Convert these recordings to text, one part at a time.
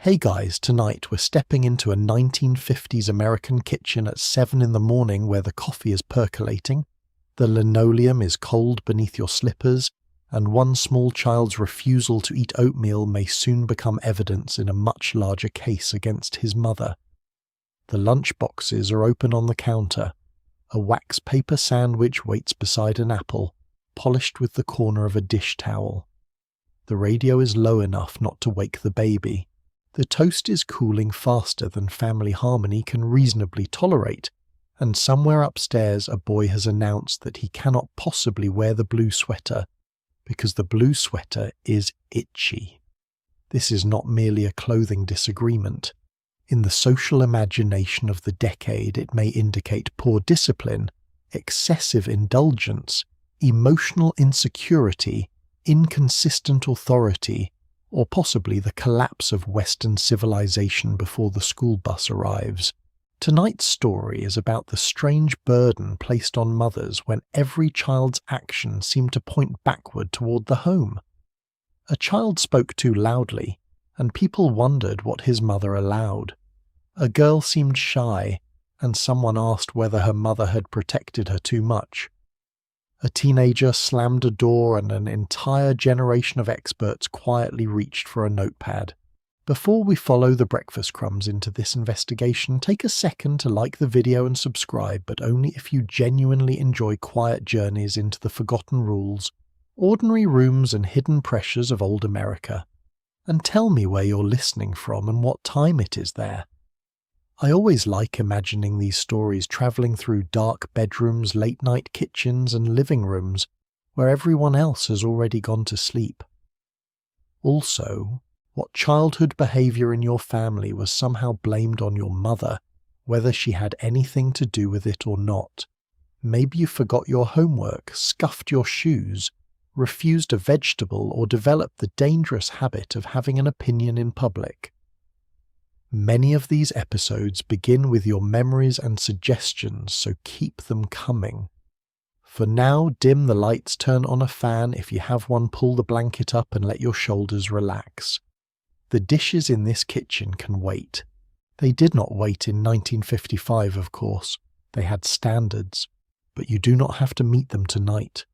Hey guys, tonight we're stepping into a 1950s American kitchen at 7 in the morning where the coffee is percolating, the linoleum is cold beneath your slippers, and one small child's refusal to eat oatmeal may soon become evidence in a much larger case against his mother. The lunch boxes are open on the counter. A wax paper sandwich waits beside an apple, polished with the corner of a dish towel. The radio is low enough not to wake the baby. The toast is cooling faster than family harmony can reasonably tolerate, and somewhere upstairs a boy has announced that he cannot possibly wear the blue sweater because the blue sweater is itchy. This is not merely a clothing disagreement. In the social imagination of the decade, it may indicate poor discipline, excessive indulgence, emotional insecurity, inconsistent authority, or possibly the collapse of Western civilization before the school bus arrives. Tonight's story is about the strange burden placed on mothers when every child's actions seem to point backward toward the home. A child spoke too loudly, and people wondered what his mother allowed. A girl seemed shy, and someone asked whether her mother had protected her too much. A teenager slammed a door and an entire generation of experts quietly reached for a notepad. Before we follow the breakfast crumbs into this investigation, take a second to like the video and subscribe, but only if you genuinely enjoy quiet journeys into the forgotten rules, ordinary rooms and hidden pressures of old America. And tell me where you're listening from and what time it is there. I always like imagining these stories travelling through dark bedrooms, late-night kitchens and living rooms where everyone else has already gone to sleep. Also, what childhood behaviour in your family was somehow blamed on your mother, whether she had anything to do with it or not. Maybe you forgot your homework, scuffed your shoes, refused a vegetable, or developed the dangerous habit of having an opinion in public. Many of these episodes begin with your memories and suggestions, so keep them coming. For now, dim the lights, turn on a fan. If you have one, pull the blanket up and let your shoulders relax. The dishes in this kitchen can wait. They did not wait in 1955, of course. They had standards, but you do not have to meet them tonight.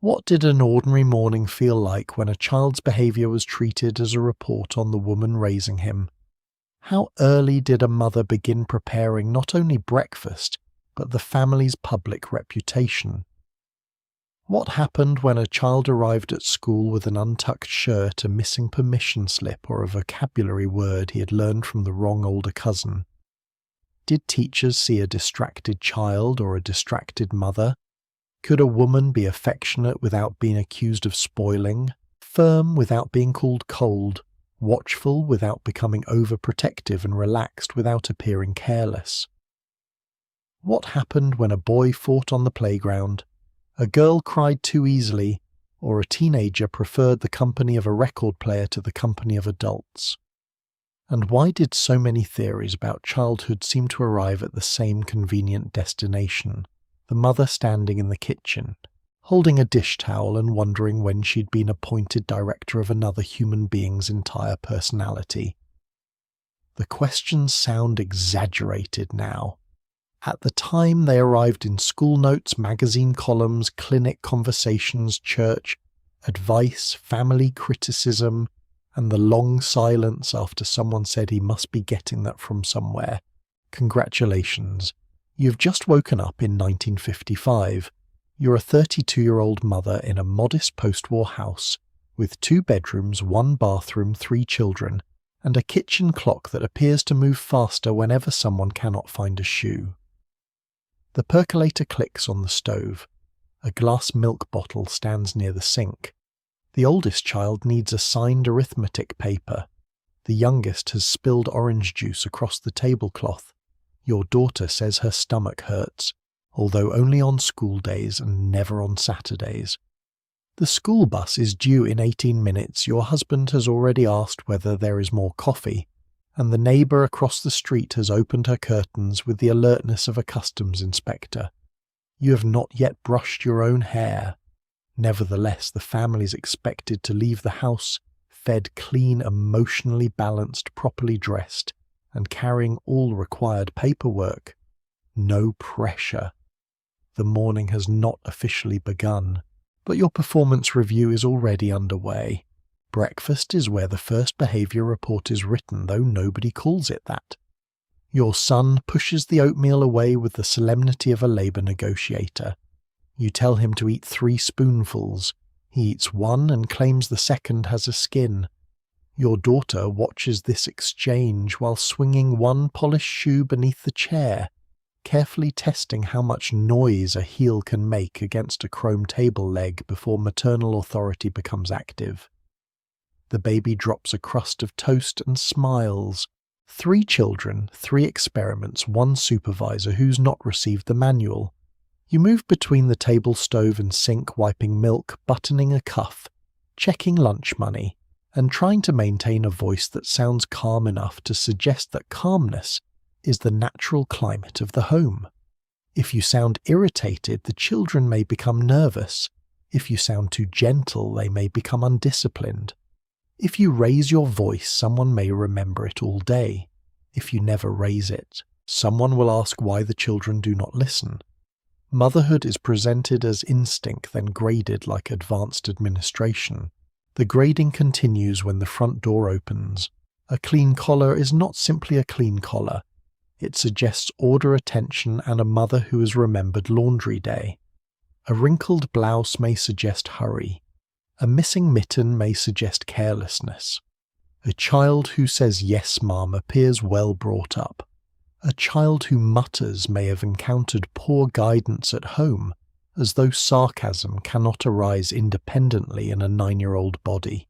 What did an ordinary morning feel like when a child's behaviour was treated as a report on the woman raising him? How early did a mother begin preparing not only breakfast, but the family's public reputation? What happened when a child arrived at school with an untucked shirt, a missing permission slip, or a vocabulary word he had learned from the wrong older cousin? Did teachers see a distracted child or a distracted mother? Could a woman be affectionate without being accused of spoiling, firm without being called cold, watchful without becoming overprotective, and relaxed without appearing careless? What happened when a boy fought on the playground, a girl cried too easily, or a teenager preferred the company of a record player to the company of adults? And why did so many theories about childhood seem to arrive at the same convenient destination? The mother standing in the kitchen, holding a dish towel and wondering when she'd been appointed director of another human being's entire personality. The questions sound exaggerated now. At the time, they arrived in school notes, magazine columns, clinic conversations, church advice, family criticism, and the long silence after someone said he must be getting that from somewhere. Congratulations. You've just woken up in 1955. You're a 32-year-old mother in a modest post-war house with 2 bedrooms, 1 bathroom, 3 children, and a kitchen clock that appears to move faster whenever someone cannot find a shoe. The percolator clicks on the stove. A glass milk bottle stands near the sink. The oldest child needs a signed arithmetic paper. The youngest has spilled orange juice across the tablecloth. Your daughter says her stomach hurts, although only on school days and never on Saturdays. The school bus is due in 18 minutes. Your husband has already asked whether there is more coffee, and the neighbour across the street has opened her curtains with the alertness of a customs inspector. You have not yet brushed your own hair. Nevertheless, the family is expected to leave the house fed clean, emotionally balanced, properly dressed, and carrying all required paperwork. No pressure. The morning has not officially begun, but your performance review is already underway. Breakfast is where the first behaviour report is written, though nobody calls it that. Your son pushes the oatmeal away with the solemnity of a labour negotiator. You tell him to eat 3 spoonfuls. He eats 1 and claims the second has a skin. Your daughter watches this exchange while swinging 1 polished shoe beneath the chair, carefully testing how much noise a heel can make against a chrome table leg before maternal authority becomes active. The baby drops a crust of toast and smiles. 3 children, 3 experiments, 1 supervisor who's not received the manual. You move between the table stove and sink, wiping milk, buttoning a cuff, checking lunch money, and trying to maintain a voice that sounds calm enough to suggest that calmness is the natural climate of the home. If you sound irritated, the children may become nervous. If you sound too gentle, they may become undisciplined. If you raise your voice, someone may remember it all day. If you never raise it, someone will ask why the children do not listen. Motherhood is presented as instinct, then graded like advanced administration. The grading continues when the front door opens. A clean collar is not simply a clean collar. It suggests order, attention, and a mother who has remembered laundry day. A wrinkled blouse may suggest hurry. A missing mitten may suggest carelessness. A child who says yes, ma'am, appears well brought up. A child who mutters may have encountered poor guidance at home, as though sarcasm cannot arise independently in a 9-year-old body.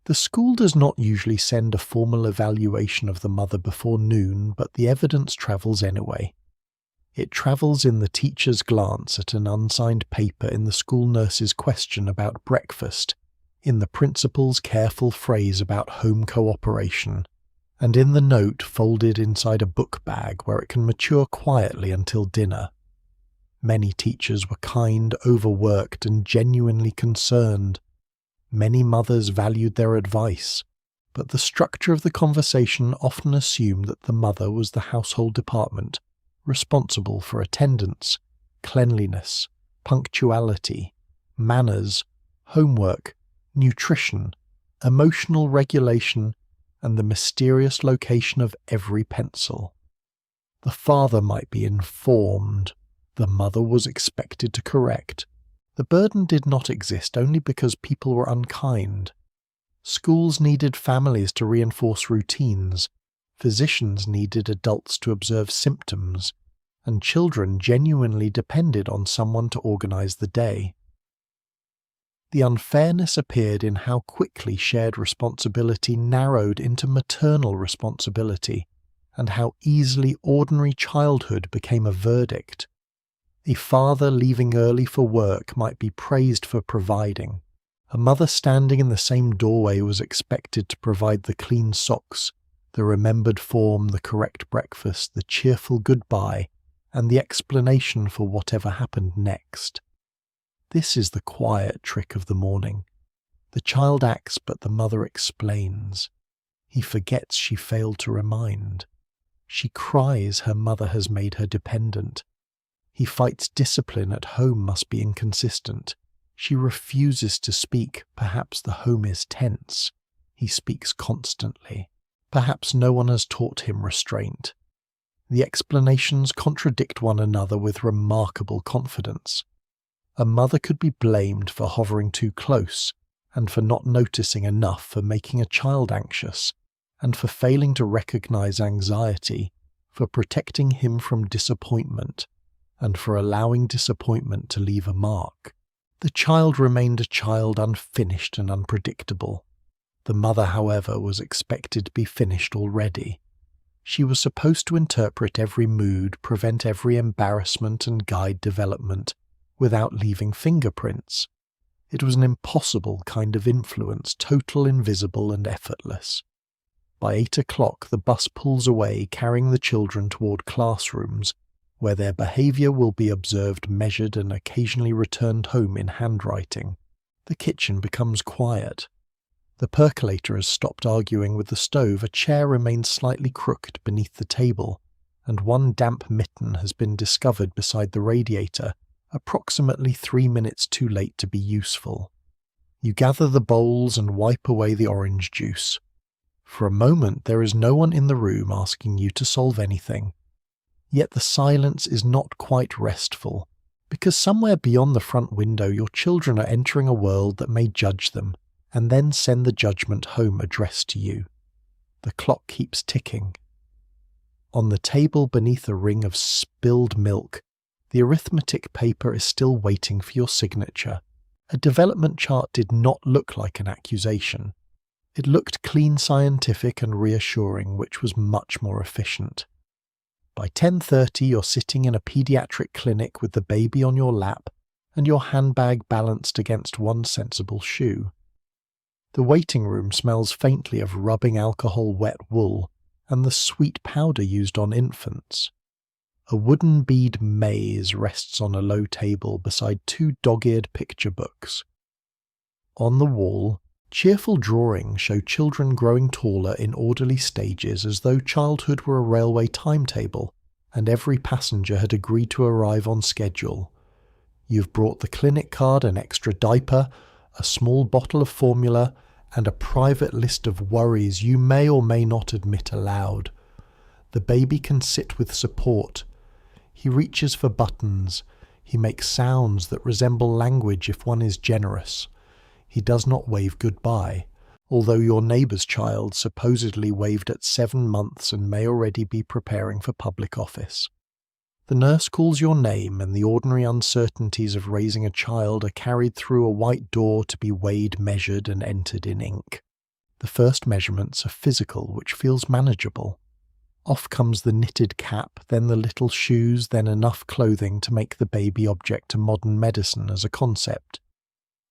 The school does not usually send a formal evaluation of the mother before noon, but the evidence travels anyway. It travels in the teacher's glance at an unsigned paper, in the school nurse's question about breakfast, in the principal's careful phrase about home cooperation, and in the note folded inside a book bag where it can mature quietly until dinner. Many teachers were kind, overworked, and genuinely concerned. Many mothers valued their advice, but the structure of the conversation often assumed that the mother was the household department, responsible for attendance, cleanliness, punctuality, manners, homework, nutrition, emotional regulation, and the mysterious location of every pencil. The father might be informed. The mother was expected to correct. The burden did not exist only because people were unkind. Schools needed families to reinforce routines. Physicians needed adults to observe symptoms, and children genuinely depended on someone to organize the day. The unfairness appeared in how quickly shared responsibility narrowed into maternal responsibility, and how easily ordinary childhood became a verdict. A father leaving early for work might be praised for providing. A mother standing in the same doorway was expected to provide the clean socks, the remembered form, the correct breakfast, the cheerful goodbye, and the explanation for whatever happened next. This is the quiet trick of the morning. The child acts, but the mother explains. He forgets she failed to remind. She cries her mother has made her dependent. He fights discipline at home must be inconsistent. She refuses to speak, perhaps the home is tense. He speaks constantly. Perhaps no one has taught him restraint. The explanations contradict one another with remarkable confidence. A mother could be blamed for hovering too close, and for not noticing enough, for making a child anxious, and for failing to recognize anxiety, for protecting him from disappointment, and for allowing disappointment to leave a mark. The child remained a child, unfinished and unpredictable. The mother, however, was expected to be finished already. She was supposed to interpret every mood, prevent every embarrassment, and guide development, without leaving fingerprints. It was an impossible kind of influence, total, invisible, and effortless. By 8 o'clock the bus pulls away, carrying the children toward classrooms, where their behaviour will be observed, measured, and occasionally returned home in handwriting. The kitchen becomes quiet. The percolator has stopped arguing with the stove, a chair remains slightly crooked beneath the table, and one damp mitten has been discovered beside the radiator, approximately 3 minutes too late to be useful. You gather the bowls and wipe away the orange juice. For a moment there is no one in the room asking you to solve anything. Yet the silence is not quite restful, because somewhere beyond the front window your children are entering a world that may judge them, and then send the judgment home addressed to you. The clock keeps ticking. On the table beneath a ring of spilled milk, the arithmetic paper is still waiting for your signature. A development chart did not look like an accusation. It looked clean, scientific and reassuring, which was much more efficient. By 10:30 you're sitting in a pediatric clinic with the baby on your lap and your handbag balanced against one sensible shoe. The waiting room smells faintly of rubbing alcohol wet wool and the sweet powder used on infants. A wooden bead maze rests on a low table beside 2 dog-eared picture books. On the wall, cheerful drawings show children growing taller in orderly stages as though childhood were a railway timetable and every passenger had agreed to arrive on schedule. You've brought the clinic card, an extra diaper, a small bottle of formula, and a private list of worries you may or may not admit aloud. The baby can sit with support. He reaches for buttons. He makes sounds that resemble language if one is generous. He does not wave goodbye, although your neighbour's child supposedly waved at 7 months and may already be preparing for public office. The nurse calls your name and the ordinary uncertainties of raising a child are carried through a white door to be weighed, measured and entered in ink. The first measurements are physical, which feels manageable. Off comes the knitted cap, then the little shoes, then enough clothing to make the baby object to modern medicine as a concept.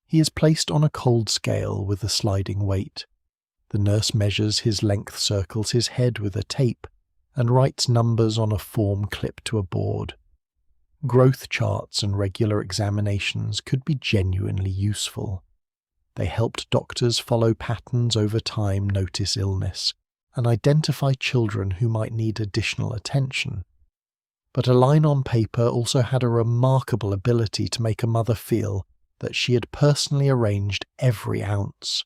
He is placed on a cold scale with a sliding weight. The nurse measures his length, circles his head with a tape, and writes numbers on a form clipped to a board. Growth charts and regular examinations could be genuinely useful. They helped doctors follow patterns over time, notice illness, and identify children who might need additional attention. But a line on paper also had a remarkable ability to make a mother feel that she had personally arranged every ounce.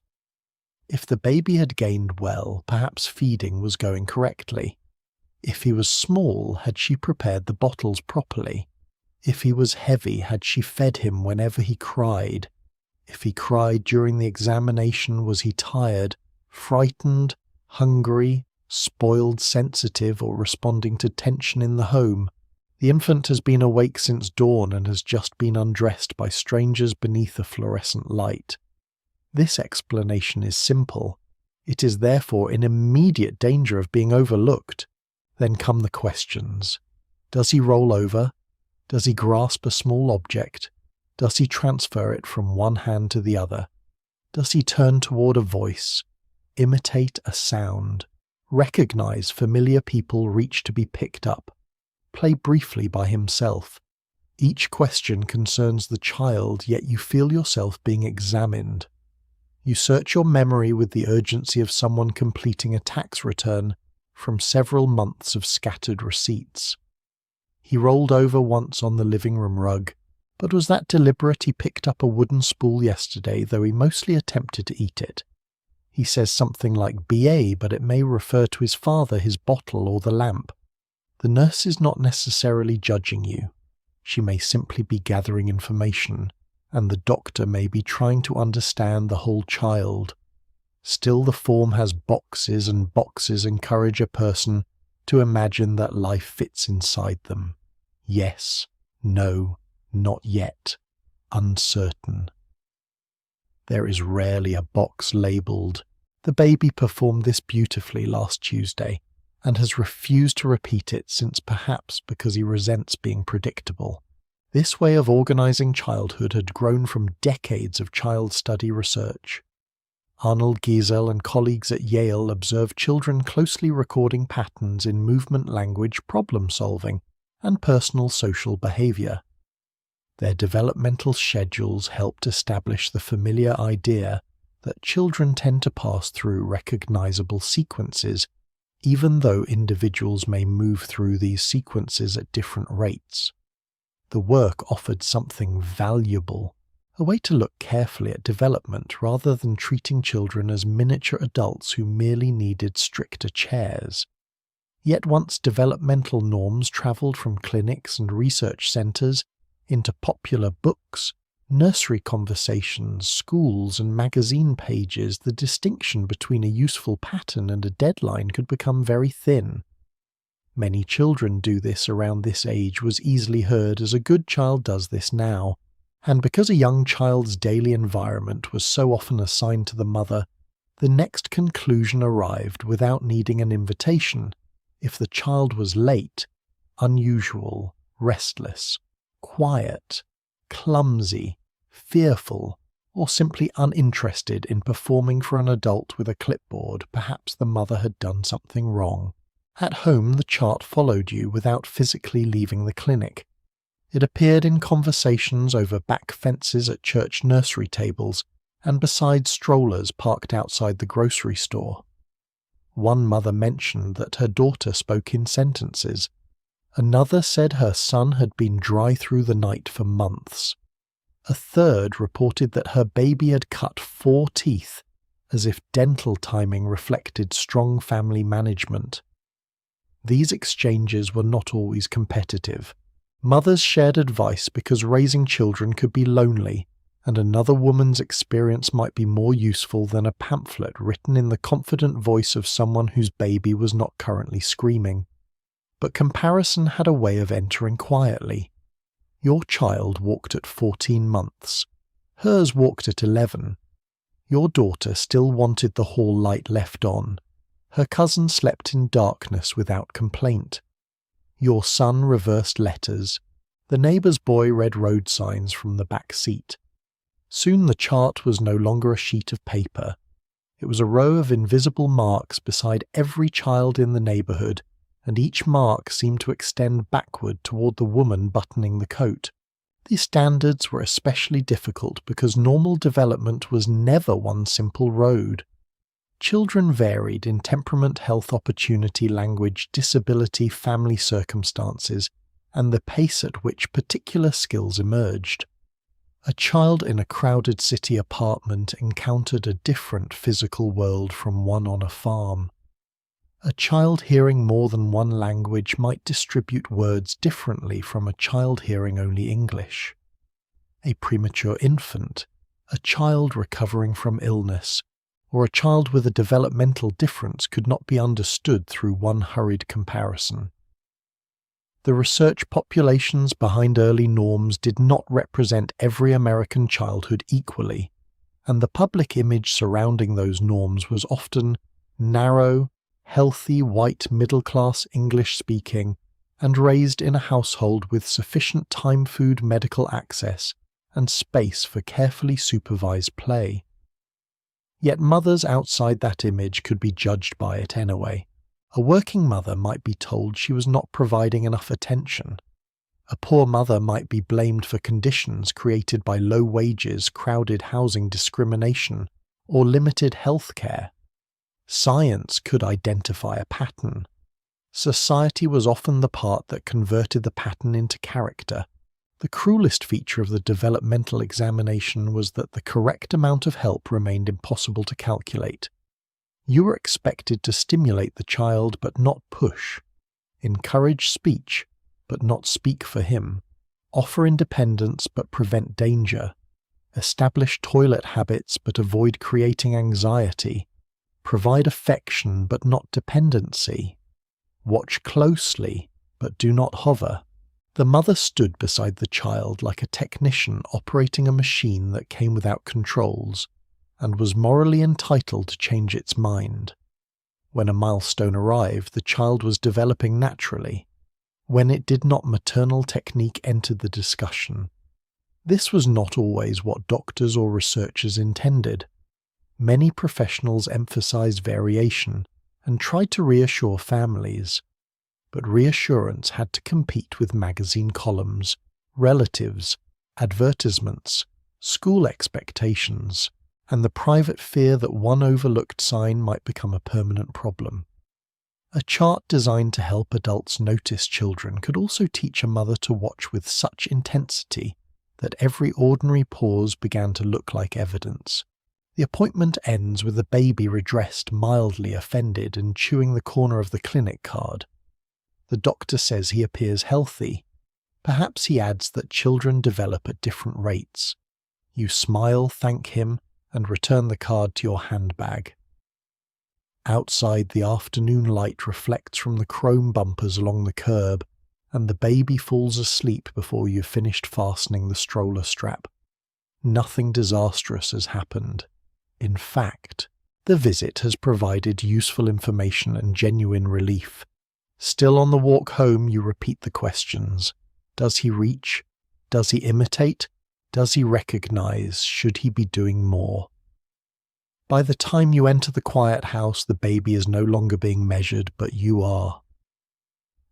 If the baby had gained well, perhaps feeding was going correctly. If he was small, had she prepared the bottles properly? If he was heavy, had she fed him whenever he cried? If he cried during the examination, was he tired, frightened, hungry, spoiled, sensitive, or responding to tension in the home? The infant has been awake since dawn and has just been undressed by strangers beneath a fluorescent light. This explanation is simple. It is therefore in immediate danger of being overlooked. Then come the questions. Does he roll over? Does he grasp a small object? Does he transfer it from one hand to the other? Does he turn toward a voice, imitate a sound, recognize familiar people reach to be picked up, play briefly by himself? Each question concerns the child, yet you feel yourself being examined. You search your memory with the urgency of someone completing a tax return from several months of scattered receipts. He rolled over once on the living room rug, but was that deliberate? He picked up a wooden spool yesterday, though he mostly attempted to eat it. He says something like BA, but it may refer to his father, his bottle, or the lamp. The nurse is not necessarily judging you. She may simply be gathering information, and the doctor may be trying to understand the whole child. Still, the form has boxes, and boxes encourage a person to imagine that life fits inside them. Yes, no, not yet, uncertain. There is rarely a box labelled, "The baby performed this beautifully last Tuesday," and has refused to repeat it since, perhaps because he resents being predictable. This way of organising childhood had grown from decades of child study research. Arnold Giesel and colleagues at Yale observed children closely recording patterns in movement, language, problem-solving, and personal social behaviour. Their developmental schedules helped establish the familiar idea that children tend to pass through recognizable sequences, even though individuals may move through these sequences at different rates. The work offered something valuable, a way to look carefully at development rather than treating children as miniature adults who merely needed stricter chairs. Yet once developmental norms travelled from clinics and research centres into popular books, nursery conversations, schools and magazine pages, the distinction between a useful pattern and a deadline could become very thin. Many children do this around this age was easily heard as a good child does this now, and because a young child's daily environment was so often assigned to the mother, the next conclusion arrived without needing an invitation. If the child was late, unusual, restless, quiet, clumsy, fearful, or simply uninterested in performing for an adult with a clipboard, perhaps the mother had done something wrong. At home, the chart followed you without physically leaving the clinic. It appeared in conversations over back fences at church nursery tables and beside strollers parked outside the grocery store. One mother mentioned that her daughter spoke in sentences. Another said her son had been dry through the night for months. A third reported that her baby had cut 4 teeth, as if dental timing reflected strong family management. These exchanges were not always competitive. Mothers shared advice because raising children could be lonely, and another woman's experience might be more useful than a pamphlet written in the confident voice of someone whose baby was not currently screaming. But comparison had a way of entering quietly. Your child walked at 14 months. Hers walked at 11. Your daughter still wanted the hall light left on. Her cousin slept in darkness without complaint. Your son reversed letters. The neighbour's boy read road signs from the back seat. Soon the chart was no longer a sheet of paper. It was a row of invisible marks beside every child in the neighbourhood, and each mark seemed to extend backward toward the woman buttoning the coat. These standards were especially difficult because normal development was never one simple road. Children varied in temperament, health, opportunity, language, disability, family circumstances, and the pace at which particular skills emerged. A child in a crowded city apartment encountered a different physical world from one on a farm. A child hearing more than one language might distribute words differently from a child hearing only English. A premature infant, a child recovering from illness, or a child with a developmental difference could not be understood through one hurried comparison. The research populations behind early norms did not represent every American childhood equally, and the public image surrounding those norms was often narrow, healthy, white, middle-class English-speaking, and raised in a household with sufficient time, food, medical access, and space for carefully supervised play. Yet mothers outside that image could be judged by it anyway. A working mother might be told she was not providing enough attention. A poor mother might be blamed for conditions created by low wages, crowded housing, discrimination, or limited health care. Science could identify a pattern. Society was often the part that converted the pattern into character. The cruelest feature of the developmental examination was that the correct amount of help remained impossible to calculate. You were expected to stimulate the child but not push, encourage speech but not speak for him, offer independence but prevent danger, establish toilet habits but avoid creating anxiety, provide affection but not dependency, watch closely but do not hover. The mother stood beside the child like a technician operating a machine that came without controls, and was morally entitled to change its mind. When a milestone arrived, the child was developing naturally. When it did not, maternal technique entered the discussion. This was not always what doctors or researchers intended. Many professionals emphasized variation and tried to reassure families. But reassurance had to compete with magazine columns, relatives, advertisements, school expectations, and the private fear that one overlooked sign might become a permanent problem. A chart designed to help adults notice children could also teach a mother to watch with such intensity that every ordinary pause began to look like evidence. The appointment ends with the baby redressed, mildly offended, and chewing the corner of the clinic card. The doctor says he appears healthy. Perhaps he adds that children develop at different rates. You smile, thank him, and return the card to your handbag. Outside, the afternoon light reflects from the chrome bumpers along the curb, and the baby falls asleep before you've finished fastening the stroller strap. Nothing disastrous has happened. In fact, the visit has provided useful information and genuine relief. Still on the walk home, you repeat the questions. Does he reach? Does he imitate? Does he recognize? Should he be doing more? By the time you enter the quiet house, the baby is no longer being measured, but you are.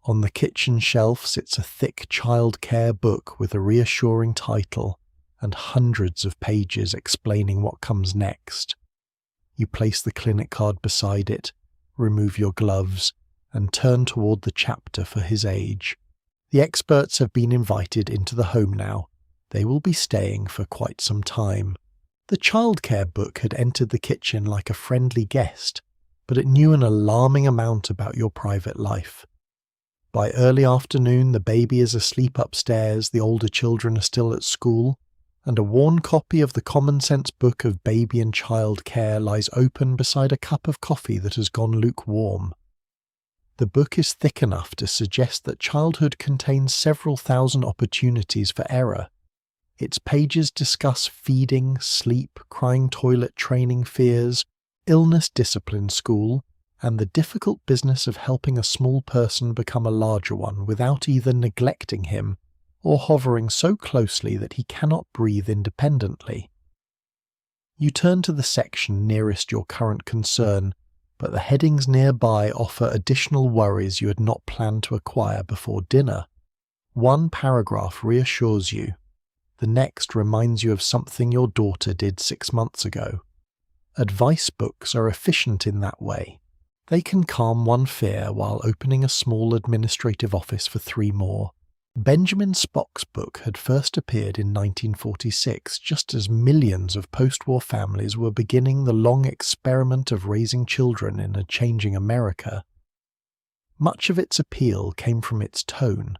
On the kitchen shelf sits a thick child care book with a reassuring title and hundreds of pages explaining what comes next. You place the clinic card beside it, remove your gloves, and turn toward the chapter for his age. The experts have been invited into the home now. They will be staying for quite some time. The childcare book had entered the kitchen like a friendly guest, but it knew an alarming amount about your private life. By early afternoon, the baby is asleep upstairs, the older children are still at school, and a worn copy of the common sense book of baby and child care lies open beside a cup of coffee that has gone lukewarm. The book is thick enough to suggest that childhood contains several thousand opportunities for error. Its pages discuss feeding, sleep, crying toilet training fears, illness discipline school, and the difficult business of helping a small person become a larger one without either neglecting him or hovering so closely that he cannot breathe independently. You turn to the section nearest your current concern, but the headings nearby offer additional worries you had not planned to acquire before dinner. One paragraph reassures you. The next reminds you of something your daughter did 6 months ago. Advice books are efficient in that way. They can calm one fear while opening a small administrative office for 3 more. Benjamin Spock's book had first appeared in 1946, just as millions of post-war families were beginning the long experiment of raising children in a changing America. Much of its appeal came from its tone.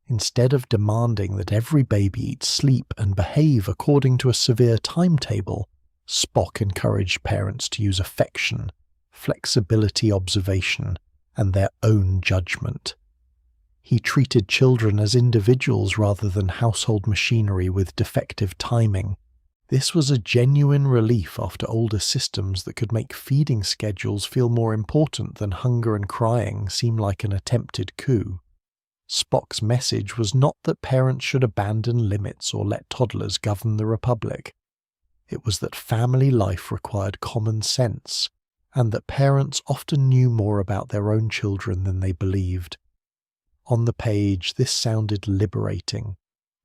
Instead of demanding that every baby eat, sleep, and behave according to a severe timetable, Spock encouraged parents to use affection, flexibility, observation, and their own judgment. He treated children as individuals rather than household machinery with defective timing. This was a genuine relief after older systems that could make feeding schedules feel more important than hunger and crying seem like an attempted coup. Spock's message was not that parents should abandon limits or let toddlers govern the republic. It was that family life required common sense, and that parents often knew more about their own children than they believed. On the page, this sounded liberating.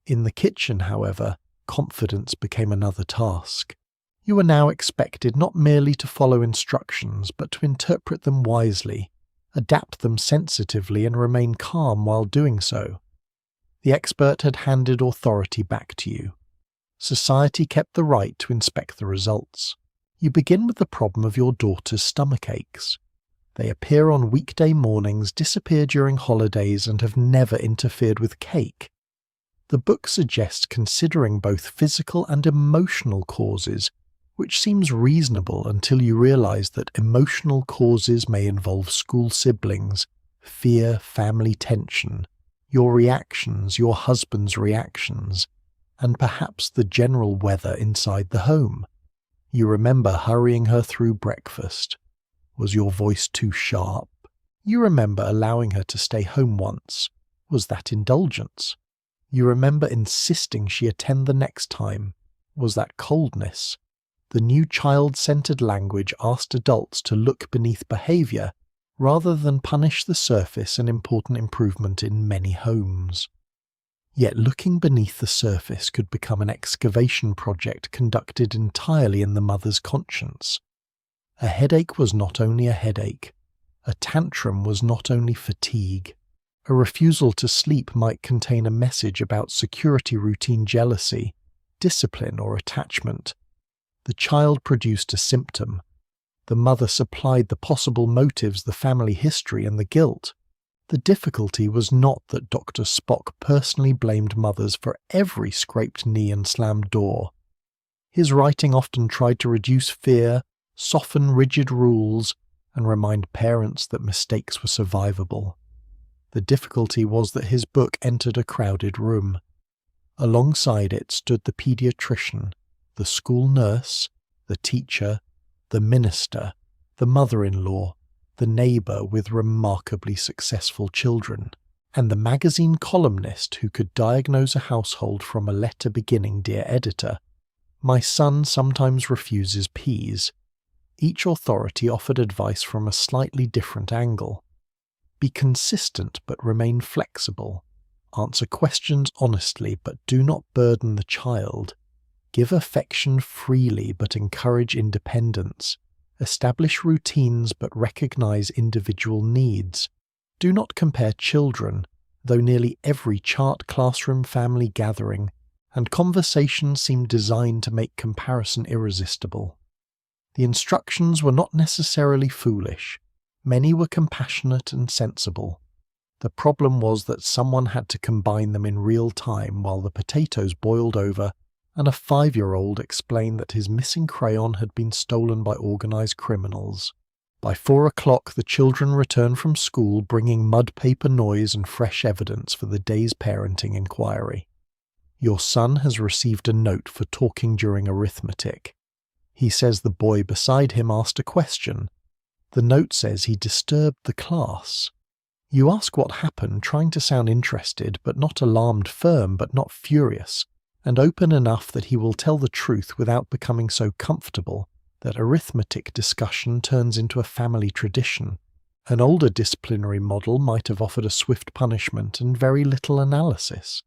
In the kitchen, however, confidence became another task. You were now expected not merely to follow instructions, but to interpret them wisely, adapt them sensitively, and remain calm while doing so. The expert had handed authority back to you. Society kept the right to inspect the results. You begin with the problem of your daughter's stomach aches. They appear on weekday mornings, disappear during holidays, and have never interfered with cake. The book suggests considering both physical and emotional causes, which seems reasonable until you realize that emotional causes may involve school siblings, fear, family tension, your reactions, your husband's reactions, and perhaps the general weather inside the home. You remember hurrying her through breakfast. Was your voice too sharp? You remember allowing her to stay home once. Was that indulgence? You remember insisting she attend the next time. Was that coldness? The new child-centered language asked adults to look beneath behavior rather than punish the surface, an important improvement in many homes. Yet looking beneath the surface could become an excavation project conducted entirely in the mother's conscience. A headache was not only a headache. A tantrum was not only fatigue. A refusal to sleep might contain a message about security routine jealousy, discipline, or attachment. The child produced a symptom. The mother supplied the possible motives, the family history, and the guilt. The difficulty was not that Dr. Spock personally blamed mothers for every scraped knee and slammed door. His writing often tried to reduce fear, soften rigid rules, and remind parents that mistakes were survivable. The difficulty was that his book entered a crowded room. Alongside it stood the pediatrician, the school nurse, the teacher, the minister, the mother-in-law, the neighbour with remarkably successful children, and the magazine columnist who could diagnose a household from a letter beginning, "Dear Editor, my son sometimes refuses peas." Each authority offered advice from a slightly different angle. Be consistent but remain flexible. Answer questions honestly but do not burden the child. Give affection freely but encourage independence. Establish routines but recognize individual needs. Do not compare children, though nearly every chart classroom family gathering and conversation seemed designed to make comparison irresistible. The instructions were not necessarily foolish. Many were compassionate and sensible. The problem was that someone had to combine them in real time while the potatoes boiled over and a 5-year-old explained that his missing crayon had been stolen by organized criminals. By 4 o'clock the children returned from school bringing mud paper noise and fresh evidence for the day's parenting inquiry. Your son has received a note for talking during arithmetic. He says the boy beside him asked a question. The note says he disturbed the class. You ask what happened, trying to sound interested but not alarmed, firm but not furious, and open enough that he will tell the truth without becoming so comfortable that arithmetic discussion turns into a family tradition. An older disciplinary model might have offered a swift punishment and very little analysis.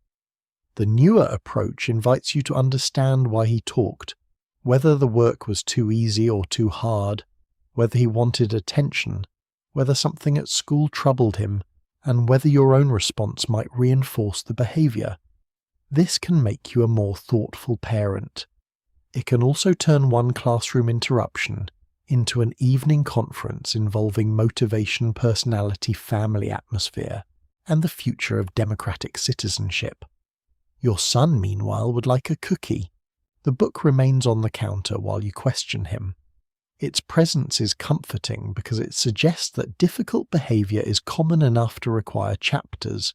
The newer approach invites you to understand why he talked, whether the work was too easy or too hard, whether he wanted attention, whether something at school troubled him, and whether your own response might reinforce the behavior. This can make you a more thoughtful parent. It can also turn one classroom interruption into an evening conference involving motivation, personality, family atmosphere, and the future of democratic citizenship. Your son, meanwhile, would like a cookie. The book remains on the counter while you question him. Its presence is comforting because it suggests that difficult behavior is common enough to require chapters.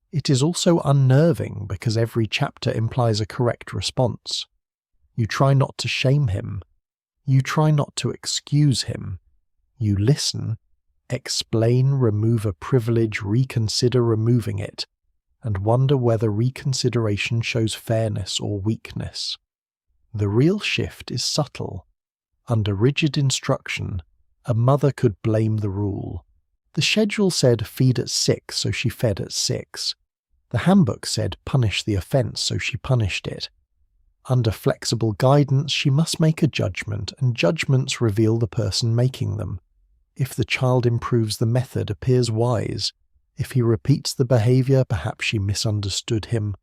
It is also unnerving because every chapter implies a correct response. You try not to shame him. You try not to excuse him. You listen, explain, remove a privilege, reconsider removing it, and wonder whether reconsideration shows fairness or weakness. The real shift is subtle. Under rigid instruction, a mother could blame the rule. The schedule said feed at 6, so she fed at 6. The handbook said punish the offence, so she punished it. Under flexible guidance, she must make a judgment, and judgments reveal the person making them. If the child improves, the method appears wise. If he repeats the behaviour, perhaps she misunderstood him,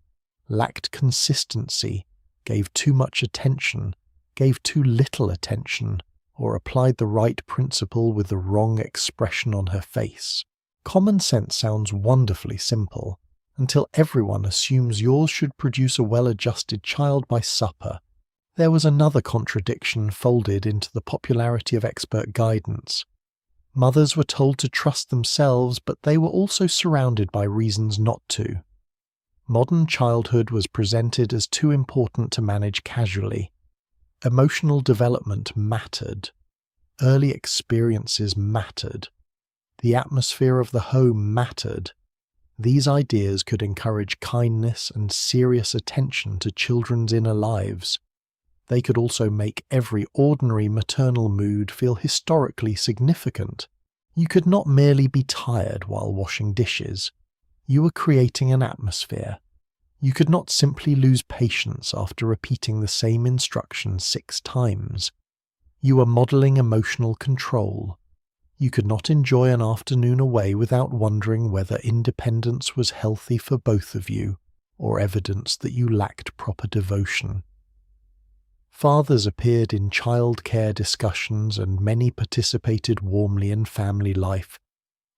lacked consistency, gave too much attention, gave too little attention, or applied the right principle with the wrong expression on her face. Common sense sounds wonderfully simple, until everyone assumes yours should produce a well-adjusted child by supper. There was another contradiction folded into the popularity of expert guidance. Mothers were told to trust themselves, but they were also surrounded by reasons not to. Modern childhood was presented as too important to manage casually. Emotional development mattered. Early experiences mattered. The atmosphere of the home mattered. These ideas could encourage kindness and serious attention to children's inner lives. They could also make every ordinary maternal mood feel historically significant. You could not merely be tired while washing dishes. You were creating an atmosphere. You could not simply lose patience after repeating the same instruction 6 times. You were modelling emotional control. You could not enjoy an afternoon away without wondering whether independence was healthy for both of you, or evidence that you lacked proper devotion. Fathers appeared in childcare discussions and many participated warmly in family life,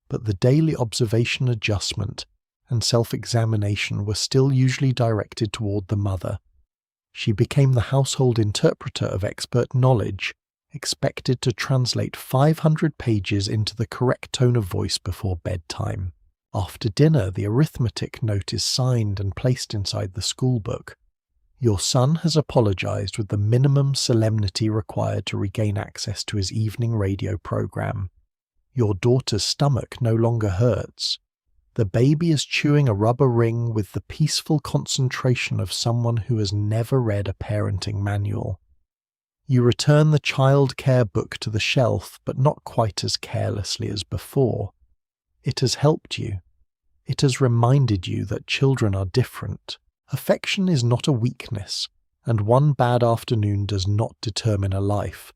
but the daily observation adjustment and self-examination were still usually directed toward the mother. She became the household interpreter of expert knowledge, expected to translate 500 pages into the correct tone of voice before bedtime. After dinner, the arithmetic note is signed and placed inside the school book. Your son has apologized with the minimum solemnity required to regain access to his evening radio program. Your daughter's stomach no longer hurts. The baby is chewing a rubber ring with the peaceful concentration of someone who has never read a parenting manual. You return the child care book to the shelf, but not quite as carelessly as before. It has helped you. It has reminded you that children are different. Affection is not a weakness, and one bad afternoon does not determine a life.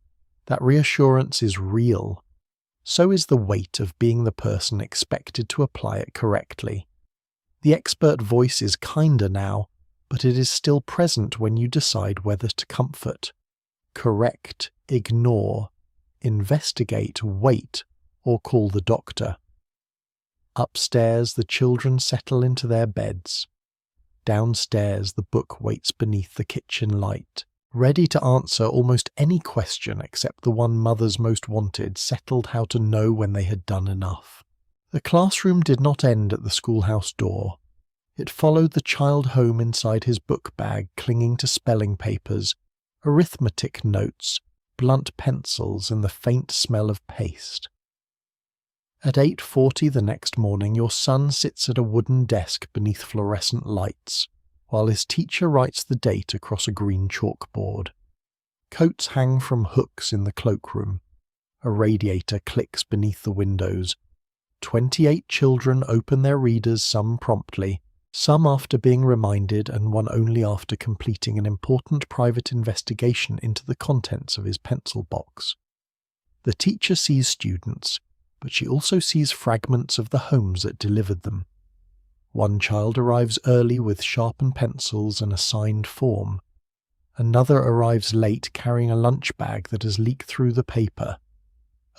That reassurance is real. So is the weight of being the person expected to apply it correctly. The expert voice is kinder now, but it is still present when you decide whether to comfort, correct, ignore, investigate, wait, or call the doctor. Upstairs, the children settle into their beds. Downstairs, the book waits beneath the kitchen light, ready to answer almost any question except the one mothers most wanted settled how to know when they had done enough. The classroom did not end at the schoolhouse door. It followed the child home inside his book bag, clinging to spelling papers, arithmetic notes, blunt pencils, and the faint smell of paste. At 8:40 the next morning, your son sits at a wooden desk beneath fluorescent lights, while his teacher writes the date across a green chalkboard. Coats hang from hooks in the cloakroom. A radiator clicks beneath the windows. 28 children open their readers, some promptly, some after being reminded, and one only after completing an important private investigation into the contents of his pencil box. The teacher sees students, but she also sees fragments of the homes that delivered them. One child arrives early with sharpened pencils and a signed form. Another arrives late carrying a lunch bag that has leaked through the paper.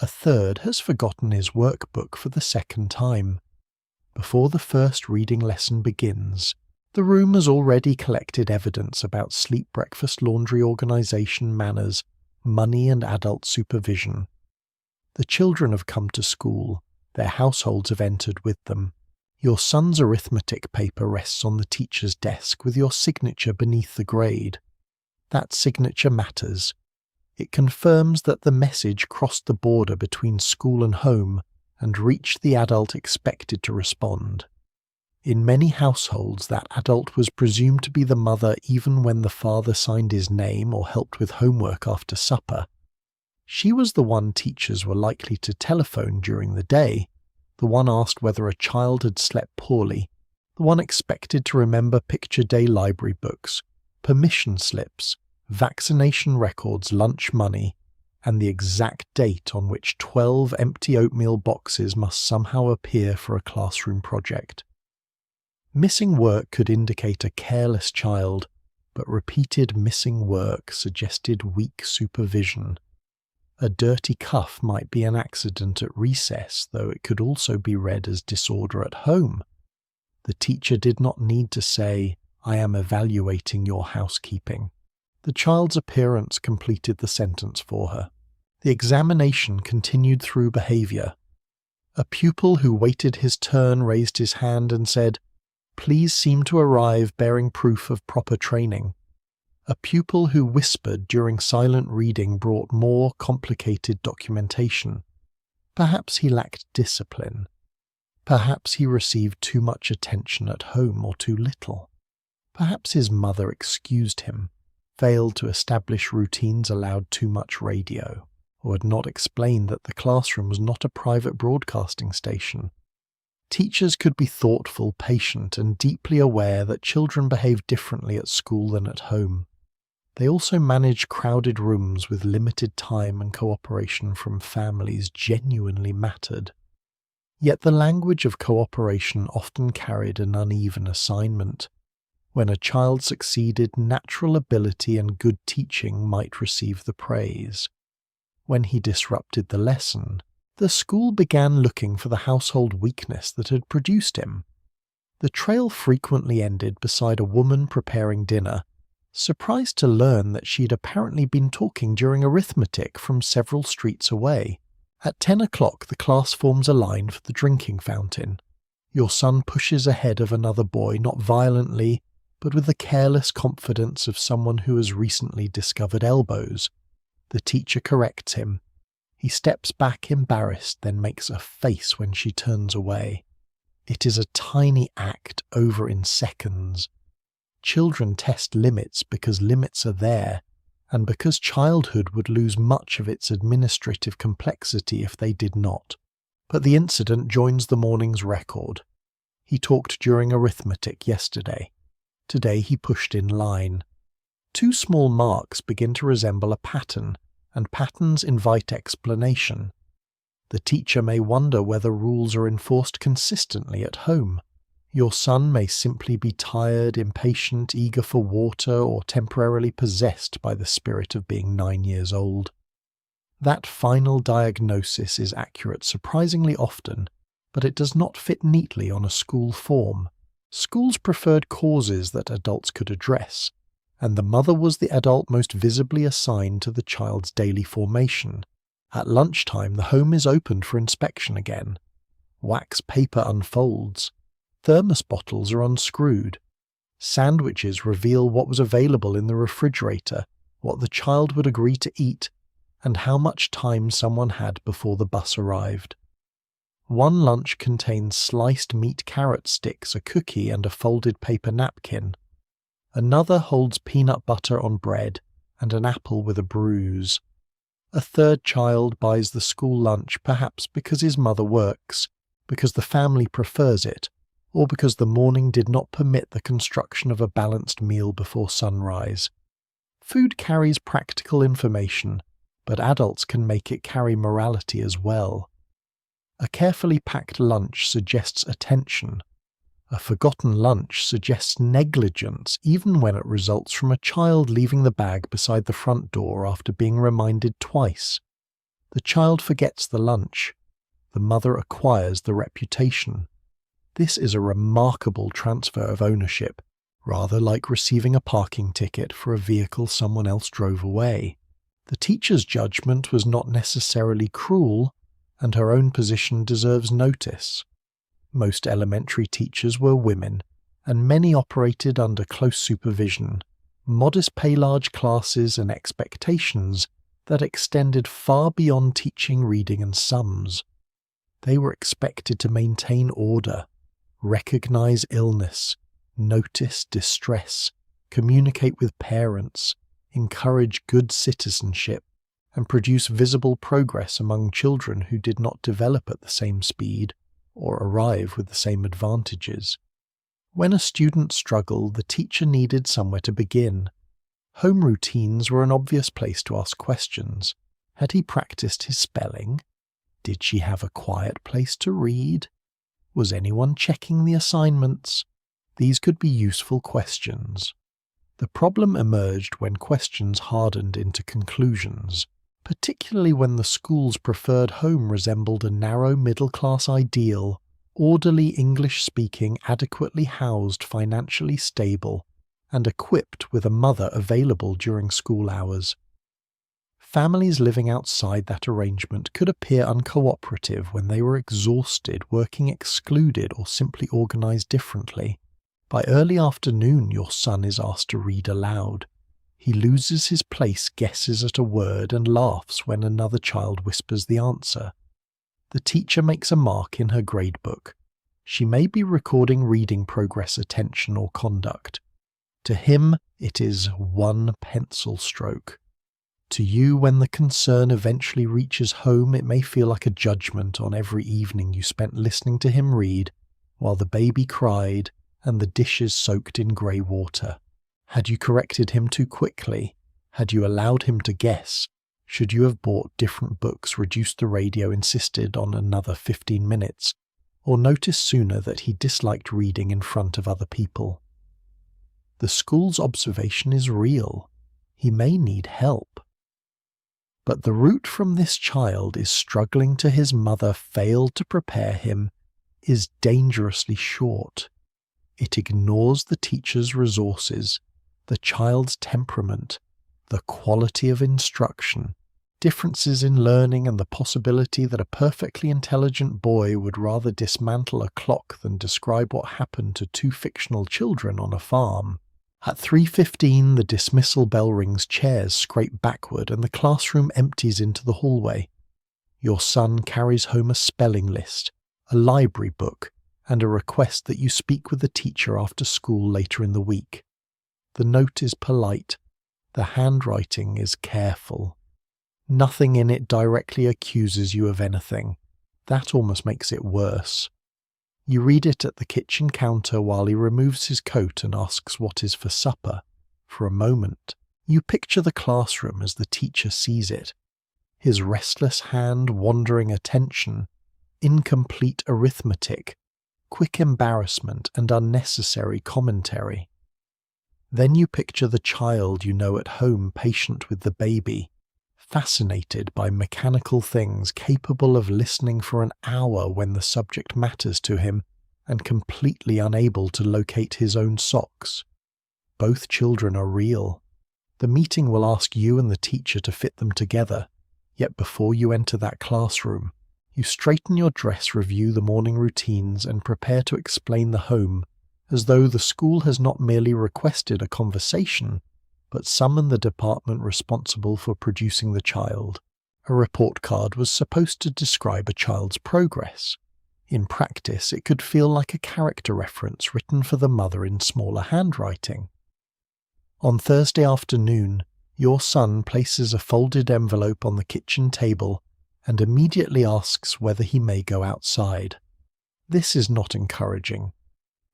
A third has forgotten his workbook for the second time. Before the first reading lesson begins, the room has already collected evidence about sleep, breakfast, laundry organization, manners, money, and adult supervision. The children have come to school. Their households have entered with them. Your son's arithmetic paper rests on the teacher's desk with your signature beneath the grade. That signature matters. It confirms that the message crossed the border between school and home and reached the adult expected to respond. In many households, that adult was presumed to be the mother even when the father signed his name or helped with homework after supper. She was the one teachers were likely to telephone during the day, the one asked whether a child had slept poorly, the one expected to remember picture day library books, permission slips, vaccination records, lunch money, and the exact date on which 12 empty oatmeal boxes must somehow appear for a classroom project. Missing work could indicate a careless child, but repeated missing work suggested weak supervision. A dirty cuff might be an accident at recess, though it could also be read as disorder at home. The teacher did not need to say, "I am evaluating your housekeeping." The child's appearance completed the sentence for her. The examination continued through behavior. A pupil who waited his turn raised his hand and said, "Please seem to arrive bearing proof of proper training." A pupil who whispered during silent reading brought more complicated documentation. Perhaps he lacked discipline. Perhaps he received too much attention at home or too little. Perhaps his mother excused him, failed to establish routines, allowed too much radio, or had not explained that the classroom was not a private broadcasting station. Teachers could be thoughtful, patient, and deeply aware that children behave differently at school than at home. They also managed crowded rooms with limited time, and cooperation from families genuinely mattered. Yet the language of cooperation often carried an uneven assignment. When a child succeeded, natural ability and good teaching might receive the praise. When he disrupted the lesson, the school began looking for the household weakness that had produced him. The trail frequently ended beside a woman preparing dinner, surprised to learn that she'd apparently been talking during arithmetic from several streets away. At 10 o'clock, the class forms a line for the drinking fountain. Your son pushes ahead of another boy, not violently, but with the careless confidence of someone who has recently discovered elbows. The teacher corrects him. He steps back embarrassed, then makes a face when she turns away. It is a tiny act over in seconds. Children test limits because limits are there, and because childhood would lose much of its administrative complexity if they did not. But the incident joins the morning's record. He talked during arithmetic yesterday. Today he pushed in line. 2 small marks begin to resemble a pattern, and patterns invite explanation. The teacher may wonder whether rules are enforced consistently at home. Your son may simply be tired, impatient, eager for water, or temporarily possessed by the spirit of being 9 years old. That final diagnosis is accurate surprisingly often, but it does not fit neatly on a school form. Schools preferred causes that adults could address, and the mother was the adult most visibly assigned to the child's daily formation. At lunchtime, the home is opened for inspection again. Wax paper unfolds. Thermos bottles are unscrewed. Sandwiches reveal what was available in the refrigerator, what the child would agree to eat, and how much time someone had before the bus arrived. One lunch contains sliced meat carrot sticks, a cookie, and a folded paper napkin. Another holds peanut butter on bread and an apple with a bruise. A third child buys the school lunch perhaps because his mother works, because the family prefers it, or because the morning did not permit the construction of a balanced meal before sunrise. Food carries practical information, but adults can make it carry morality as well. A carefully packed lunch suggests attention. A forgotten lunch suggests negligence, even when it results from a child leaving the bag beside the front door after being reminded twice. The child forgets the lunch. The mother acquires the reputation. This is a remarkable transfer of ownership, rather like receiving a parking ticket for a vehicle someone else drove away. The teacher's judgment was not necessarily cruel, and her own position deserves notice. Most elementary teachers were women, and many operated under close supervision, modest pay, large classes, and expectations that extended far beyond teaching reading and sums. They were expected to maintain order, recognize illness, notice distress, communicate with parents, encourage good citizenship, and produce visible progress among children who did not develop at the same speed or arrive with the same advantages. When a student struggled, the teacher needed somewhere to begin. Home routines were an obvious place to ask questions. Had he practiced his spelling? Did she have a quiet place to read? Was anyone checking the assignments? These could be useful questions. The problem emerged when questions hardened into conclusions, particularly when the school's preferred home resembled a narrow middle-class ideal, orderly English-speaking, adequately housed, financially stable, and equipped with a mother available during school hours. Families living outside that arrangement could appear uncooperative when they were exhausted, working excluded, or simply organized differently. By early afternoon, your son is asked to read aloud. He loses his place, guesses at a word, and laughs when another child whispers the answer. The teacher makes a mark in her gradebook. She may be recording reading progress, attention, or conduct. To him, it is one pencil stroke. To you, when the concern eventually reaches home, it may feel like a judgment on every evening you spent listening to him read while the baby cried and the dishes soaked in grey water. Had you corrected him too quickly? Had you allowed him to guess? Should you have bought different books, reduced the radio, insisted on another 15 minutes, or noticed sooner that he disliked reading in front of other people? The school's observation is real. He may need help. But the route from this child is struggling to his mother failed to prepare him is dangerously short. It ignores the teacher's resources, the child's temperament, the quality of instruction, differences in learning, and the possibility that a perfectly intelligent boy would rather dismantle a clock than describe what happened to two fictional children on a farm. At 3:15, the dismissal bell rings, chairs scrape backward, and the classroom empties into the hallway. Your son carries home a spelling list, a library book, and a request that you speak with the teacher after school later in the week. The note is polite. The handwriting is careful. Nothing in it directly accuses you of anything. That almost makes it worse. You read it at the kitchen counter while he removes his coat and asks what is for supper. For a moment, you picture the classroom as the teacher sees it. His restless hand, wandering attention, incomplete arithmetic, quick embarrassment, and unnecessary commentary. Then you picture the child you know at home, patient with the baby, fascinated by mechanical things, capable of listening for an hour when the subject matters to him, and completely unable to locate his own socks. Both children are real. The meeting will ask you and the teacher to fit them together, yet before you enter that classroom, you straighten your dress, review the morning routines, and prepare to explain the home, as though the school has not merely requested a conversation, but summoned the department responsible for producing the child. A report card was supposed to describe a child's progress. In practice, it could feel like a character reference written for the mother in smaller handwriting. On Thursday afternoon, your son places a folded envelope on the kitchen table and immediately asks whether he may go outside. This is not encouraging.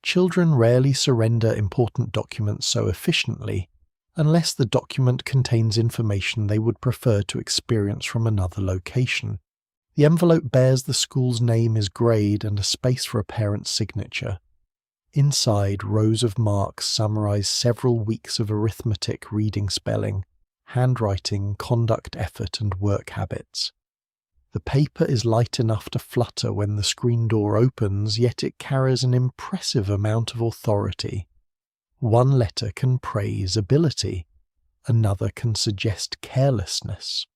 Children rarely surrender important documents so efficiently, unless the document contains information they would prefer to experience from another location. The envelope bears the school's name, is grayed, and a space for a parent's signature. Inside, rows of marks summarize several weeks of arithmetic, reading, spelling, handwriting, conduct, effort, and work habits. The paper is light enough to flutter when the screen door opens, yet it carries an impressive amount of authority. One letter can praise ability, another can suggest carelessness.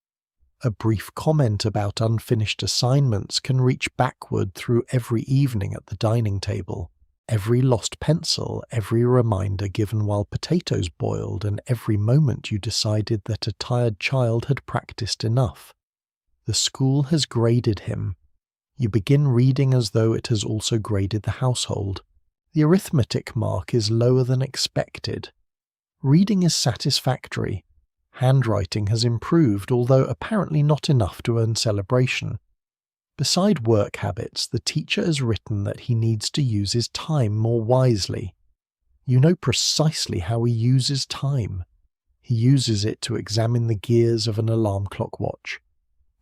A brief comment about unfinished assignments can reach backward through every evening at the dining table, every lost pencil, every reminder given while potatoes boiled, and every moment you decided that a tired child had practiced enough. The school has graded him. You begin reading as though it has also graded the household. The arithmetic mark is lower than expected. Reading is satisfactory. Handwriting has improved, although apparently not enough to earn celebration. Beside work habits, the teacher has written that he needs to use his time more wisely. You know precisely how he uses time. He uses it to examine the gears of an alarm clock watch.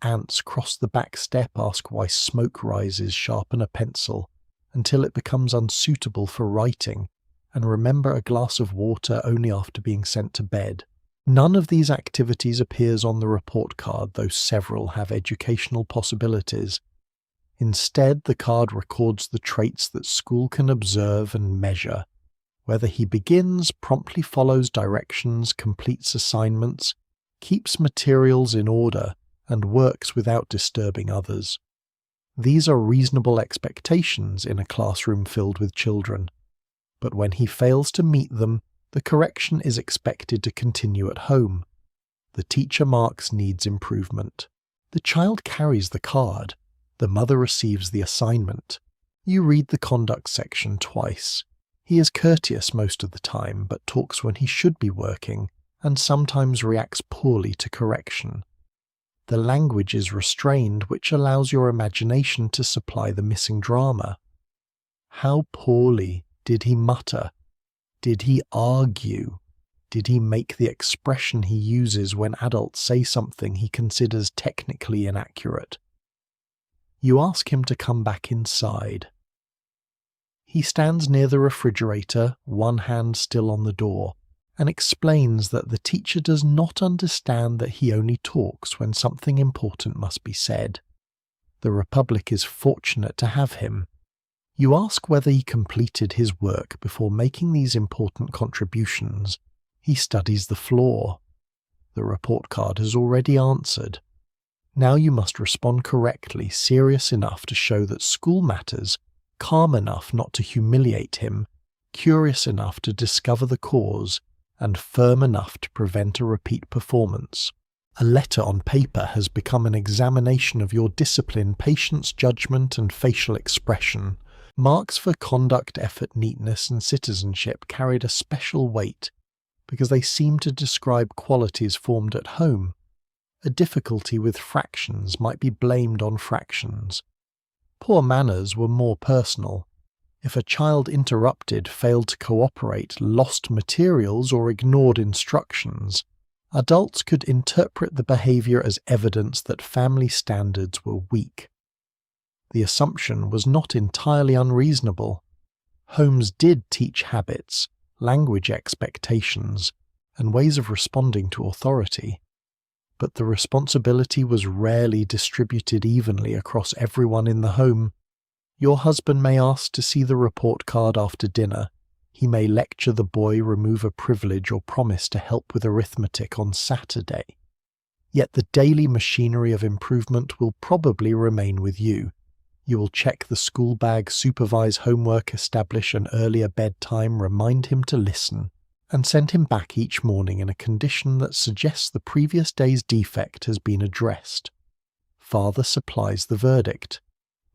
Ants cross the back step, ask why smoke rises, sharpen a pencil, until it becomes unsuitable for writing, and remember a glass of water only after being sent to bed. None of these activities appears on the report card, though several have educational possibilities. Instead, the card records the traits that school can observe and measure. Whether he begins, promptly follows directions, completes assignments, keeps materials in order, and works without disturbing others. These are reasonable expectations in a classroom filled with children. But when he fails to meet them, the correction is expected to continue at home. The teacher marks needs improvement. The child carries the card. The mother receives the assignment. You read the conduct section twice. He is courteous most of the time, but talks when he should be working, and sometimes reacts poorly to correction. The language is restrained, which allows your imagination to supply the missing drama. How poorly did he mutter? Did he argue? Did he make the expression he uses when adults say something he considers technically inaccurate? You ask him to come back inside. He stands near the refrigerator, one hand still on the door, and explains that the teacher does not understand that he only talks when something important must be said. The Republic is fortunate to have him. You ask whether he completed his work before making these important contributions. He studies the floor. The report card has already answered. Now you must respond correctly, serious enough to show that school matters, calm enough not to humiliate him, curious enough to discover the cause, and firm enough to prevent a repeat performance. A letter on paper has become an examination of your discipline, patience, judgment, and facial expression. Marks for conduct, effort, neatness, and citizenship carried a special weight because they seem to describe qualities formed at home. A difficulty with fractions might be blamed on fractions. Poor manners were more personal. If a child interrupted, failed to cooperate, lost materials, or ignored instructions, adults could interpret the behavior as evidence that family standards were weak. The assumption was not entirely unreasonable. Homes did teach habits, language expectations, and ways of responding to authority. But the responsibility was rarely distributed evenly across everyone in the home. Your husband may ask to see the report card after dinner. He may lecture the boy, remove a privilege, or promise to help with arithmetic on Saturday. Yet the daily machinery of improvement will probably remain with you. You will check the school bag, supervise homework, establish an earlier bedtime, remind him to listen, and send him back each morning in a condition that suggests the previous day's defect has been addressed. Father supplies the verdict.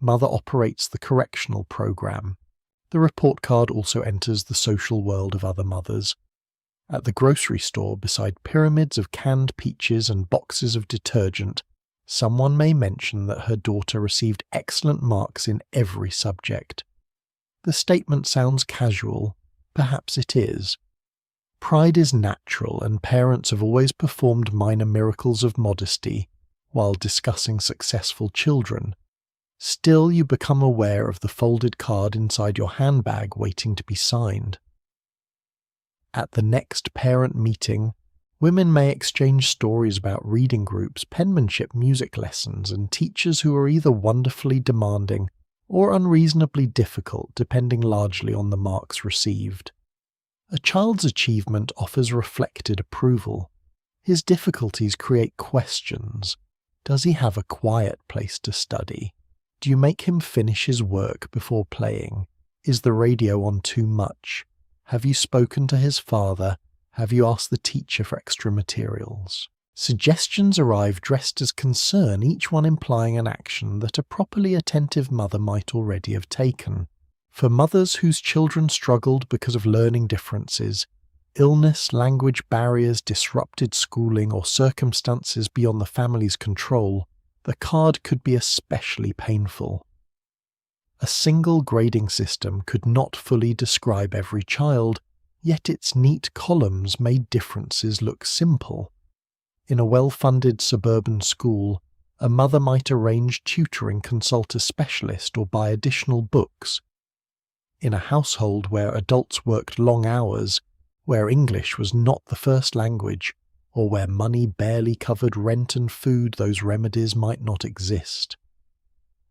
Mother operates the correctional program. The report card also enters the social world of other mothers. At the grocery store, beside pyramids of canned peaches and boxes of detergent, someone may mention that her daughter received excellent marks in every subject. The statement sounds casual. Perhaps it is. Pride is natural, and parents have always performed minor miracles of modesty while discussing successful children. Still, you become aware of the folded card inside your handbag waiting to be signed. At the next parent meeting, women may exchange stories about reading groups, penmanship, music lessons, and teachers who are either wonderfully demanding or unreasonably difficult, depending largely on the marks received. A child's achievement offers reflected approval. His difficulties create questions. Does he have a quiet place to study? Do you make him finish his work before playing? Is the radio on too much? Have you spoken to his father? Have you asked the teacher for extra materials? Suggestions arrive dressed as concern, each one implying an action that a properly attentive mother might already have taken. For mothers whose children struggled because of learning differences, illness, language barriers, disrupted schooling, or circumstances beyond the family's control, the card could be especially painful. A single grading system could not fully describe every child, yet its neat columns made differences look simple. In a well-funded suburban school, a mother might arrange tutoring, consult a specialist, or buy additional books. In a household where adults worked long hours, where English was not the first language, or where money barely covered rent and food, those remedies might not exist.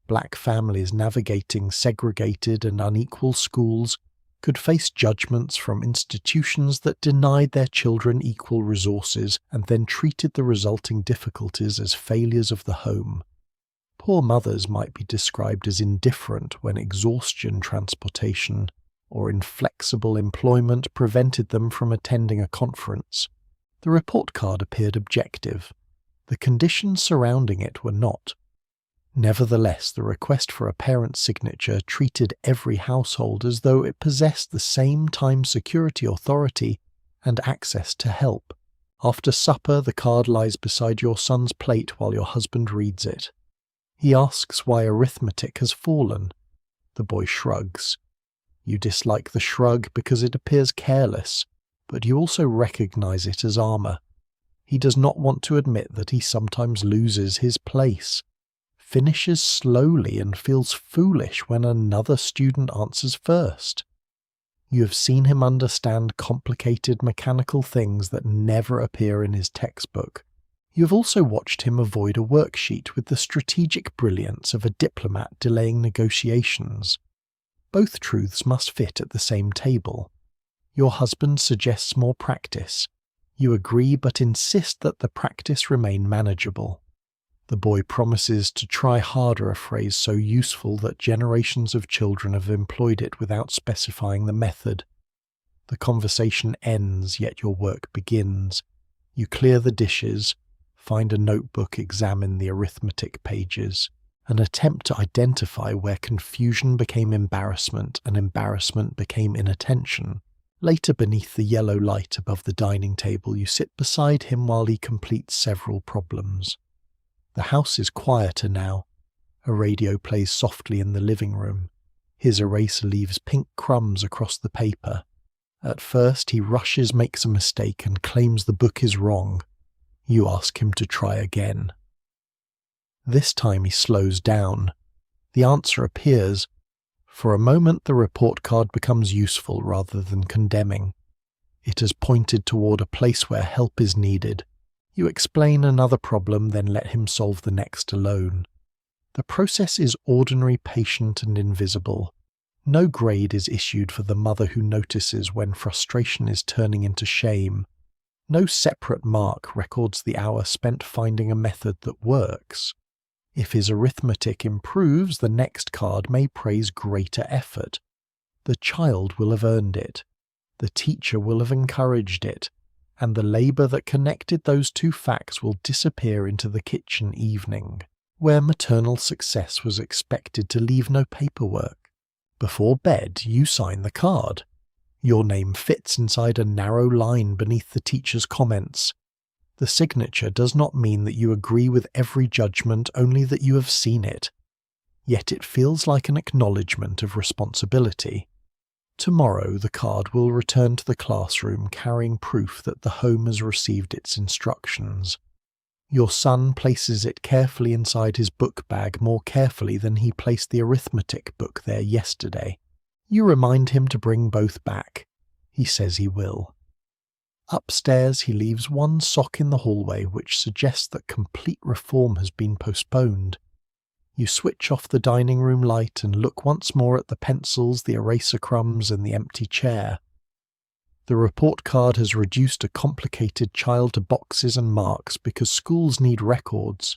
Black families navigating segregated and unequal schools could face judgments from institutions that denied their children equal resources and then treated the resulting difficulties as failures of the home. Poor mothers might be described as indifferent when exhaustion, transportation, or inflexible employment prevented them from attending a conference. The report card appeared objective. The conditions surrounding it were not. Nevertheless, the request for a parent's signature treated every household as though it possessed the same time security authority and access to help. After supper, the card lies beside your son's plate while your husband reads it. He asks why arithmetic has fallen. The boy shrugs. You dislike the shrug because it appears careless, but you also recognize it as armor. He does not want to admit that he sometimes loses his place, finishes slowly, and feels foolish when another student answers first. You have seen him understand complicated mechanical things that never appear in his textbook. You have also watched him avoid a worksheet with the strategic brilliance of a diplomat delaying negotiations. Both truths must fit at the same table. Your husband suggests more practice. You agree but insist that the practice remain manageable. The boy promises to try harder, a phrase so useful that generations of children have employed it without specifying the method. The conversation ends, yet your work begins. You clear the dishes, find a notebook, examine the arithmetic pages, and attempt to identify where confusion became embarrassment and embarrassment became inattention. Later, beneath the yellow light above the dining table, you sit beside him while he completes several problems. The house is quieter now. A radio plays softly in the living room. His eraser leaves pink crumbs across the paper. At first, he rushes, makes a mistake, and claims the book is wrong. You ask him to try again. This time he slows down. The answer appears. For a moment, the report card becomes useful rather than condemning. It has pointed toward a place where help is needed. You explain another problem, then let him solve the next alone. The process is ordinary, patient, and invisible. No grade is issued for the mother who notices when frustration is turning into shame. No separate mark records the hour spent finding a method that works. If his arithmetic improves, the next card may praise greater effort. The child will have earned it. The teacher will have encouraged it. And the labour that connected those two facts will disappear into the kitchen evening, where maternal success was expected to leave no paperwork. Before bed, you sign the card. Your name fits inside a narrow line beneath the teacher's comments. The signature does not mean that you agree with every judgment, only that you have seen it. Yet it feels like an acknowledgement of responsibility. Tomorrow the card will return to the classroom carrying proof that the home has received its instructions. Your son places it carefully inside his book bag, more carefully than he placed the arithmetic book there yesterday. You remind him to bring both back. He says he will. Upstairs he leaves one sock in the hallway, which suggests that complete reform has been postponed. You switch off the dining room light and look once more at the pencils, the eraser crumbs, and the empty chair. The report card has reduced a complicated child to boxes and marks because schools need records.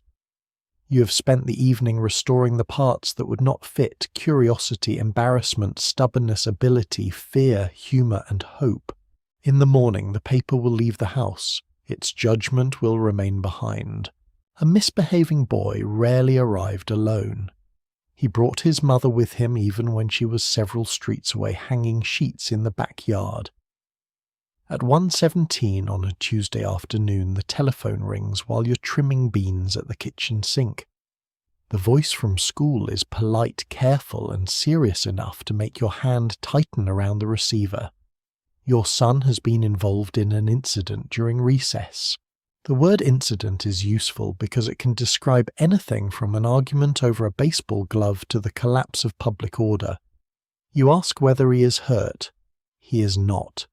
You have spent the evening restoring the parts that would not fit: curiosity, embarrassment, stubbornness, ability, fear, humour, and hope. In the morning, the paper will leave the house. Its judgment will remain behind. A misbehaving boy rarely arrived alone. He brought his mother with him even when she was several streets away, hanging sheets in the backyard. At 1:17 on a Tuesday afternoon, the telephone rings while you're trimming beans at the kitchen sink. The voice from school is polite, careful, and serious enough to make your hand tighten around the receiver. Your son has been involved in an incident during recess. The word incident is useful because it can describe anything from an argument over a baseball glove to the collapse of public order. You ask whether he is hurt. He is not.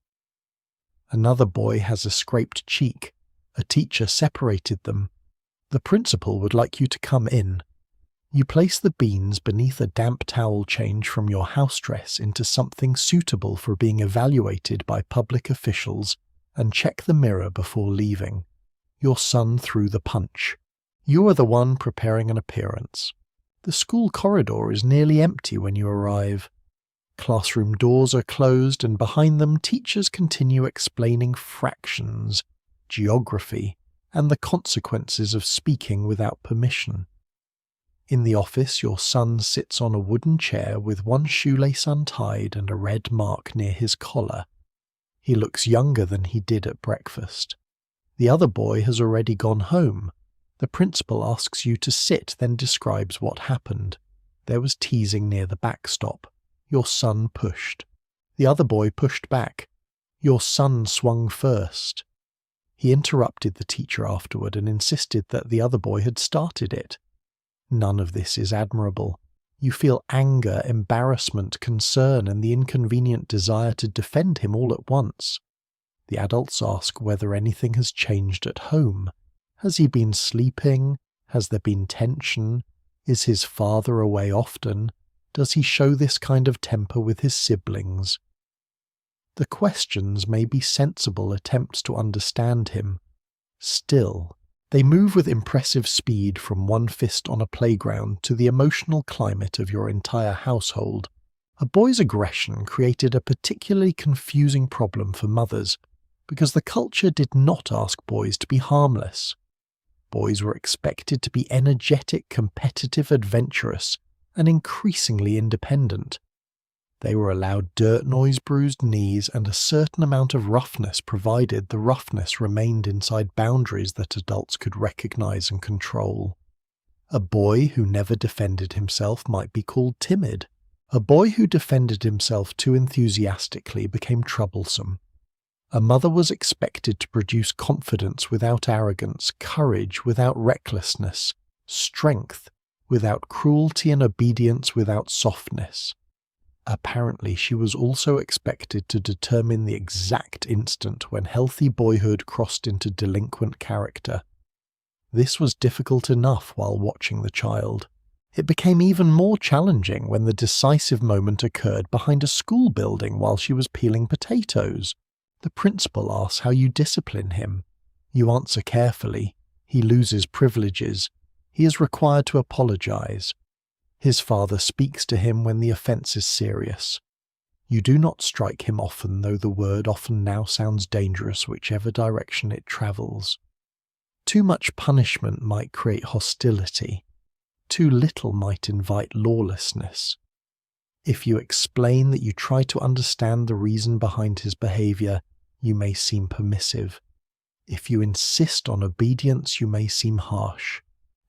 Another boy has a scraped cheek. A teacher separated them. The principal would like you to come in. You place the beans beneath a damp towel change from your house dress into something suitable for being evaluated by public officials and check the mirror before leaving. Your son threw the punch. You are the one preparing an appearance. The school corridor is nearly empty when you arrive. Classroom doors are closed, and behind them teachers continue explaining fractions, geography, and the consequences of speaking without permission. In the office, your son sits on a wooden chair with one shoelace untied and a red mark near his collar. He looks younger than he did at breakfast. The other boy has already gone home. The principal asks you to sit, then describes what happened. There was teasing near the backstop. Your son pushed. The other boy pushed back. Your son swung first. He interrupted the teacher afterward and insisted that the other boy had started it. None of this is admirable. You feel anger, embarrassment, concern, and the inconvenient desire to defend him all at once. The adults ask whether anything has changed at home. Has he been sleeping? Has there been tension? Is his father away often? Does he show this kind of temper with his siblings? The questions may be sensible attempts to understand him. Still, they move with impressive speed from one fist on a playground to the emotional climate of your entire household. A boy's aggression created a particularly confusing problem for mothers, because the culture did not ask boys to be harmless. Boys were expected to be energetic, competitive, adventurous, and increasingly independent. They were allowed dirt noise, bruised knees, and a certain amount of roughness, provided the roughness remained inside boundaries that adults could recognize and control. A boy who never defended himself might be called timid. A boy who defended himself too enthusiastically became troublesome. A mother was expected to produce confidence without arrogance, courage without recklessness, strength without cruelty, and obedience without softness. Apparently, she was also expected to determine the exact instant when healthy boyhood crossed into delinquent character. This was difficult enough while watching the child. It became even more challenging when the decisive moment occurred behind a school building while she was peeling potatoes. The principal asks how you discipline him. You answer carefully. He loses privileges. He is required to apologize. His father speaks to him when the offense is serious. You do not strike him often, though the word often now sounds dangerous whichever direction it travels. Too much punishment might create hostility. Too little might invite lawlessness. If you explain that you try to understand the reason behind his behavior, you may seem permissive. If you insist on obedience, you may seem harsh.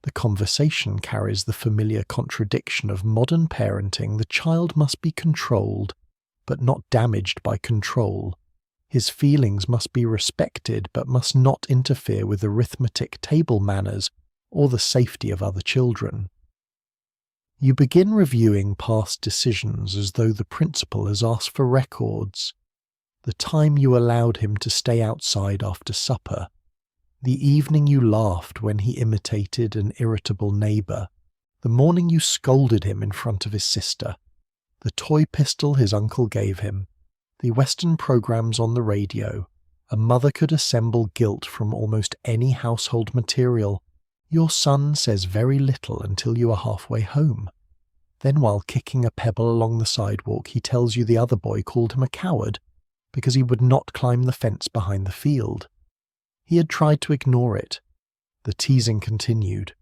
The conversation carries the familiar contradiction of modern parenting. The child must be controlled, but not damaged by control. His feelings must be respected, but must not interfere with arithmetic, table manners, or the safety of other children. You begin reviewing past decisions as though the principal has asked for records. The time you allowed him to stay outside after supper. The evening you laughed when he imitated an irritable neighbour. The morning you scolded him in front of his sister. The toy pistol his uncle gave him. The Western programs on the radio. A mother could assemble guilt from almost any household material. Your son says very little until you are halfway home. Then, while kicking a pebble along the sidewalk, he tells you the other boy called him a coward because he would not climb the fence behind the field. He had tried to ignore it. The teasing continued.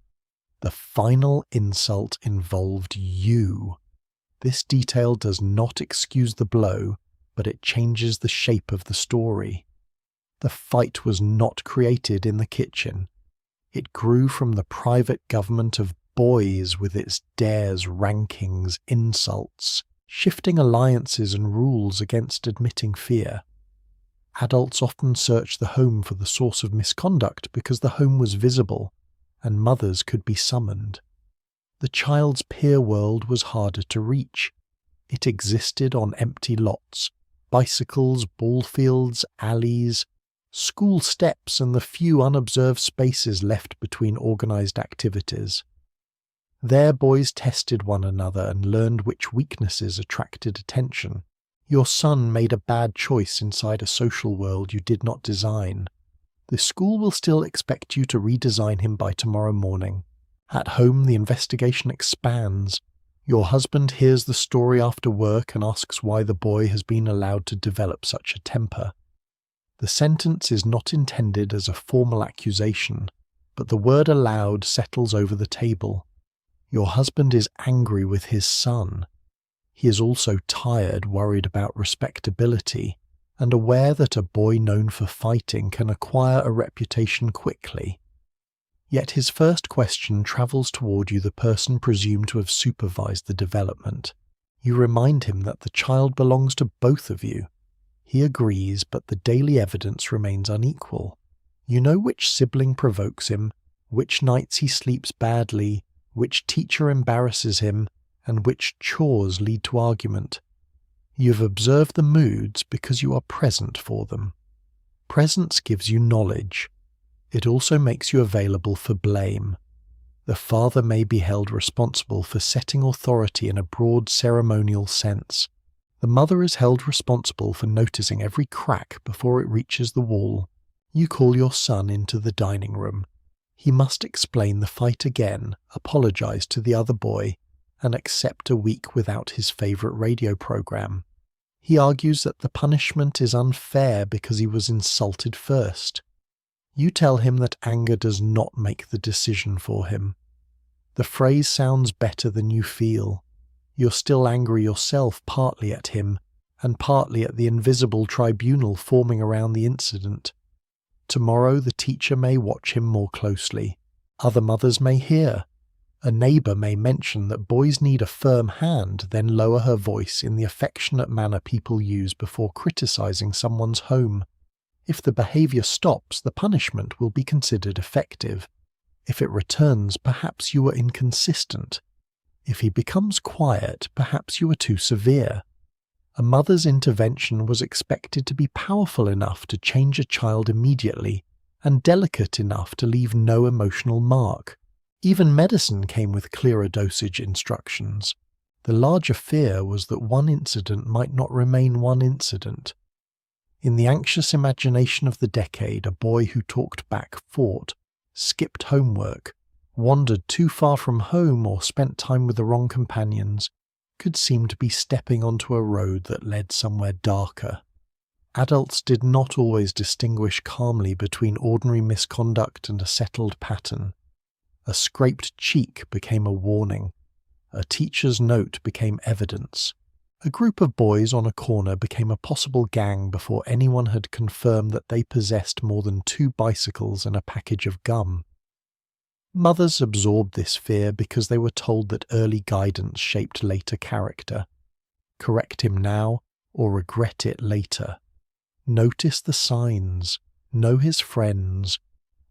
The final insult involved you. This detail does not excuse the blow, but it changes the shape of the story. The fight was not created in the kitchen. It grew from the private government of boys with its dares, rankings, insults, shifting alliances and rules against admitting fear. Adults often search the home for the source of misconduct because the home was visible, and mothers could be summoned. The child's peer world was harder to reach. It existed on empty lots, bicycles, ball fields, alleys, school steps, and the few unobserved spaces left between organized activities. There boys tested one another and learned which weaknesses attracted attention. Your son made a bad choice inside a social world you did not design. The school will still expect you to redesign him by tomorrow morning. At home, the investigation expands. Your husband hears the story after work and asks why the boy has been allowed to develop such a temper. The sentence is not intended as a formal accusation, but the word allowed settles over the table. Your husband is angry with his son. He is also tired, worried about respectability, and aware that a boy known for fighting can acquire a reputation quickly. Yet his first question travels toward you, the person presumed to have supervised the development. You remind him that the child belongs to both of you. He agrees, but the daily evidence remains unequal. You know which sibling provokes him, which nights he sleeps badly, which teacher embarrasses him, and which chores lead to argument. You've observed the moods because you are present for them. Presence gives you knowledge. It also makes you available for blame. The father may be held responsible for setting authority in a broad ceremonial sense. The mother is held responsible for noticing every crack before it reaches the wall. You call your son into the dining room. He must explain the fight again, apologize to the other boy, and accept a week without his favourite radio program. He argues that the punishment is unfair because he was insulted first. You tell him that anger does not make the decision for him. The phrase sounds better than you feel. You're still angry yourself, partly at him, and partly at the invisible tribunal forming around the incident. Tomorrow the teacher may watch him more closely. Other mothers may hear. A neighbour may mention that boys need a firm hand, then lower her voice in the affectionate manner people use before criticising someone's home. If the behaviour stops, the punishment will be considered effective. If it returns, perhaps you were inconsistent. If he becomes quiet, perhaps you were too severe. A mother's intervention was expected to be powerful enough to change a child immediately, and delicate enough to leave no emotional mark. Even medicine came with clearer dosage instructions. The larger fear was that one incident might not remain one incident. In the anxious imagination of the decade, a boy who talked back fought, skipped homework, wandered too far from home, or spent time with the wrong companions, could seem to be stepping onto a road that led somewhere darker. Adults did not always distinguish calmly between ordinary misconduct and a settled pattern. A scraped cheek became a warning. A teacher's note became evidence. A group of boys on a corner became a possible gang before anyone had confirmed that they possessed more than 2 bicycles and a package of gum. Mothers absorbed this fear because they were told that early guidance shaped later character. Correct him now, or regret it later. Notice the signs, know his friends,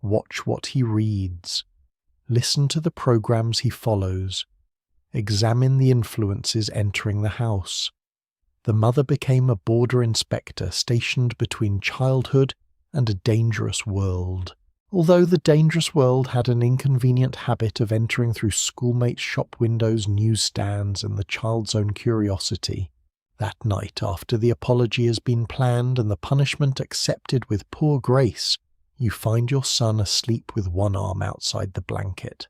watch what he reads, listen to the programs he follows, examine the influences entering the house. The mother became a border inspector stationed between childhood and a dangerous world. Although the dangerous world had an inconvenient habit of entering through schoolmates' shop windows, newsstands, and the child's own curiosity. That night, after the apology has been planned and the punishment accepted with poor grace, you find your son asleep with one arm outside the blanket.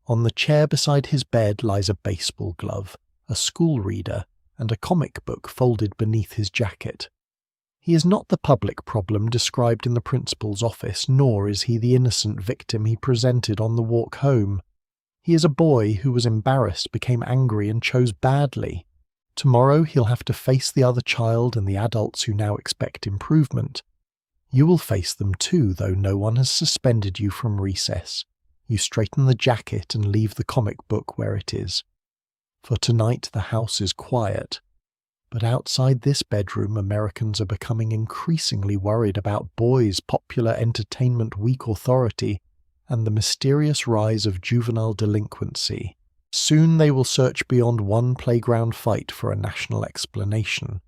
On the chair beside his bed lies a baseball glove, a school reader, and a comic book folded beneath his jacket. He is not the public problem described in the principal's office, nor is he the innocent victim he presented on the walk home. He is a boy who was embarrassed, became angry, and chose badly. Tomorrow he'll have to face the other child and the adults who now expect improvement. You will face them too, though no one has suspended you from recess. You straighten the jacket and leave the comic book where it is. For tonight the house is quiet. But outside this bedroom, Americans are becoming increasingly worried about boys' popular entertainment week authority and the mysterious rise of juvenile delinquency. Soon they will search beyond one playground fight for a national explanation.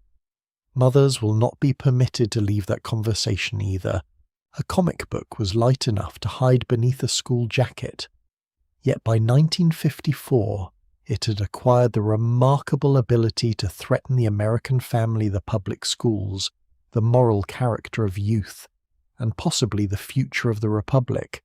Mothers will not be permitted to leave that conversation either. A comic book was light enough to hide beneath a school jacket. Yet by 1954, it had acquired the remarkable ability to threaten the American family, the public schools, the moral character of youth, and possibly the future of the Republic.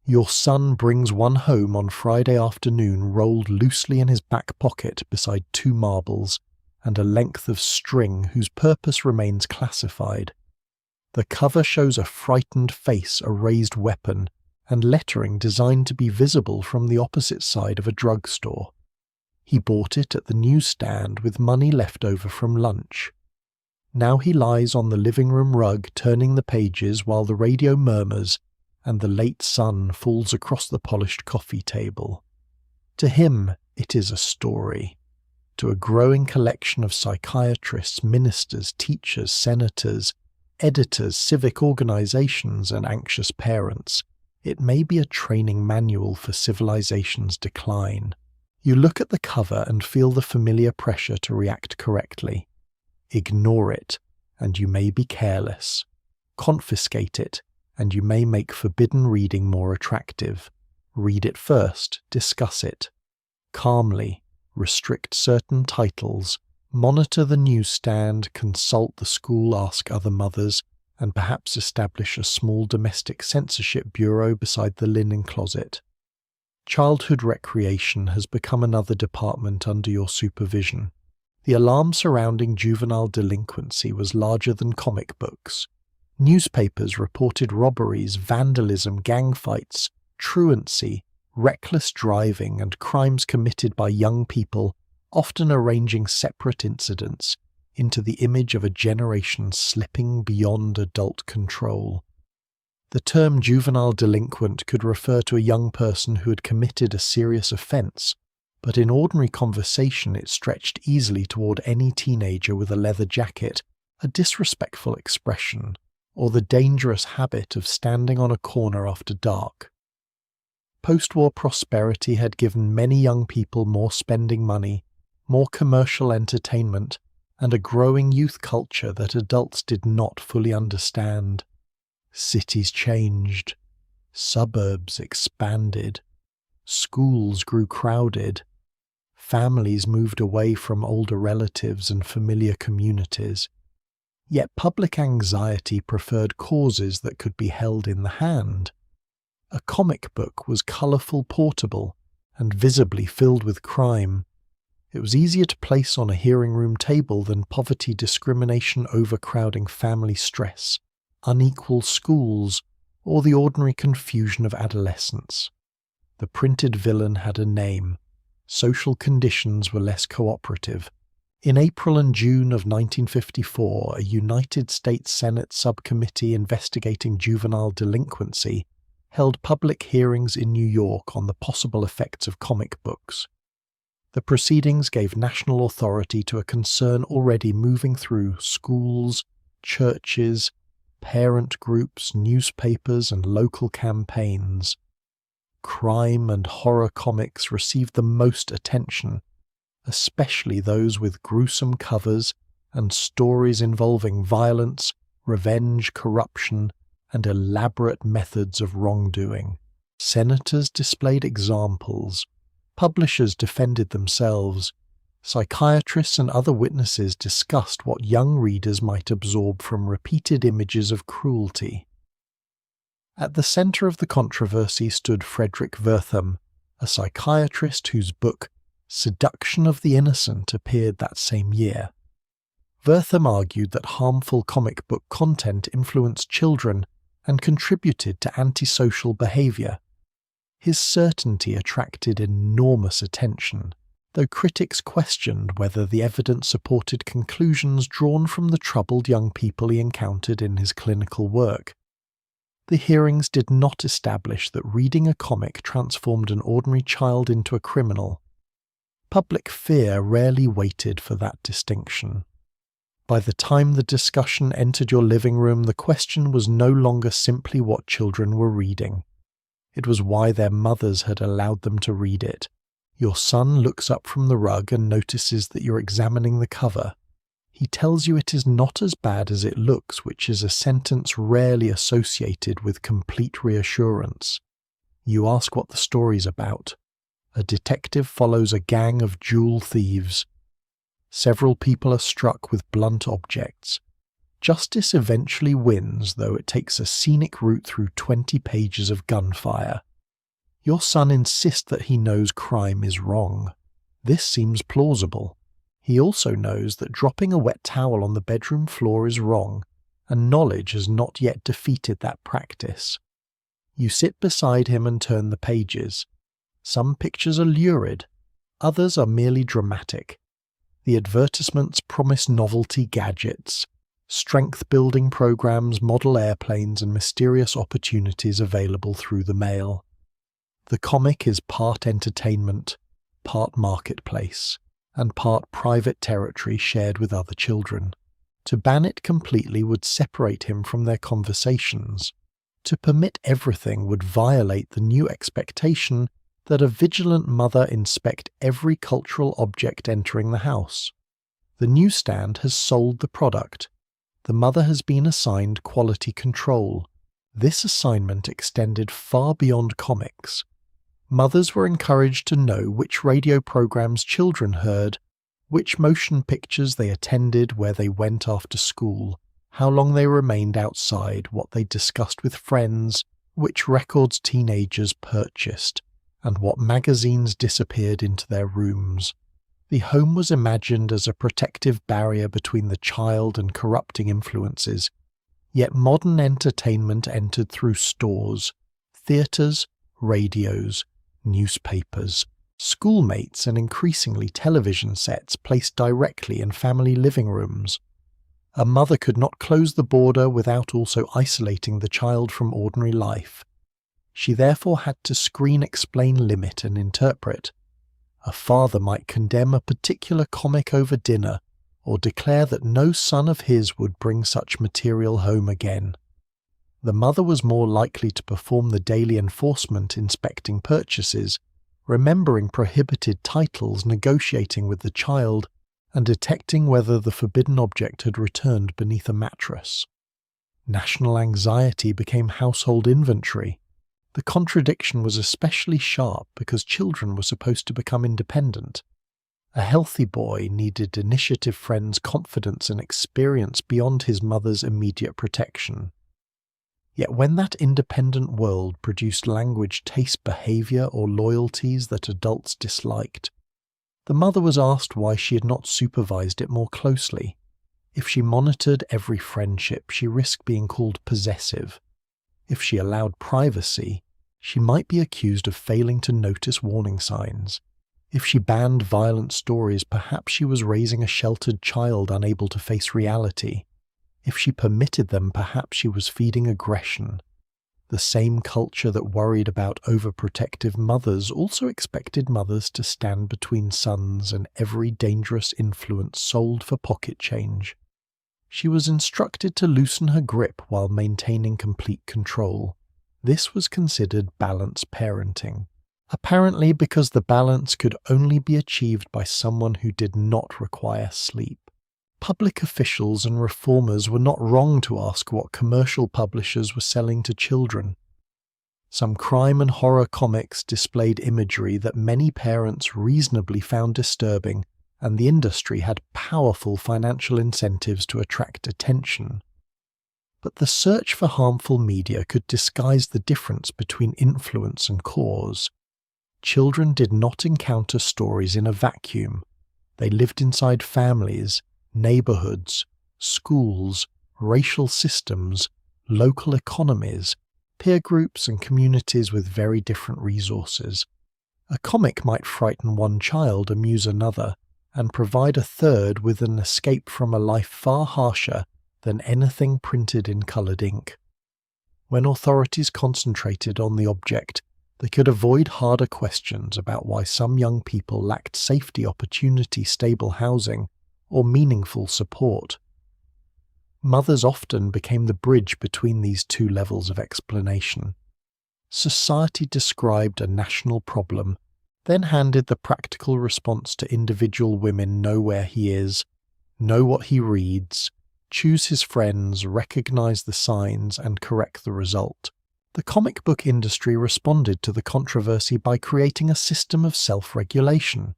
Your son brings one home on Friday afternoon rolled loosely in his back pocket beside 2 marbles and a length of string whose purpose remains classified. The cover shows a frightened face, a raised weapon, and lettering designed to be visible from the opposite side of a drugstore. He bought it at the newsstand with money left over from lunch. Now he lies on the living room rug turning the pages while the radio murmurs and the late sun falls across the polished coffee table. To him, it is a story. to a growing collection of psychiatrists, ministers, teachers, senators, editors, civic organizations, and anxious parents. It may be a training manual for civilization's decline. You look at the cover and feel the familiar pressure to react correctly. Ignore it, and you may be careless. Confiscate it, and you may make forbidden reading more attractive. Read it first, discuss it. Calmly, restrict certain titles, monitor the newsstand, consult the school, ask other mothers, and perhaps establish a small domestic censorship bureau beside the linen closet. Childhood recreation has become another department under your supervision. The alarm surrounding juvenile delinquency was larger than comic books. Newspapers reported robberies, vandalism, gang fights, truancy, reckless driving, and crimes committed by young people, often arranging separate incidents into the image of a generation slipping beyond adult control. The term juvenile delinquent could refer to a young person who had committed a serious offence, but in ordinary conversation it stretched easily toward any teenager with a leather jacket, a disrespectful expression, or the dangerous habit of standing on a corner after dark. Post-war prosperity had given many young people more spending money, more commercial entertainment, and a growing youth culture that adults did not fully understand. Cities changed. Suburbs expanded. Schools grew crowded. Families moved away from older relatives and familiar communities. Yet public anxiety preferred causes that could be held in the hand. A comic book was colourful, portable, and visibly filled with crime. It was easier to place on a hearing room table than poverty, discrimination, overcrowding, family stress, unequal schools, or the ordinary confusion of adolescence. The printed villain had a name. Social conditions were less cooperative. In April and June of 1954, a United States Senate subcommittee investigating juvenile delinquency held public hearings in New York on the possible effects of comic books. The proceedings gave national authority to a concern already moving through schools, churches, parent groups, newspapers, and local campaigns. Crime and horror comics received the most attention, especially those with gruesome covers and stories involving violence, revenge, corruption, and elaborate methods of wrongdoing. Senators displayed examples. Publishers defended themselves. Psychiatrists and other witnesses discussed what young readers might absorb from repeated images of cruelty. At the centre of the controversy stood Frederick Wertham, a psychiatrist whose book Seduction of the Innocent appeared that same year. Wertham argued that harmful comic book content influenced children and contributed to antisocial behaviour. His certainty attracted enormous attention, though critics questioned whether the evidence supported conclusions drawn from the troubled young people he encountered in his clinical work. The hearings did not establish that reading a comic transformed an ordinary child into a criminal. Public fear rarely waited for that distinction. By the time the discussion entered your living room, the question was no longer simply what children were reading. It was why their mothers had allowed them to read it. Your son looks up from the rug and notices that you're examining the cover. He tells you it is not as bad as it looks, which is a sentence rarely associated with complete reassurance. You ask what the story's about. A detective follows a gang of jewel thieves. Several people are struck with blunt objects. Justice eventually wins, though it takes a scenic route through 20 pages of gunfire. Your son insists that he knows crime is wrong. This seems plausible. He also knows that dropping a wet towel on the bedroom floor is wrong, and knowledge has not yet defeated that practice. You sit beside him and turn the pages. Some pictures are lurid, others are merely dramatic. The advertisements promise novelty gadgets, strength-building programs, model airplanes, and mysterious opportunities available through the mail. The comic is part entertainment, part marketplace. and part private territory shared with other children. To ban it completely would separate him from their conversations. To permit everything would violate the new expectation that a vigilant mother inspect every cultural object entering the house. The newsstand has sold the product. The mother has been assigned quality control. This assignment extended far beyond comics. Mothers were encouraged to know which radio programs children heard, which motion pictures they attended, where they went after school, how long they remained outside, what they discussed with friends, which records teenagers purchased, and what magazines disappeared into their rooms. The home was imagined as a protective barrier between the child and corrupting influences, yet modern entertainment entered through stores, theatres, radios, newspapers, schoolmates, and increasingly television sets placed directly in family living rooms. A mother could not close the border without also isolating the child from ordinary life. She therefore had to screen, explain, limit, and interpret. A father might condemn a particular comic over dinner, or declare that no son of his would bring such material home again. The mother was more likely to perform the daily enforcement, inspecting purchases, remembering prohibited titles, negotiating with the child, and detecting whether the forbidden object had returned beneath a mattress. National anxiety became household inventory. The contradiction was especially sharp because children were supposed to become independent. A healthy boy needed initiative, friends, confidence, and experience beyond his mother's immediate protection. Yet when that independent world produced language, taste, behavior, or loyalties that adults disliked, the mother was asked why she had not supervised it more closely. If she monitored every friendship, she risked being called possessive. If she allowed privacy, she might be accused of failing to notice warning signs. If she banned violent stories, perhaps she was raising a sheltered child unable to face reality. If she permitted them, perhaps she was feeding aggression. The same culture that worried about overprotective mothers also expected mothers to stand between sons and every dangerous influence sold for pocket change. She was instructed to loosen her grip while maintaining complete control. This was considered balanced parenting. Apparently because the balance could only be achieved by someone who did not require sleep. Public officials and reformers were not wrong to ask what commercial publishers were selling to children. Some crime and horror comics displayed imagery that many parents reasonably found disturbing, and the industry had powerful financial incentives to attract attention. But the search for harmful media could disguise the difference between influence and cause. Children did not encounter stories in a vacuum. They lived inside families, neighborhoods, schools, racial systems, local economies, peer groups, and communities with very different resources. A comic might frighten one child, amuse another, and provide a third with an escape from a life far harsher than anything printed in colored ink. When authorities concentrated on the object, they could avoid harder questions about why some young people lacked safety, opportunity, stable housing, or meaningful support. Mothers often became the bridge between these two levels of explanation. Society described a national problem, then handed the practical response to individual women: know where he is, know what he reads, choose his friends, recognize the signs, and correct the result. The comic book industry responded to the controversy by creating a system of self-regulation.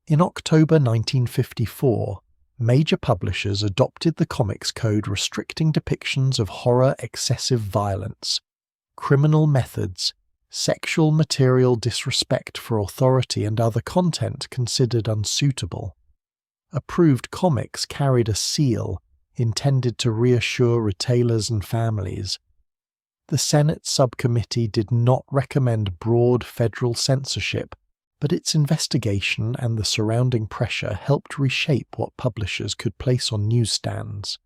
In October 1954, major publishers adopted the Comics Code restricting depictions of horror, excessive violence, criminal methods, sexual material, disrespect for authority, and other content considered unsuitable. Approved comics carried a seal intended to reassure retailers and families. The Senate subcommittee did not recommend broad federal censorship, but its investigation and the surrounding pressure helped reshape what publishers could place on newsstands.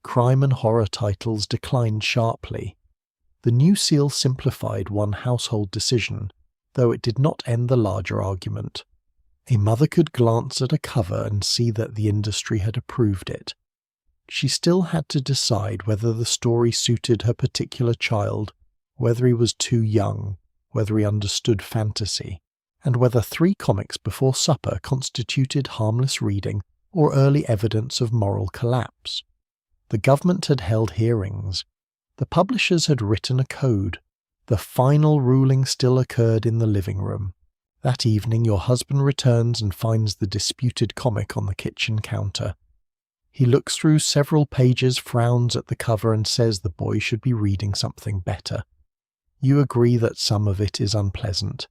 Crime and horror titles declined sharply. The new seal simplified one household decision, though it did not end the larger argument. A mother could glance at a cover and see that the industry had approved it. She still had to decide whether the story suited her particular child, whether he was too young, whether he understood fantasy, and whether 3 comics before supper constituted harmless reading or early evidence of moral collapse. The government had held hearings. The publishers had written a code. The final ruling still occurred in the living room. That evening your husband returns and finds the disputed comic on the kitchen counter. He looks through several pages, frowns at the cover, and says the boy should be reading something better. You agree that some of it is unpleasant.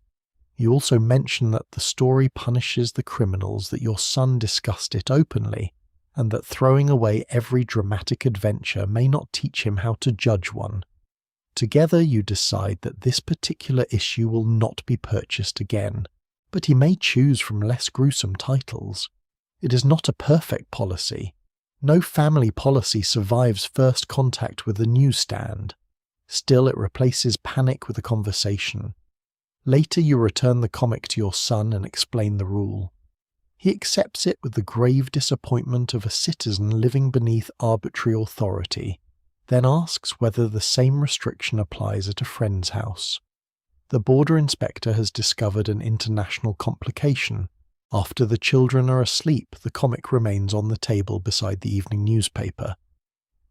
You also mention that the story punishes the criminals, that your son discussed it openly, and that throwing away every dramatic adventure may not teach him how to judge one. Together you decide that this particular issue will not be purchased again, but he may choose from less gruesome titles. It is not a perfect policy. No family policy survives first contact with the newsstand. Still, it replaces panic with a conversation. Later you return the comic to your son and explain the rule. He accepts it with the grave disappointment of a citizen living beneath arbitrary authority, then asks whether the same restriction applies at a friend's house. The border inspector has discovered an international complication. After the children are asleep, the comic remains on the table beside the evening newspaper.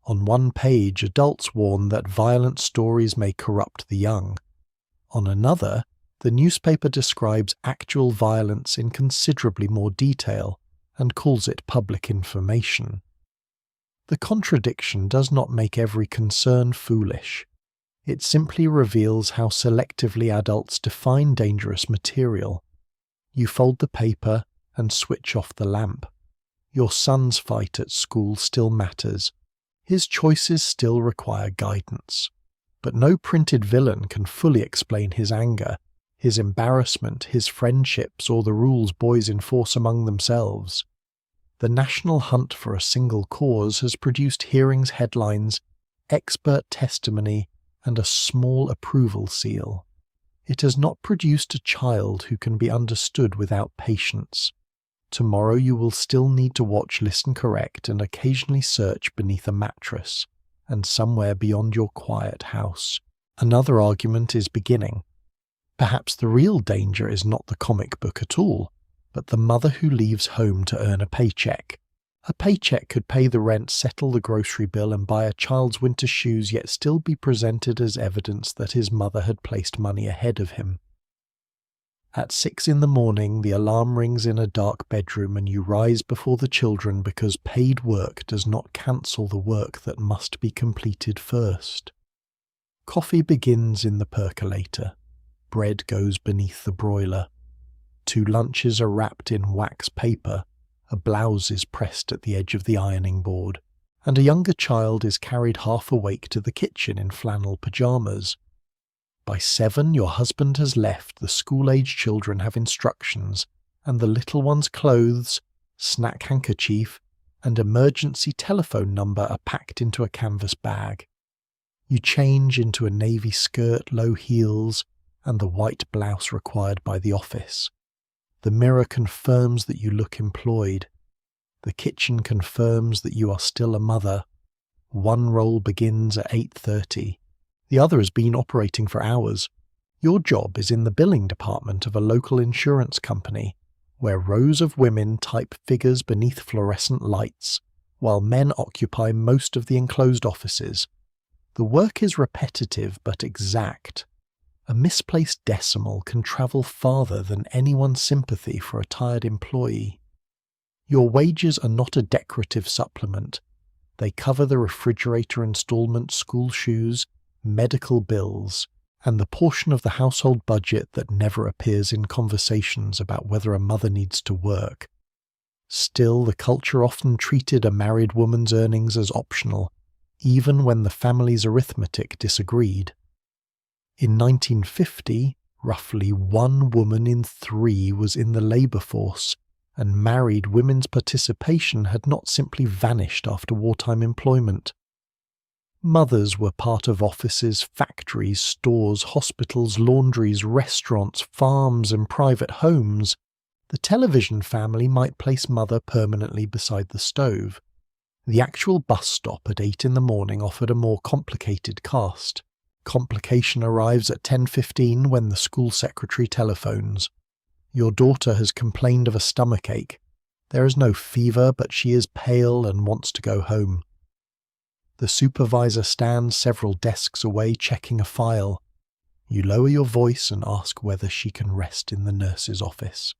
On one page, adults warn that violent stories may corrupt the young. On another, the newspaper describes actual violence in considerably more detail and calls it public information. The contradiction does not make every concern foolish. It simply reveals how selectively adults define dangerous material. You fold the paper and switch off the lamp. Your son's fight at school still matters. His choices still require guidance. But no printed villain can fully explain his anger, his embarrassment, his friendships, or the rules boys enforce among themselves. The national hunt for a single cause has produced hearings headlines, expert testimony, and a small approval seal. It has not produced a child who can be understood without patience. Tomorrow you will still need to watch, listen, correct, and occasionally search beneath a mattress, and somewhere beyond your quiet house. Another argument is beginning. Perhaps the real danger is not the comic book at all, but the mother who leaves home to earn a paycheck. A paycheck could pay the rent, settle the grocery bill, and buy a child's winter shoes, yet still be presented as evidence that his mother had placed money ahead of him. At 6 a.m, the alarm rings in a dark bedroom and you rise before the children because paid work does not cancel the work that must be completed first. Coffee begins in the percolator. Bread goes beneath the broiler. 2 lunches are wrapped in wax paper. A blouse is pressed at the edge of the ironing board, and a younger child is carried half awake to the kitchen in flannel pyjamas. By 7, your husband has left, the school-age children have instructions, and the little one's clothes, snack handkerchief, and emergency telephone number are packed into a canvas bag. You change into a navy skirt, low heels, and the white blouse required by the office. The mirror confirms that you look employed. The kitchen confirms that you are still a mother. One roll begins at 8:30. The other has been operating for hours. Your job is in the billing department of a local insurance company, where rows of women type figures beneath fluorescent lights, while men occupy most of the enclosed offices. The work is repetitive but exact. A misplaced decimal can travel farther than anyone's sympathy for a tired employee. Your wages are not a decorative supplement. They cover the refrigerator installment, school shoes, medical bills, and the portion of the household budget that never appears in conversations about whether a mother needs to work. Still, the culture often treated a married woman's earnings as optional, even when the family's arithmetic disagreed. In 1950, roughly 1 woman in 3 was in the labour force, and married women's participation had not simply vanished after wartime employment. Mothers were part of offices, factories, stores, hospitals, laundries, restaurants, farms, and private homes. The television family might place mother permanently beside the stove. The actual bus stop at 8 in the morning offered a more complicated cast. Complication arrives at 10:15 when the school secretary telephones. Your daughter has complained of a stomachache. There is no fever, but she is pale and wants to go home. The supervisor stands several desks away checking a file. You lower your voice and ask whether she can rest in the nurse's office.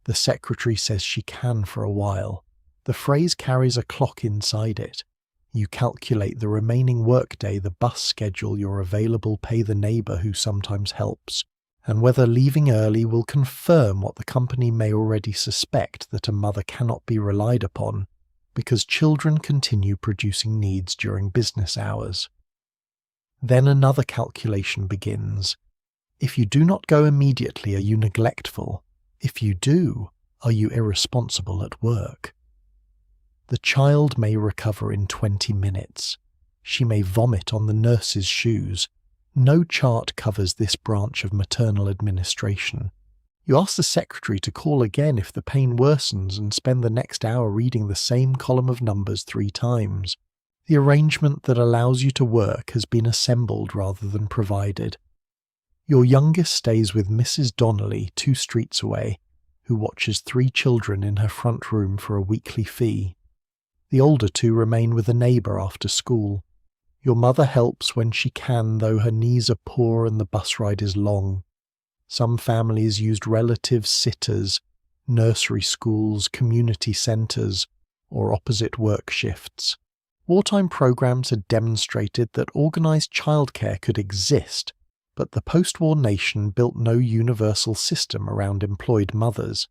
The secretary says she can for a while. The phrase carries a clock inside it. You calculate the remaining workday, the bus schedule, your available pay the neighbour who sometimes helps, and whether leaving early will confirm what the company may already suspect, that a mother cannot be relied upon, because children continue producing needs during business hours. Then another calculation begins. If you do not go immediately, are you neglectful? If you do, are you irresponsible at work? The child may recover in 20 minutes. She may vomit on the nurse's shoes. No chart covers this branch of maternal administration. You ask the secretary to call again if the pain worsens and spend the next hour reading the same column of numbers 3 times. The arrangement that allows you to work has been assembled rather than provided. Your youngest stays with Mrs. Donnelly 2 streets away, who watches 3 children in her front room for a weekly fee. The older 2 remain with a neighbour after school. Your mother helps when she can, though her knees are poor and the bus ride is long. Some families used relative sitters, nursery schools, community centres, or opposite work shifts. Wartime programs had demonstrated that organised childcare could exist, but the post-war nation built no universal system around employed mothers.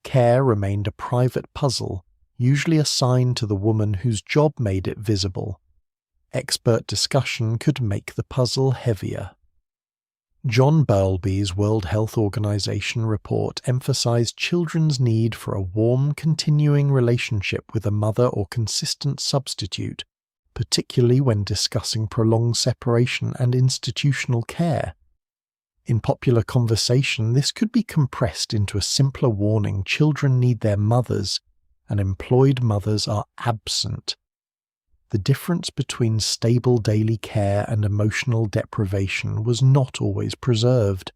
Care remained a private puzzle, usually assigned to the woman whose job made it visible. Expert discussion could make the puzzle heavier. John Bowlby's World Health Organization report emphasized children's need for a warm, continuing relationship with a mother or consistent substitute, particularly when discussing prolonged separation and institutional care. In popular conversation, this could be compressed into a simpler warning: children need their mothers, and employed mothers are absent. The difference between stable daily care and emotional deprivation was not always preserved.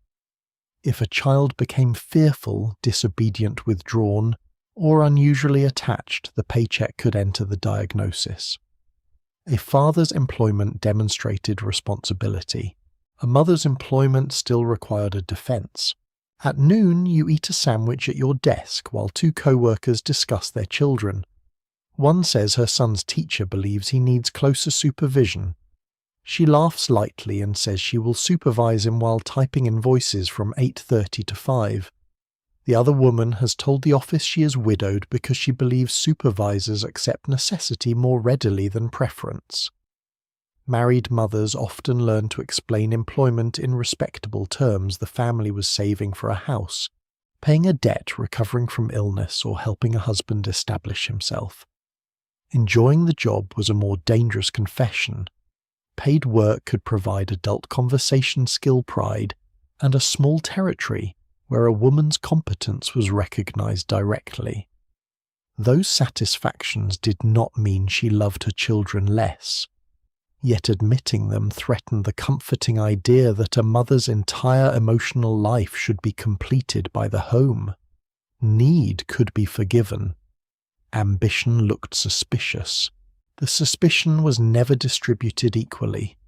If a child became fearful, disobedient, withdrawn, or unusually attached, the paycheck could enter the diagnosis. A father's employment demonstrated responsibility. A mother's employment still required a defense. At noon, you eat a sandwich at your desk while 2 co-workers discuss their children. One says her son's teacher believes he needs closer supervision. She laughs lightly and says she will supervise him while typing invoices from 8:30 to 5. The other woman has told the office she is widowed because she believes supervisors accept necessity more readily than preference. Married mothers often learn to explain employment in respectable terms. The family was saving for a house, paying a debt, recovering from illness, or helping a husband establish himself. Enjoying the job was a more dangerous confession. Paid work could provide adult conversation skill pride and a small territory where a woman's competence was recognized directly. Those satisfactions did not mean she loved her children less, yet admitting them threatened the comforting idea that a mother's entire emotional life should be completed by the home. Need could be forgiven. Ambition looked suspicious. The suspicion was never distributed equally.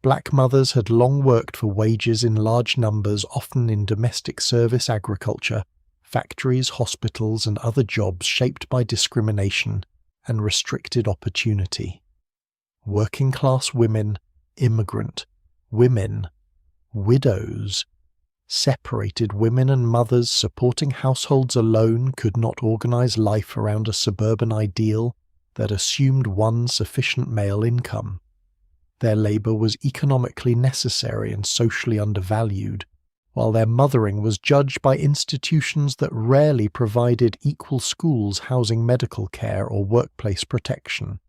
Black mothers had long worked for wages in large numbers, often in domestic service agriculture, factories, hospitals, and other jobs shaped by discrimination and restricted opportunity. Working-class women, immigrant, women, widows, separated women and mothers supporting households alone could not organize life around a suburban ideal that assumed one sufficient male income. Their labor was economically necessary and socially undervalued, while their mothering was judged by institutions that rarely provided equal schools, housing, medical care, or workplace protection.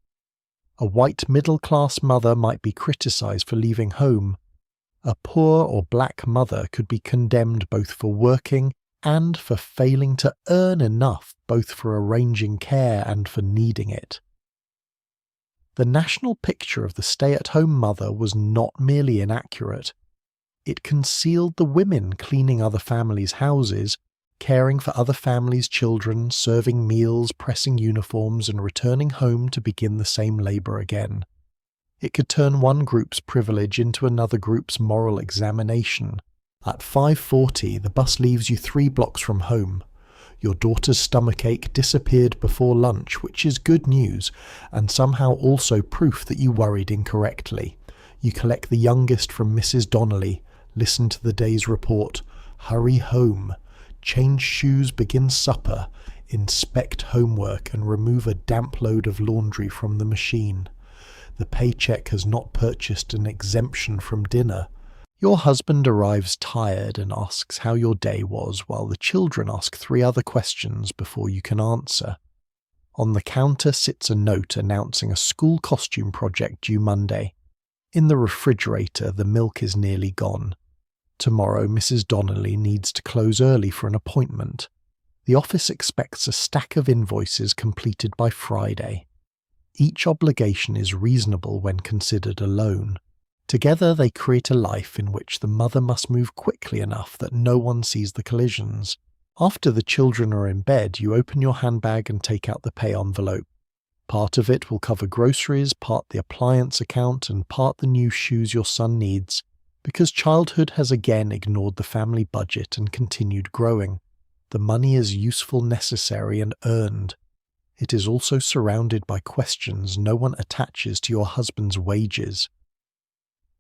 A white middle-class mother might be criticized for leaving home. A poor or black mother could be condemned both for working and for failing to earn enough both for arranging care and for needing it. The national picture of the stay-at-home mother was not merely inaccurate. It concealed the women cleaning other families' houses, caring for other families' children, serving meals, pressing uniforms, and returning home to begin the same labour again. It could turn one group's privilege into another group's moral examination. At 5:40, the bus leaves you 3 blocks from home. Your daughter's stomachache disappeared before lunch, which is good news, and somehow also proof that you worried incorrectly. You collect the youngest from Mrs. Donnelly, listen to the day's report, hurry home, change shoes, begin supper, inspect homework, and remove a damp load of laundry from the machine. The paycheck has not purchased an exemption from dinner. Your husband arrives tired and asks how your day was, while the children ask 3 other questions before you can answer. On the counter sits a note announcing a school costume project due Monday. In the refrigerator, the milk is nearly gone. Tomorrow, Mrs. Donnelly needs to close early for an appointment. The office expects a stack of invoices completed by Friday. Each obligation is reasonable when considered alone. Together they create a life in which the mother must move quickly enough that no one sees the collisions. After the children are in bed, you open your handbag and take out the pay envelope. Part of it will cover groceries, part the appliance account, and part the new shoes your son needs, because childhood has again ignored the family budget and continued growing. The money is useful, necessary, and earned. It is also surrounded by questions no one attaches to your husband's wages.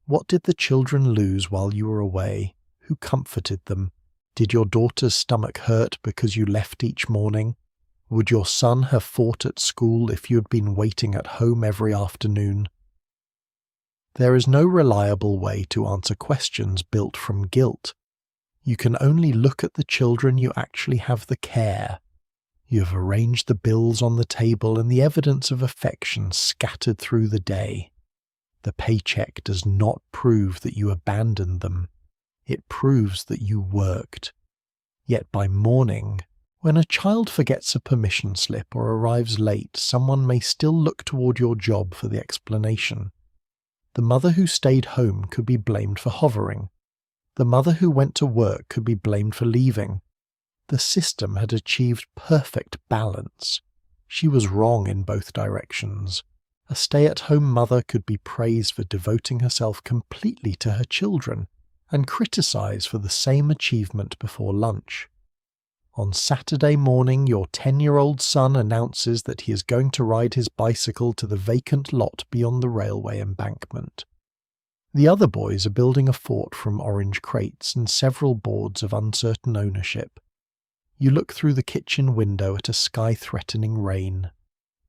What did the children lose while you were away? Who comforted them? Did your daughter's stomach hurt because you left each morning? Would your son have fought at school if you had been waiting at home every afternoon? There is no reliable way to answer questions built from guilt. You can only look at the children you actually have the care. You have arranged the bills on the table and the evidence of affection scattered through the day. The paycheck does not prove that you abandoned them. It proves that you worked. Yet by morning, when a child forgets a permission slip or arrives late, someone may still look toward your job for the explanation. The mother who stayed home could be blamed for hovering. The mother who went to work could be blamed for leaving. The system had achieved perfect balance. She was wrong in both directions. A stay-at-home mother could be praised for devoting herself completely to her children and criticized for the same achievement before lunch. On Saturday morning, your 10-year-old son announces that he is going to ride his bicycle to the vacant lot beyond the railway embankment. The other boys are building a fort from orange crates and several boards of uncertain ownership. You look through the kitchen window at a sky-threatening rain.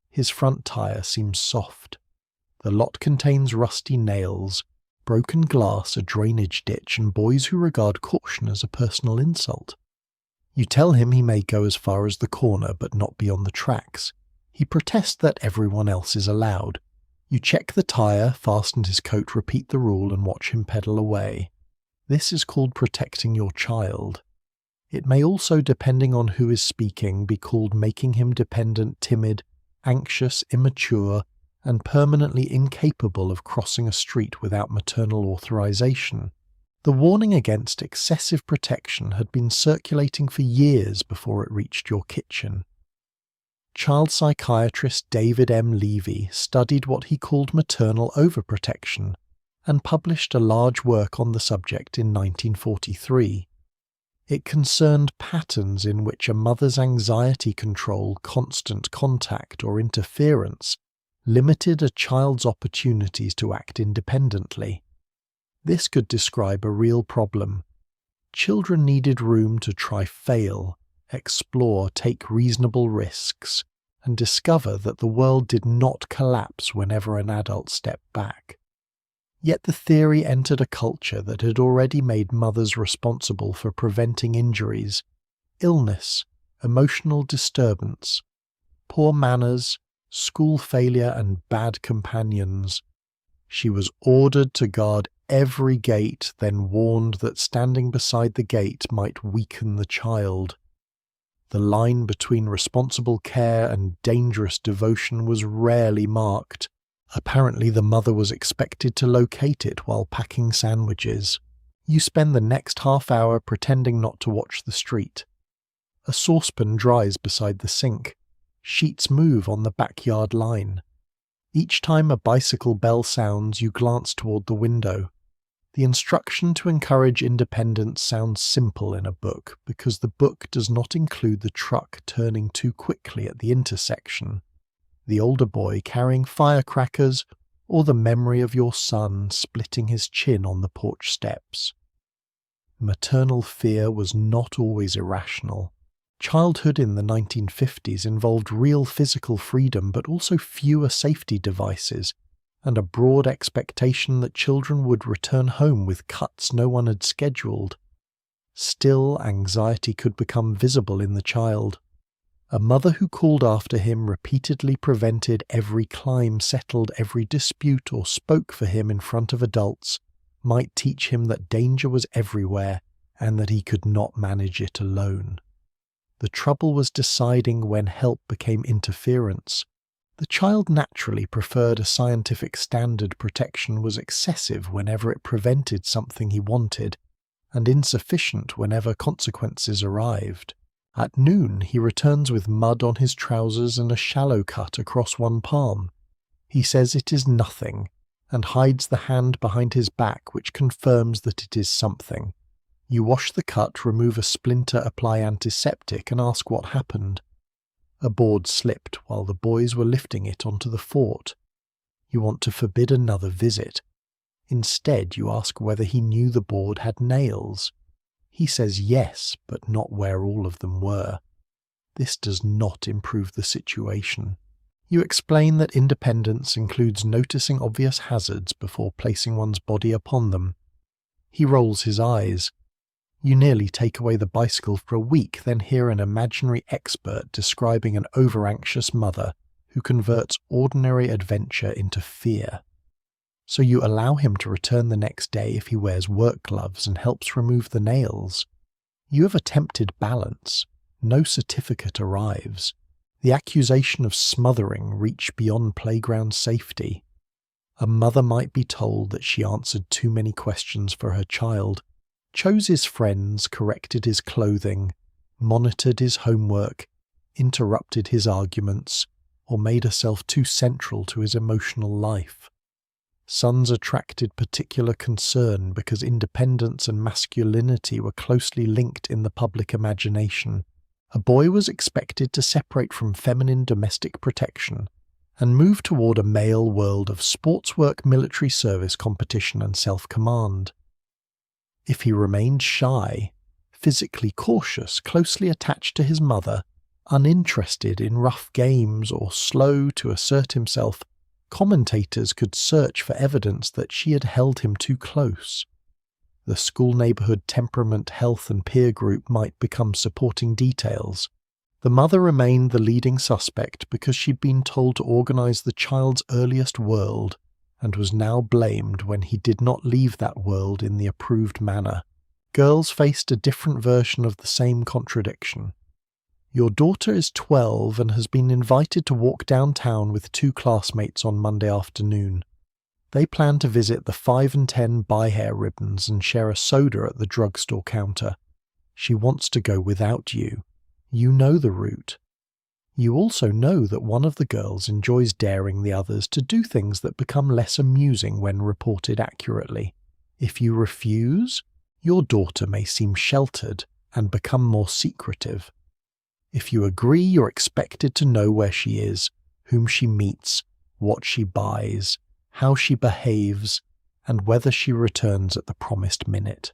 His front tire seems soft. The lot contains rusty nails, broken glass, a drainage ditch, and boys who regard caution as a personal insult. You tell him he may go as far as the corner, but not beyond the tracks. He protests that everyone else is allowed. You check the tire, fasten his coat, repeat the rule, and watch him pedal away. This is called protecting your child. It may also, depending on who is speaking, be called making him dependent, timid, anxious, immature, and permanently incapable of crossing a street without maternal authorization. The warning against excessive protection had been circulating for years before it reached your kitchen. Child psychiatrist David M. Levy studied what he called maternal overprotection and published a large work on the subject in 1943. It concerned patterns in which a mother's anxiety control, constant contact, or interference limited a child's opportunities to act independently. This could describe a real problem. Children needed room to try, fail, explore, take reasonable risks, and discover that the world did not collapse whenever an adult stepped back. Yet the theory entered a culture that had already made mothers responsible for preventing injuries, illness, emotional disturbance, poor manners, school failure, and bad companions. She was ordered to guard every gate, then warned that standing beside the gate might weaken the child. The line between responsible care and dangerous devotion was rarely marked. Apparently the mother was expected to locate it while packing sandwiches. You spend the next half hour pretending not to watch the street. A saucepan dries beside the sink. Sheets move on the backyard line. Each time a bicycle bell sounds, you glance toward the window. The instruction to encourage independence sounds simple in a book because the book does not include the truck turning too quickly at the intersection, the older boy carrying firecrackers, or the memory of your son splitting his chin on the porch steps. Maternal fear was not always irrational. Childhood in the 1950s involved real physical freedom but also fewer safety devices, and a broad expectation that children would return home with cuts no one had scheduled. Still, anxiety could become visible in the child. A mother who called after him, repeatedly prevented every climb, settled every dispute, or spoke for him in front of adults, might teach him that danger was everywhere and that he could not manage it alone. The trouble was deciding when help became interference. The child naturally preferred a scientific standard protection was excessive whenever it prevented something he wanted, and insufficient whenever consequences arrived. At noon, he returns with mud on his trousers and a shallow cut across one palm. He says it is nothing, and hides the hand behind his back, which confirms that it is something. You wash the cut, remove a splinter, apply antiseptic, and ask what happened. A board slipped while the boys were lifting it onto the fort. You want to forbid another visit. Instead, you ask whether he knew the board had nails. He says yes, but not where all of them were. This does not improve the situation. You explain that independence includes noticing obvious hazards before placing one's body upon them. He rolls his eyes. You nearly take away the bicycle for a week, then hear an imaginary expert describing an over-anxious mother who converts ordinary adventure into fear. So you allow him to return the next day if he wears work gloves and helps remove the nails. You have attempted balance. No certificate arrives. The accusation of smothering reached beyond playground safety. A mother might be told that she answered too many questions for her child, chose his friends, corrected his clothing, monitored his homework, interrupted his arguments, or made herself too central to his emotional life. Sons attracted particular concern because independence and masculinity were closely linked in the public imagination. A boy was expected to separate from feminine domestic protection and move toward a male world of sports work, military service, competition, and self-command. If he remained shy, physically cautious, closely attached to his mother, uninterested in rough games, or slow to assert himself, commentators could search for evidence that she had held him too close. The school neighborhood temperament, health, and peer group might become supporting details. The mother remained the leading suspect because she'd been told to organize the child's earliest world, and was now blamed when he did not leave that world in the approved manner. Girls faced a different version of the same contradiction. Your daughter is 12 and has been invited to walk downtown with 2 classmates on Monday afternoon. They plan to visit the 5 and 10 buy hair ribbons and share a soda at the drugstore counter. She wants to go without you. You know the route. You also know that one of the girls enjoys daring the others to do things that become less amusing when reported accurately. If you refuse, your daughter may seem sheltered and become more secretive. If you agree, you're expected to know where she is, whom she meets, what she buys, how she behaves, and whether she returns at the promised minute.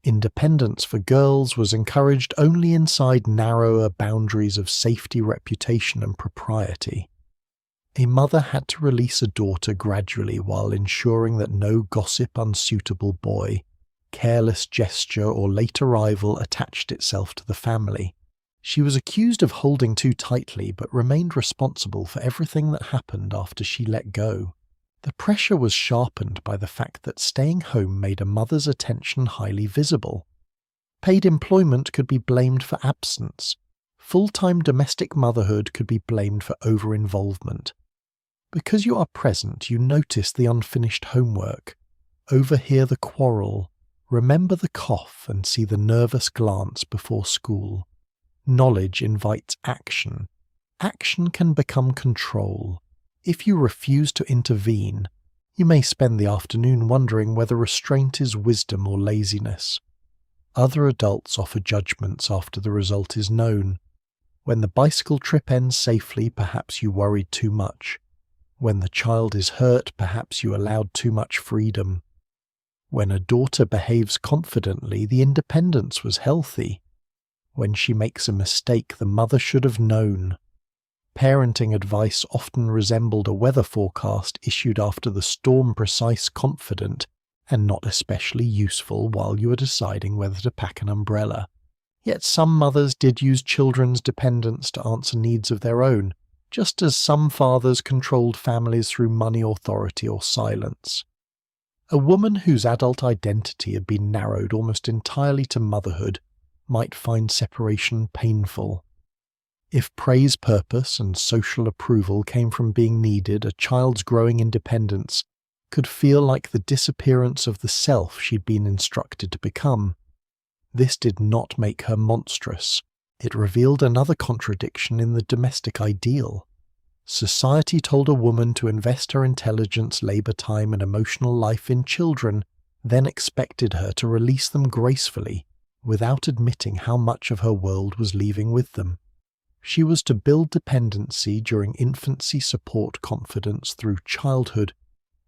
Independence for girls was encouraged only inside narrower boundaries of safety, reputation, and propriety. A mother had to release a daughter gradually while ensuring that no gossip, unsuitable boy, careless gesture, or late arrival attached itself to the family. She was accused of holding too tightly but remained responsible for everything that happened after she let go. The pressure was sharpened by the fact that staying home made a mother's attention highly visible. Paid employment could be blamed for absence. Full-time domestic motherhood could be blamed for over-involvement. Because you are present, you notice the unfinished homework, overhear the quarrel, remember the cough and see the nervous glance before school. Knowledge invites action. Action can become control. If you refuse to intervene, you may spend the afternoon wondering whether restraint is wisdom or laziness. Other adults offer judgments after the result is known. When the bicycle trip ends safely, perhaps you worried too much. When the child is hurt, perhaps you allowed too much freedom. When a daughter behaves confidently, the independence was healthy. When she makes a mistake, the mother should have known. Parenting advice often resembled a weather forecast issued after the storm, precise, confident, and not especially useful while you were deciding whether to pack an umbrella. Yet some mothers did use children's dependence to answer needs of their own, just as some fathers controlled families through money, authority, or silence. A woman whose adult identity had been narrowed almost entirely to motherhood might find separation painful. If praise, purpose, and social approval came from being needed, a child's growing independence could feel like the disappearance of the self she'd been instructed to become. This did not make her monstrous. It revealed another contradiction in the domestic ideal. Society told a woman to invest her intelligence, labor time, and emotional life in children, then expected her to release them gracefully, without admitting how much of her world was leaving with them. She was to build dependency during infancy, support confidence through childhood,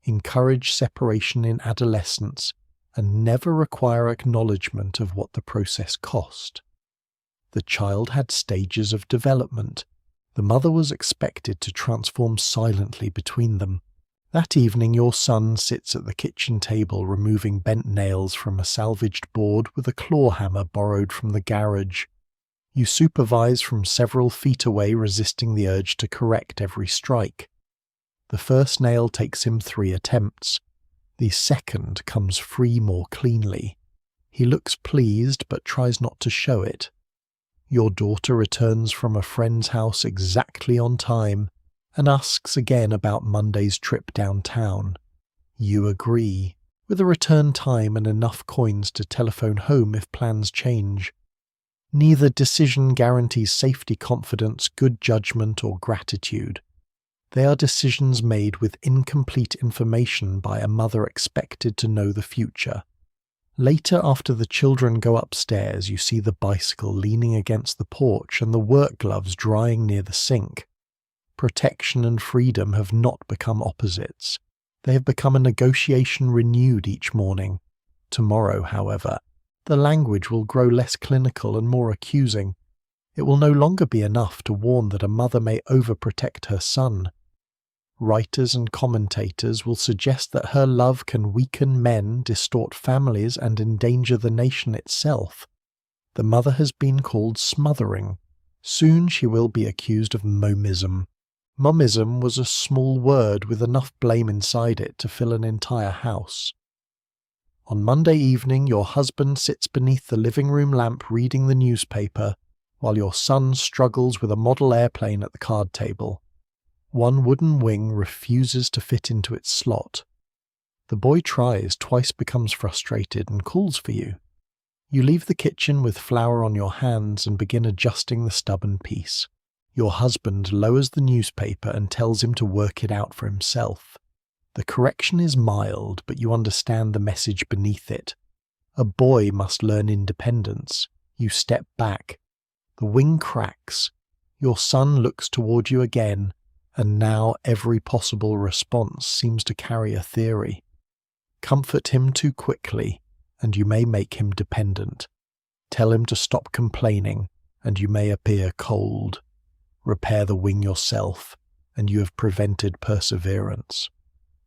encourage separation in adolescence, and never require acknowledgement of what the process cost. The child had stages of development. The mother was expected to transform silently between them. That evening your son sits at the kitchen table removing bent nails from a salvaged board with a claw hammer borrowed from the garage. You supervise from several feet away, resisting the urge to correct every strike. The first nail takes him 3 attempts. The second comes free more cleanly. He looks pleased but tries not to show it. Your daughter returns from a friend's house exactly on time and asks again about Monday's trip downtown. You agree, with a return time and enough coins to telephone home if plans change. Neither decision guarantees safety, confidence, good judgment, or gratitude. They are decisions made with incomplete information by a mother expected to know the future. Later, after the children go upstairs, you see the bicycle leaning against the porch and the work gloves drying near the sink. Protection and freedom have not become opposites. They have become a negotiation renewed each morning. Tomorrow, however, the language will grow less clinical and more accusing. It will no longer be enough to warn that a mother may overprotect her son. Writers and commentators will suggest that her love can weaken men, distort families, and endanger the nation itself. The mother has been called smothering. Soon she will be accused of momism. Momism was a small word with enough blame inside it to fill an entire house. On Monday evening, your husband sits beneath the living room lamp reading the newspaper, while your son struggles with a model airplane at the card table. One wooden wing refuses to fit into its slot. The boy tries, twice becomes frustrated, and calls for you. You leave the kitchen with flour on your hands and begin adjusting the stubborn piece. Your husband lowers the newspaper and tells him to work it out for himself. The correction is mild, but you understand the message beneath it. A boy must learn independence. You step back. The wing cracks. Your son looks toward you again, and now every possible response seems to carry a theory. Comfort him too quickly, and you may make him dependent. Tell him to stop complaining, and you may appear cold. Repair the wing yourself, and you have prevented perseverance.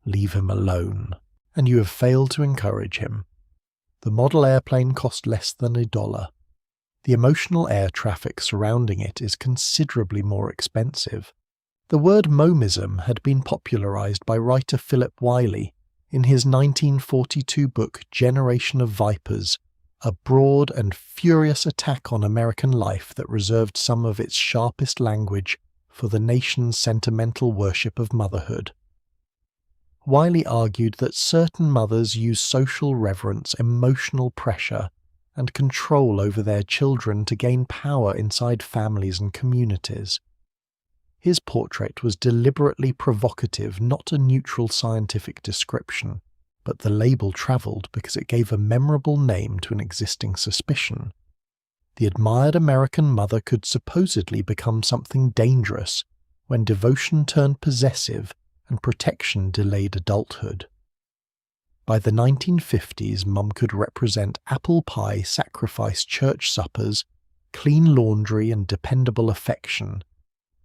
Leave him alone, and you have failed to encourage him. The model airplane cost less than $1. The emotional air traffic surrounding it is considerably more expensive. The word momism had been popularized by writer Philip Wiley in his 1942 book Generation of Vipers, a broad and furious attack on American life that reserved some of its sharpest language for the nation's sentimental worship of motherhood. Wiley argued that certain mothers use social reverence, emotional pressure, and control over their children to gain power inside families and communities. His portrait was deliberately provocative, not a neutral scientific description, but the label travelled because it gave a memorable name to an existing suspicion. The admired American mother could supposedly become something dangerous when devotion turned possessive and protection delayed adulthood. By the 1950s, Mum could represent apple pie, sacrificed church suppers, clean laundry, and dependable affection.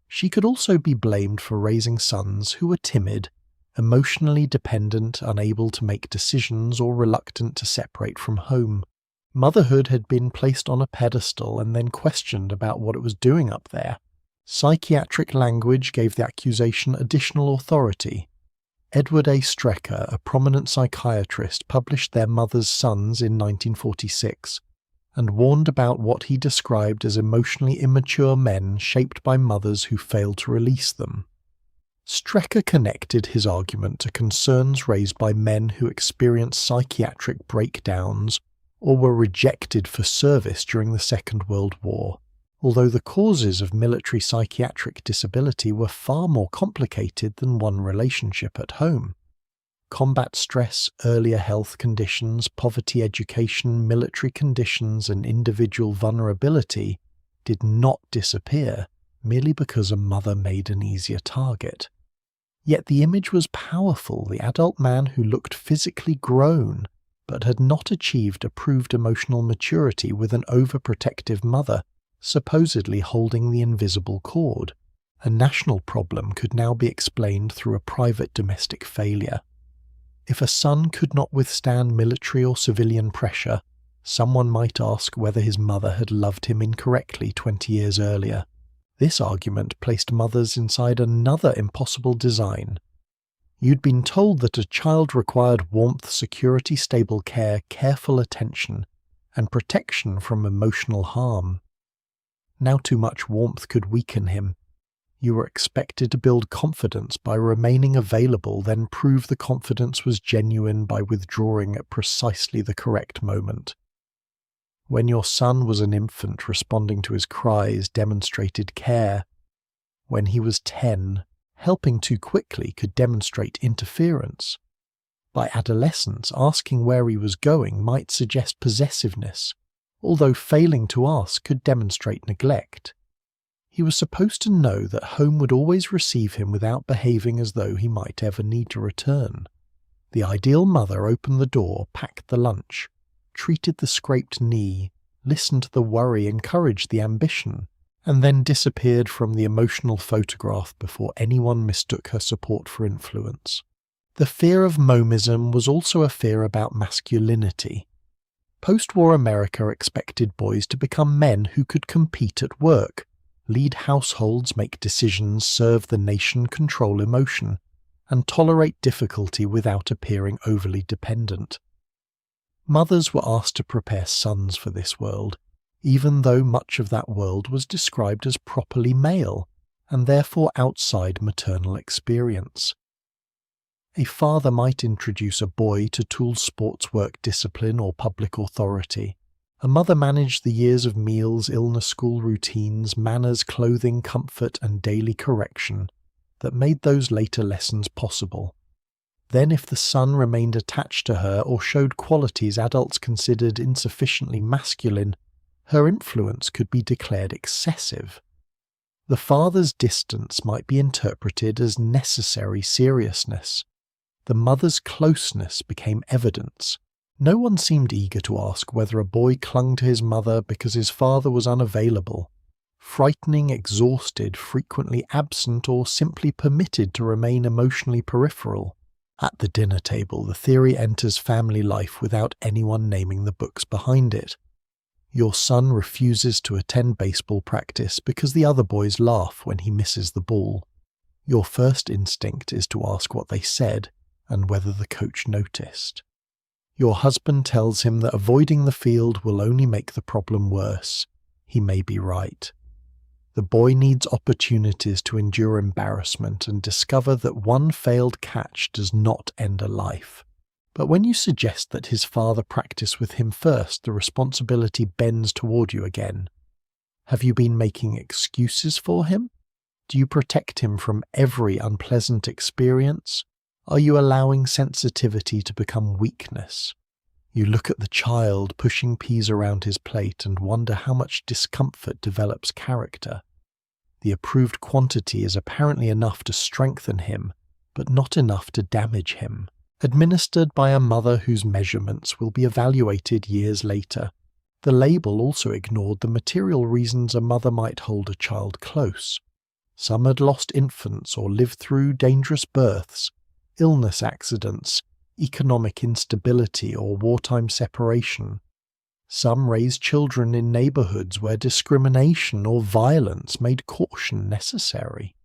She could also be blamed for raising sons who were timid, emotionally dependent, unable to make decisions, or reluctant to separate from home. Motherhood had been placed on a pedestal and then questioned about what it was doing up there. Psychiatric language gave the accusation additional authority. Edward A. Strecker, a prominent psychiatrist, published Their Mother's Sons in 1946 and warned about what he described as emotionally immature men shaped by mothers who failed to release them. Strecker connected his argument to concerns raised by men who experienced psychiatric breakdowns or were rejected for service during the Second World War, although the causes of military psychiatric disability were far more complicated than one relationship at home. Combat stress, earlier health conditions, poverty education, military conditions, and individual vulnerability did not disappear merely because a mother made an easier target. Yet the image was powerful, the adult man who looked physically grown but had not achieved approved emotional maturity with an overprotective mother supposedly holding the invisible cord. A national problem could now be explained through a private domestic failure. If a son could not withstand military or civilian pressure, someone might ask whether his mother had loved him incorrectly 20 years earlier. This argument placed mothers inside another impossible design. You'd been told that a child required warmth, security, stable care, careful attention, and protection from emotional harm. Now too much warmth could weaken him. You were expected to build confidence by remaining available, then prove the confidence was genuine by withdrawing at precisely the correct moment. When your son was an infant, responding to his cries demonstrated care. When he was 10, helping too quickly could demonstrate interference. By adolescence, asking where he was going might suggest possessiveness, although failing to ask could demonstrate neglect. He was supposed to know that home would always receive him without behaving as though he might ever need to return. The ideal mother opened the door, packed the lunch, treated the scraped knee, listened to the worry, encouraged the ambition, and then disappeared from the emotional photograph before anyone mistook her support for influence. The fear of momism was also a fear about masculinity. Post-war America expected boys to become men who could compete at work, lead households, make decisions, serve the nation, control emotion, and tolerate difficulty without appearing overly dependent. Mothers were asked to prepare sons for this world, even though much of that world was described as properly male, and therefore outside maternal experience. A father might introduce a boy to tools, sports, work discipline, or public authority. A mother managed the years of meals, illness, school routines, manners, clothing, comfort, and daily correction that made those later lessons possible. Then if the son remained attached to her or showed qualities adults considered insufficiently masculine, her influence could be declared excessive. The father's distance might be interpreted as necessary seriousness. The mother's closeness became evidence. No one seemed eager to ask whether a boy clung to his mother because his father was unavailable, frightening, exhausted, frequently absent, or simply permitted to remain emotionally peripheral. At the dinner table, the theory enters family life without anyone naming the books behind it. Your son refuses to attend baseball practice because the other boys laugh when he misses the ball. Your first instinct is to ask what they said and whether the coach noticed. Your husband tells him that avoiding the field will only make the problem worse. He may be right. The boy needs opportunities to endure embarrassment and discover that one failed catch does not end a life. But when you suggest that his father practice with him first, the responsibility bends toward you again. Have you been making excuses for him? Do you protect him from every unpleasant experience? Are you allowing sensitivity to become weakness? You look at the child pushing peas around his plate and wonder how much discomfort develops character. The approved quantity is apparently enough to strengthen him, but not enough to damage him. Administered by a mother whose measurements will be evaluated years later. The label also ignored the material reasons a mother might hold a child close. Some had lost infants or lived through dangerous births, illness accidents, economic instability or wartime separation. Some raised children in neighborhoods where discrimination or violence made caution necessary.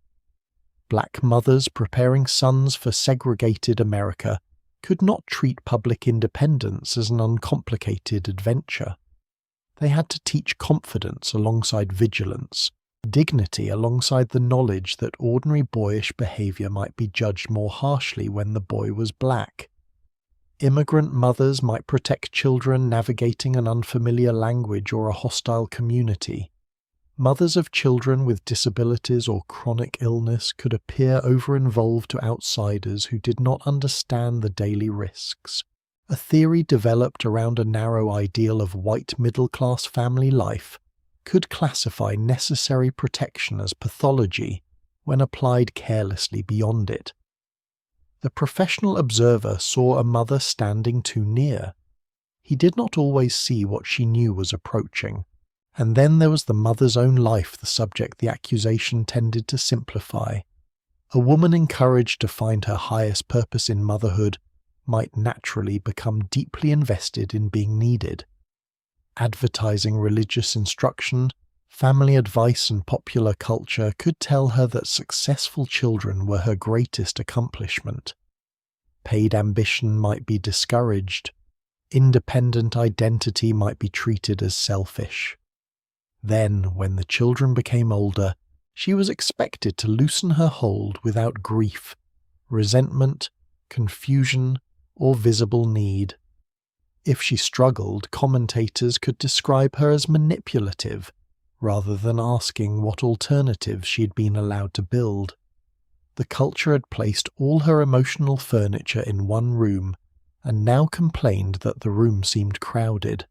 Black mothers preparing sons for segregated America could not treat public independence as an uncomplicated adventure. They had to teach confidence alongside vigilance, dignity alongside the knowledge that ordinary boyish behavior might be judged more harshly when the boy was black. Immigrant mothers might protect children navigating an unfamiliar language or a hostile community. Mothers of children with disabilities or chronic illness could appear over-involved to outsiders who did not understand the daily risks. A theory developed around a narrow ideal of white middle-class family life could classify necessary protection as pathology when applied carelessly beyond it. The professional observer saw a mother standing too near. He did not always see what she knew was approaching. And then there was the mother's own life, the subject the accusation tended to simplify. A woman encouraged to find her highest purpose in motherhood might naturally become deeply invested in being needed. Advertising religious instruction, family advice and popular culture could tell her that successful children were her greatest accomplishment. Paid ambition might be discouraged. Independent identity might be treated as selfish. Then, when the children became older, she was expected to loosen her hold without grief, resentment, confusion, or visible need. If she struggled, commentators could describe her as manipulative, rather than asking what alternatives she had been allowed to build. The culture had placed all her emotional furniture in one room, and now complained that the room seemed crowded.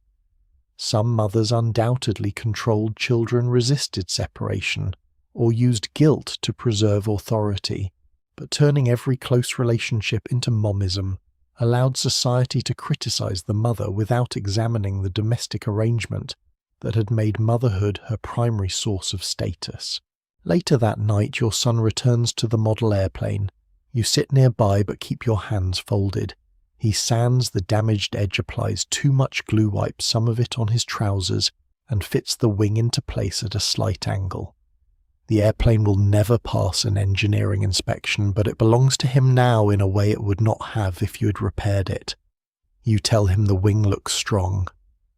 Some mothers undoubtedly controlled children, resisted separation, or used guilt to preserve authority, but turning every close relationship into momism allowed society to criticize the mother without examining the domestic arrangement that had made motherhood her primary source of status. Later that night, your son returns to the model airplane. You sit nearby but keep your hands folded. He sands the damaged edge, applies too much glue, wipes some of it on his trousers, and fits the wing into place at a slight angle. The airplane will never pass an engineering inspection, but it belongs to him now in a way it would not have if you had repaired it. You tell him the wing looks strong.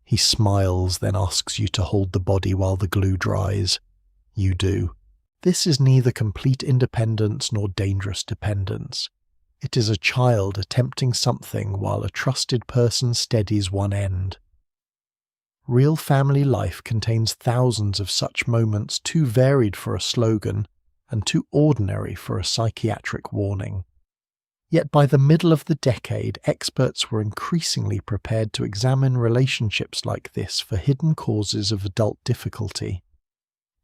He smiles, then asks you to hold the body while the glue dries. You do. This is neither complete independence nor dangerous dependence. It is a child attempting something while a trusted person steadies one end. Real family life contains thousands of such moments too varied for a slogan and too ordinary for a psychiatric warning. Yet by the middle of the decade, experts were increasingly prepared to examine relationships like this for hidden causes of adult difficulty.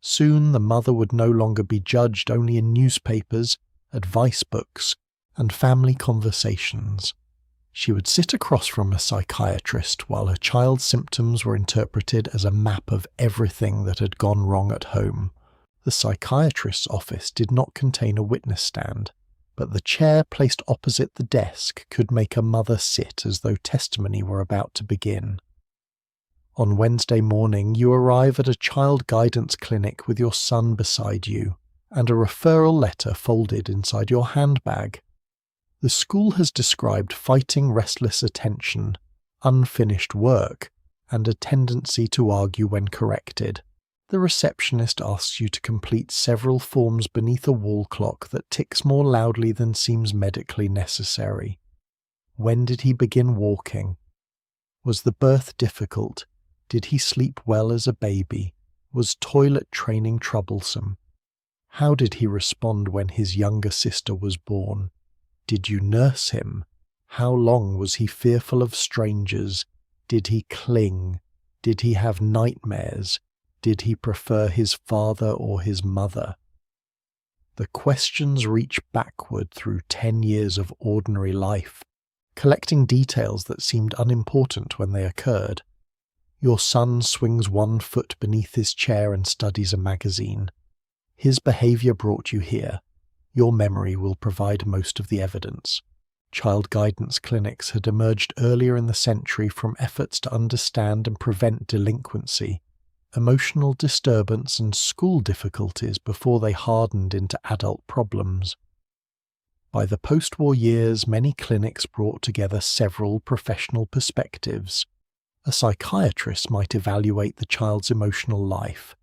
Soon the mother would no longer be judged only in newspapers, advice books, and family conversations. She would sit across from a psychiatrist while her child's symptoms were interpreted as a map of everything that had gone wrong at home. The psychiatrist's office did not contain a witness stand, but the chair placed opposite the desk could make a mother sit as though testimony were about to begin. On Wednesday morning, you arrive at a child guidance clinic with your son beside you. and a referral letter folded inside your handbag. The school has described fighting restless attention, unfinished work, and a tendency to argue when corrected. The receptionist asks you to complete several forms beneath a wall clock that ticks more loudly than seems medically necessary. When did he begin walking? Was the birth difficult? Did he sleep well as a baby? Was toilet training troublesome? How did he respond when his younger sister was born? Did you nurse him? How long was he fearful of strangers? Did he cling? Did he have nightmares? Did he prefer his father or his mother? The questions reach backward through 10 years of ordinary life, collecting details that seemed unimportant when they occurred. Your son swings one foot beneath his chair and studies a magazine. His behavior brought you here. Your memory will provide most of the evidence. Child guidance clinics had emerged earlier in the century from efforts to understand and prevent delinquency, emotional disturbance, and school difficulties before they hardened into adult problems. By the post-war years, many clinics brought together several professional perspectives. A psychiatrist might evaluate the child's emotional life.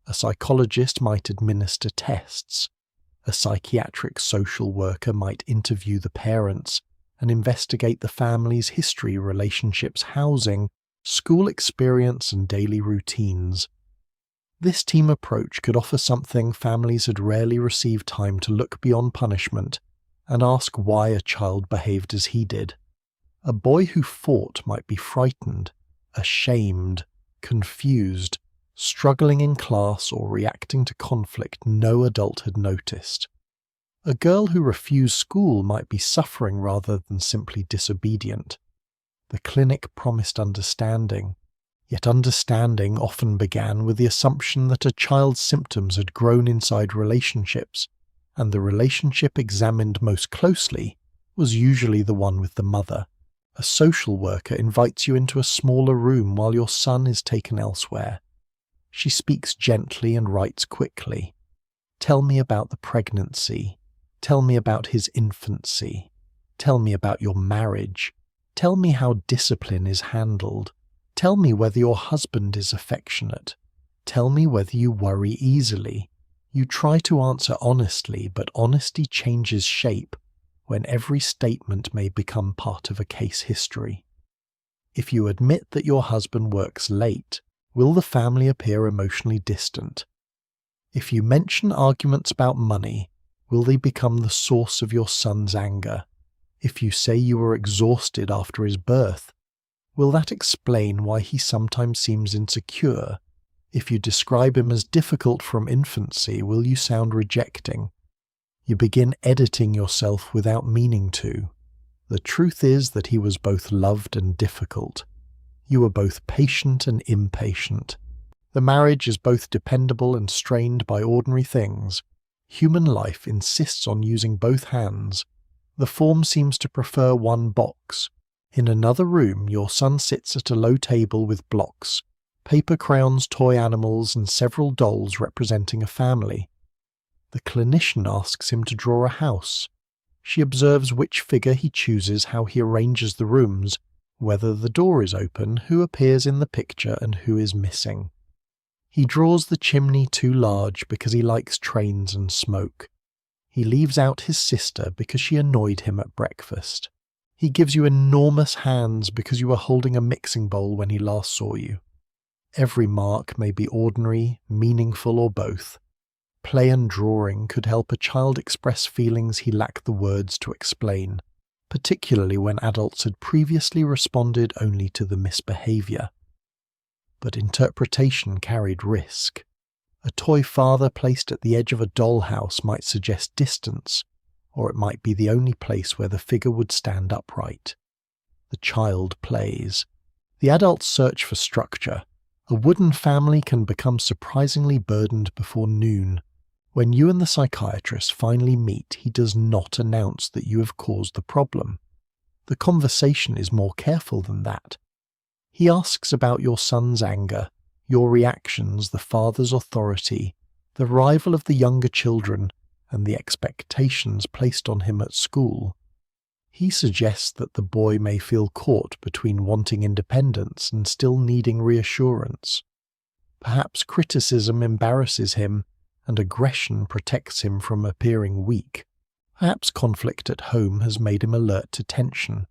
A psychologist might administer tests. A psychiatric social worker might interview the parents and investigate the family's history, relationships, housing, school experience, and daily routines. This team approach could offer something families had rarely received time to look beyond punishment and ask why a child behaved as he did. A boy who fought might be frightened, ashamed, confused, struggling in class, or reacting to conflict no adult had noticed. A girl who refused school might be suffering rather than simply disobedient. The clinic promised understanding, yet understanding often began with the assumption that a child's symptoms had grown inside relationships, and the relationship examined most closely was usually the one with the mother. A social worker invites you into a smaller room while your son is taken elsewhere. She speaks gently and writes quickly. Tell me about the pregnancy. Tell me about his infancy. Tell me about your marriage. Tell me how discipline is handled. Tell me whether your husband is affectionate. Tell me whether you worry easily. You try to answer honestly, but honesty changes shape when every statement may become part of a case history. If you admit that your husband works late, will the family appear emotionally distant? If you mention arguments about money, will they become the source of your son's anger? If you say you were exhausted after his birth, will that explain why he sometimes seems insecure? If you describe him as difficult from infancy, will you sound rejecting? You begin editing yourself without meaning to. The truth is that he was both loved and difficult. You were both patient and impatient. The marriage is both dependable and strained by ordinary things. Human life insists on using both hands. The form seems to prefer one box. In another room, your son sits at a low table with blocks, paper crayons, toy animals, and several dolls representing a family. The clinician asks him to draw a house. She observes which figure he chooses, how he arranges the rooms, whether the door is open, who appears in the picture, and who is missing. He draws the chimney too large because he likes trains and smoke. He leaves out his sister because she annoyed him at breakfast. He gives you enormous hands because you were holding a mixing bowl when he last saw you. Every mark may be ordinary, meaningful, or both. Play and drawing could help a child express feelings he lacked the words to explain, particularly when adults had previously responded only to the misbehavior. But interpretation carried risk. A toy father placed at the edge of a dollhouse might suggest distance, or it might be the only place where the figure would stand upright. The child plays. The adults search for structure. A wooden family can become surprisingly burdened before noon. When you and the psychiatrist finally meet, he does not announce that you have caused the problem. The conversation is more careful than that. He asks about your son's anger, your reactions, the father's authority, the rival of the younger children, and the expectations placed on him at school. He suggests that the boy may feel caught between wanting independence and still needing reassurance. Perhaps criticism embarrasses him and aggression protects him from appearing weak. Perhaps conflict at home has made him alert to tension.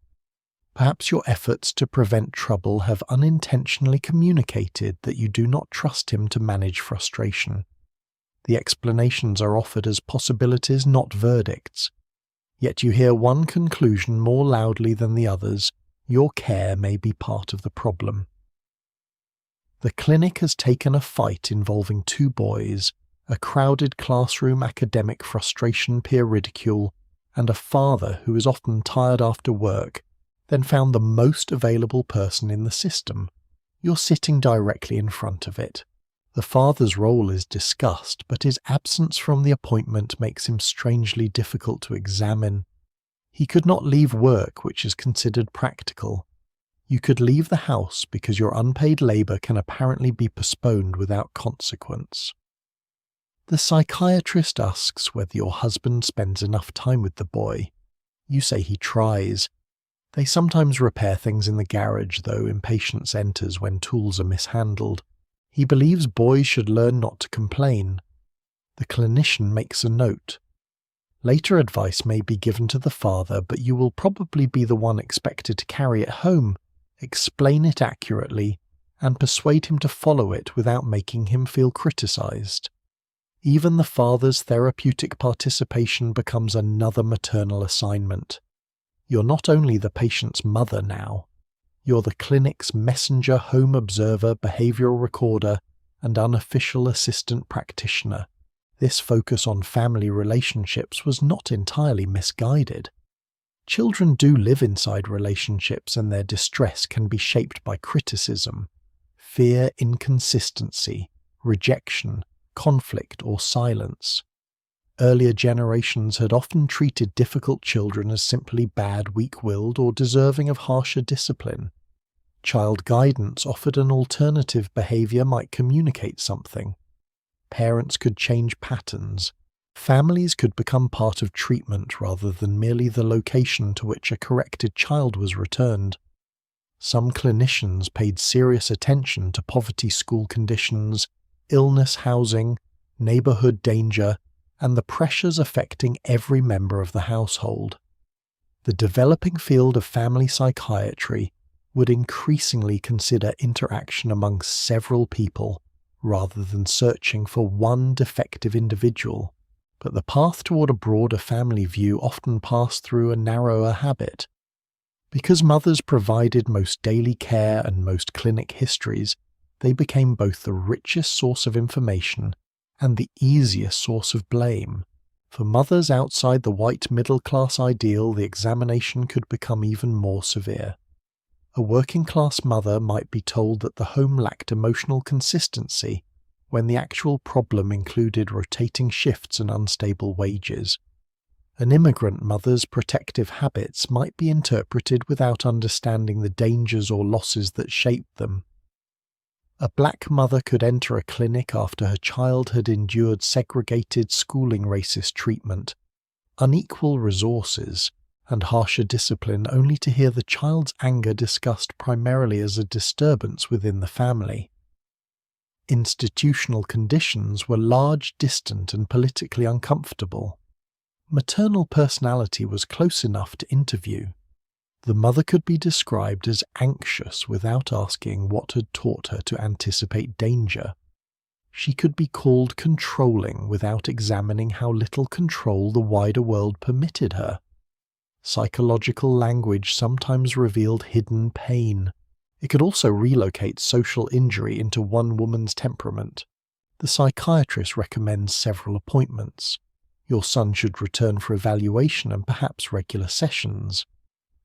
Perhaps your efforts to prevent trouble have unintentionally communicated that you do not trust him to manage frustration. The explanations are offered as possibilities, not verdicts. Yet you hear one conclusion more loudly than the others: your care may be part of the problem. The clinic has taken a fight involving two boys, a crowded classroom, academic frustration, peer ridicule, and a father who is often tired after work, then found the most available person in the system. You're sitting directly in front of it. The father's role is discussed, but his absence from the appointment makes him strangely difficult to examine. He could not leave work, which is considered practical. You could leave the house because your unpaid labour can apparently be postponed without consequence. The psychiatrist asks whether your husband spends enough time with the boy. You say he tries. They sometimes repair things in the garage, though impatience enters when tools are mishandled. He believes boys should learn not to complain. The clinician makes a note. Later advice may be given to the father, but you will probably be the one expected to carry it home, explain it accurately, and persuade him to follow it without making him feel criticized. Even the father's therapeutic participation becomes another maternal assignment. You're not only the patient's mother now, you're the clinic's messenger, home observer, behavioral recorder, and unofficial assistant practitioner. This focus on family relationships was not entirely misguided. Children do live inside relationships, and their distress can be shaped by criticism, fear, inconsistency, rejection, conflict, or silence. Earlier generations had often treated difficult children as simply bad, weak-willed, or deserving of harsher discipline. Child guidance offered an alternative behavior might communicate something. Parents could change patterns. Families could become part of treatment rather than merely the location to which a corrected child was returned. Some clinicians paid serious attention to poverty school conditions, illness housing, neighborhood danger, and the pressures affecting every member of the household. The developing field of family psychiatry would increasingly consider interaction among several people rather than searching for one defective individual, but the path toward a broader family view often passed through a narrower habit. Because mothers provided most daily care and most clinic histories, they became both the richest source of information and the easiest source of blame. For mothers outside the white middle-class ideal, the examination could become even more severe. A working-class mother might be told that the home lacked emotional consistency when the actual problem included rotating shifts and unstable wages. An immigrant mother's protective habits might be interpreted without understanding the dangers or losses that shaped them. A black mother could enter a clinic after her child had endured segregated schooling, racist treatment, unequal resources, and harsher discipline, only to hear the child's anger discussed primarily as a disturbance within the family. Institutional conditions were large, distant, and politically uncomfortable. Maternal personality was close enough to interview. The mother could be described as anxious without asking what had taught her to anticipate danger. She could be called controlling without examining how little control the wider world permitted her. Psychological language sometimes revealed hidden pain. It could also relocate social injury into one woman's temperament. The psychiatrist recommends several appointments. Your son should return for evaluation and perhaps regular sessions.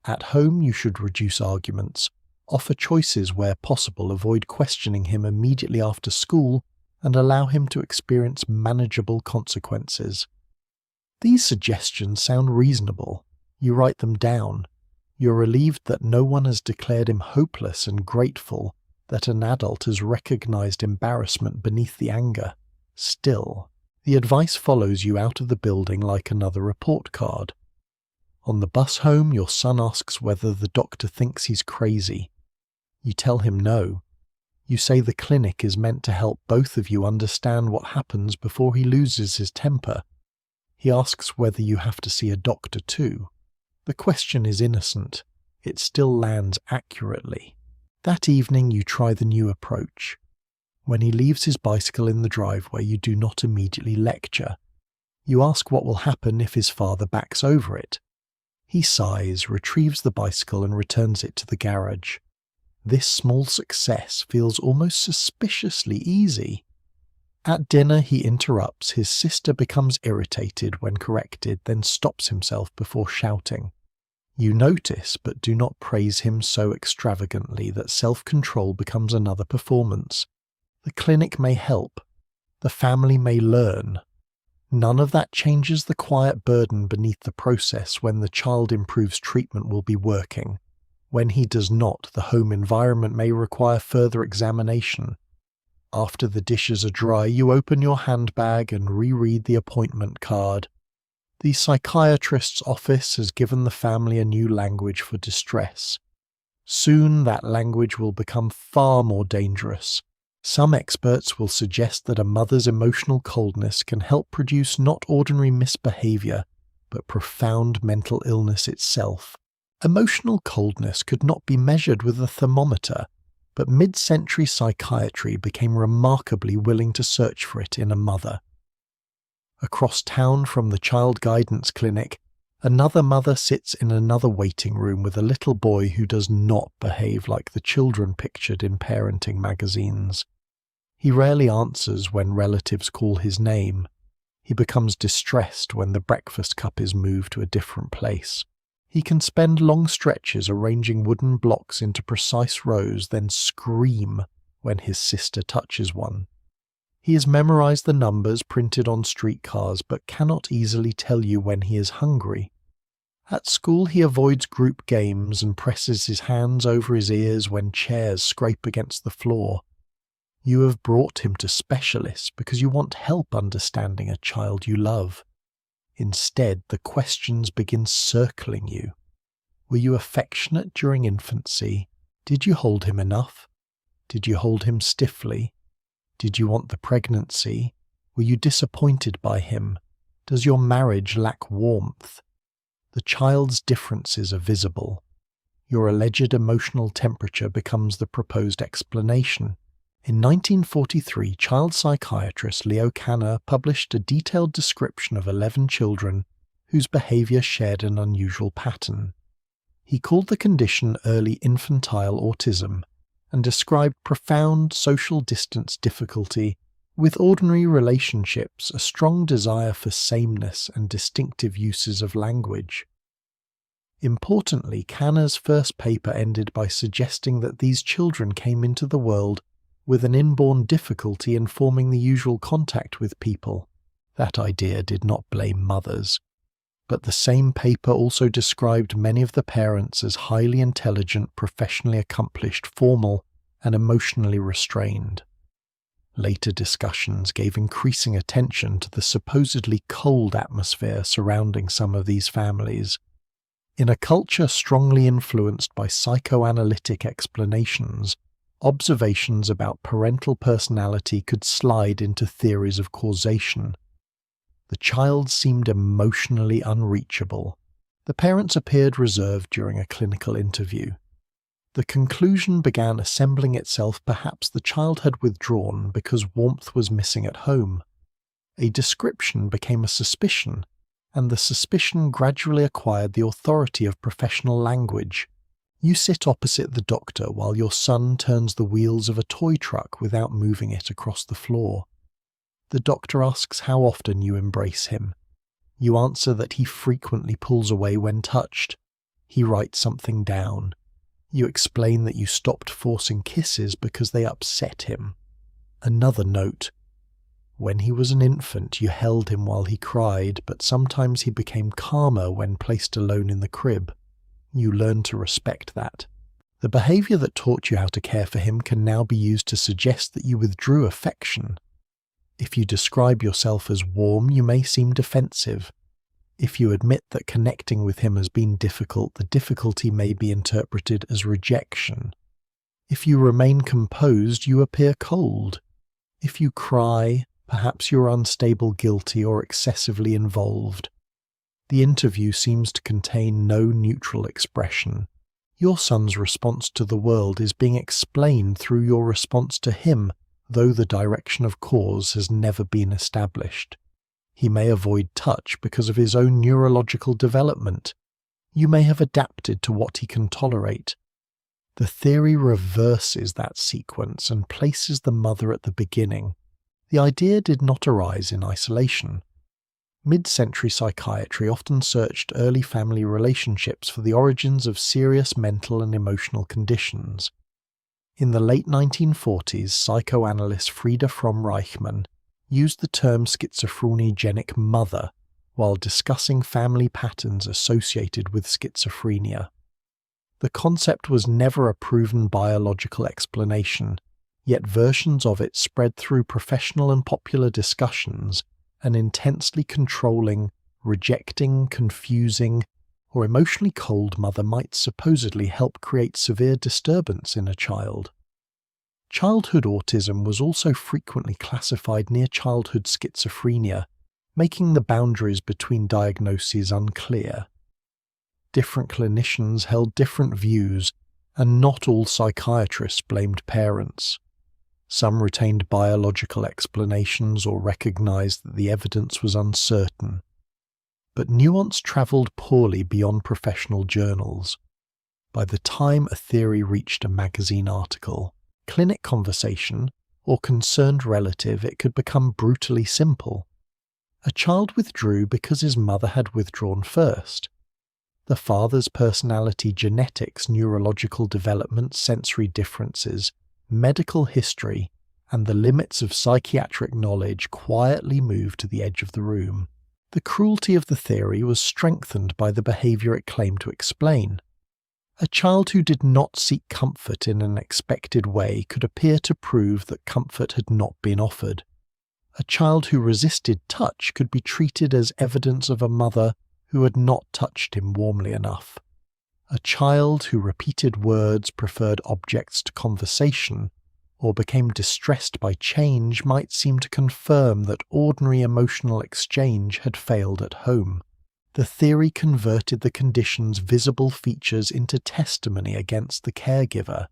At home, you should reduce arguments, offer choices where possible, avoid questioning him immediately after school, and allow him to experience manageable consequences. These suggestions sound reasonable. You write them down. You're relieved that no one has declared him hopeless, and grateful that an adult has recognized embarrassment beneath the anger. Still, the advice follows you out of the building like another report card. On the bus home, your son asks whether the doctor thinks he's crazy. You tell him no. You say the clinic is meant to help both of you understand what happens before he loses his temper. He asks whether you have to see a doctor too. The question is innocent. It still lands accurately. That evening you try the new approach. When he leaves his bicycle in the driveway, you do not immediately lecture. You ask what will happen if his father backs over it. He sighs, retrieves the bicycle and returns it to the garage. This small success feels almost suspiciously easy. At dinner he interrupts. His sister becomes irritated when corrected, then stops himself before shouting. You notice, but do not praise him so extravagantly that self-control becomes another performance. The clinic may help. The family may learn. None of that changes the quiet burden beneath the process. When the child improves, treatment will be working. When he does not, the home environment may require further examination. After the dishes are dry, you open your handbag and reread the appointment card. The psychiatrist's office has given the family a new language for distress. Soon that language will become far more dangerous. Some experts will suggest that a mother's emotional coldness can help produce not ordinary misbehavior, but profound mental illness itself. Emotional coldness could not be measured with a thermometer, but mid-century psychiatry became remarkably willing to search for it in a mother. Across town from the child guidance clinic, another mother sits in another waiting room with a little boy who does not behave like the children pictured in parenting magazines. He rarely answers when relatives call his name. He becomes distressed when the breakfast cup is moved to a different place. He can spend long stretches arranging wooden blocks into precise rows, then scream when his sister touches one. He has memorized the numbers printed on streetcars, but cannot easily tell you when he is hungry. At school he avoids group games and presses his hands over his ears when chairs scrape against the floor. You have brought him to specialists because you want help understanding a child you love. Instead, the questions begin circling you. Were you affectionate during infancy? Did you hold him enough? Did you hold him stiffly? Did you want the pregnancy? Were you disappointed by him? Does your marriage lack warmth? The child's differences are visible. Your alleged emotional temperature becomes the proposed explanation. In 1943, child psychiatrist Americana published a detailed description of 11 children whose behavior shared an unusual pattern. He called the condition early infantile autism and described profound social distance difficulty with ordinary relationships, a strong desire for sameness and distinctive uses of language. Importantly, Kanner's first paper ended by suggesting that these children came into the world with an inborn difficulty in forming the usual contact with people. That idea did not blame mothers. But the same paper also described many of the parents as highly intelligent, professionally accomplished, formal, and emotionally restrained. Later discussions gave increasing attention to the supposedly cold atmosphere surrounding some of these families. In a culture strongly influenced by psychoanalytic explanations, observations about parental personality could slide into theories of causation. The child seemed emotionally unreachable. The parents appeared reserved during a clinical interview. The conclusion began assembling itself. Perhaps the child had withdrawn because warmth was missing at home. A description became a suspicion, and the suspicion gradually acquired the authority of professional language. You sit opposite the doctor while your son turns the wheels of a toy truck without moving it across the floor. The doctor asks how often you embrace him. You answer that he frequently pulls away when touched. He writes something down. You explain that you stopped forcing kisses because they upset him. Another note. When he was an infant, you held him while he cried, but sometimes he became calmer when placed alone in the crib. You learn to respect that. The behavior that taught you how to care for him can now be used to suggest that you withdrew affection. If you describe yourself as warm, you may seem defensive. If you admit that connecting with him has been difficult, the difficulty may be interpreted as rejection. If you remain composed, you appear cold. If you cry, perhaps you're unstable, guilty, or excessively involved. The interview seems to contain no neutral expression. Your son's response to the world is being explained through your response to him, though the direction of cause has never been established. He may avoid touch because of his own neurological development. You may have adapted to what he can tolerate. The theory reverses that sequence and places the mother at the beginning. The idea did not arise in isolation. Mid-century psychiatry often searched early family relationships for the origins of serious mental and emotional conditions. In the late 1940s, psychoanalyst Frieda Fromm-Reichmann used the term schizophrenic mother while discussing family patterns associated with schizophrenia. The concept was never a proven biological explanation, yet versions of it spread through professional and popular discussions. An intensely controlling, rejecting, confusing, or emotionally cold mother might supposedly help create severe disturbance in a child. Childhood autism was also frequently classified near childhood schizophrenia, making the boundaries between diagnoses unclear. Different clinicians held different views, and not all psychiatrists blamed parents. Some retained biological explanations or recognized that the evidence was uncertain. But nuance traveled poorly beyond professional journals. By the time a theory reached a magazine article, clinic conversation, or concerned relative, it could become brutally simple. A child withdrew because his mother had withdrawn first. The father's personality, genetics, neurological development, sensory differences, medical history, and the limits of psychiatric knowledge quietly moved to the edge of the room. The cruelty of the theory was strengthened by the behavior it claimed to explain. A child who did not seek comfort in an expected way could appear to prove that comfort had not been offered. A child who resisted touch could be treated as evidence of a mother who had not touched him warmly enough. A child who repeated words, preferred objects to conversation, or became distressed by change might seem to confirm that ordinary emotional exchange had failed at home. The theory converted the condition's visible features into testimony against the caregiver.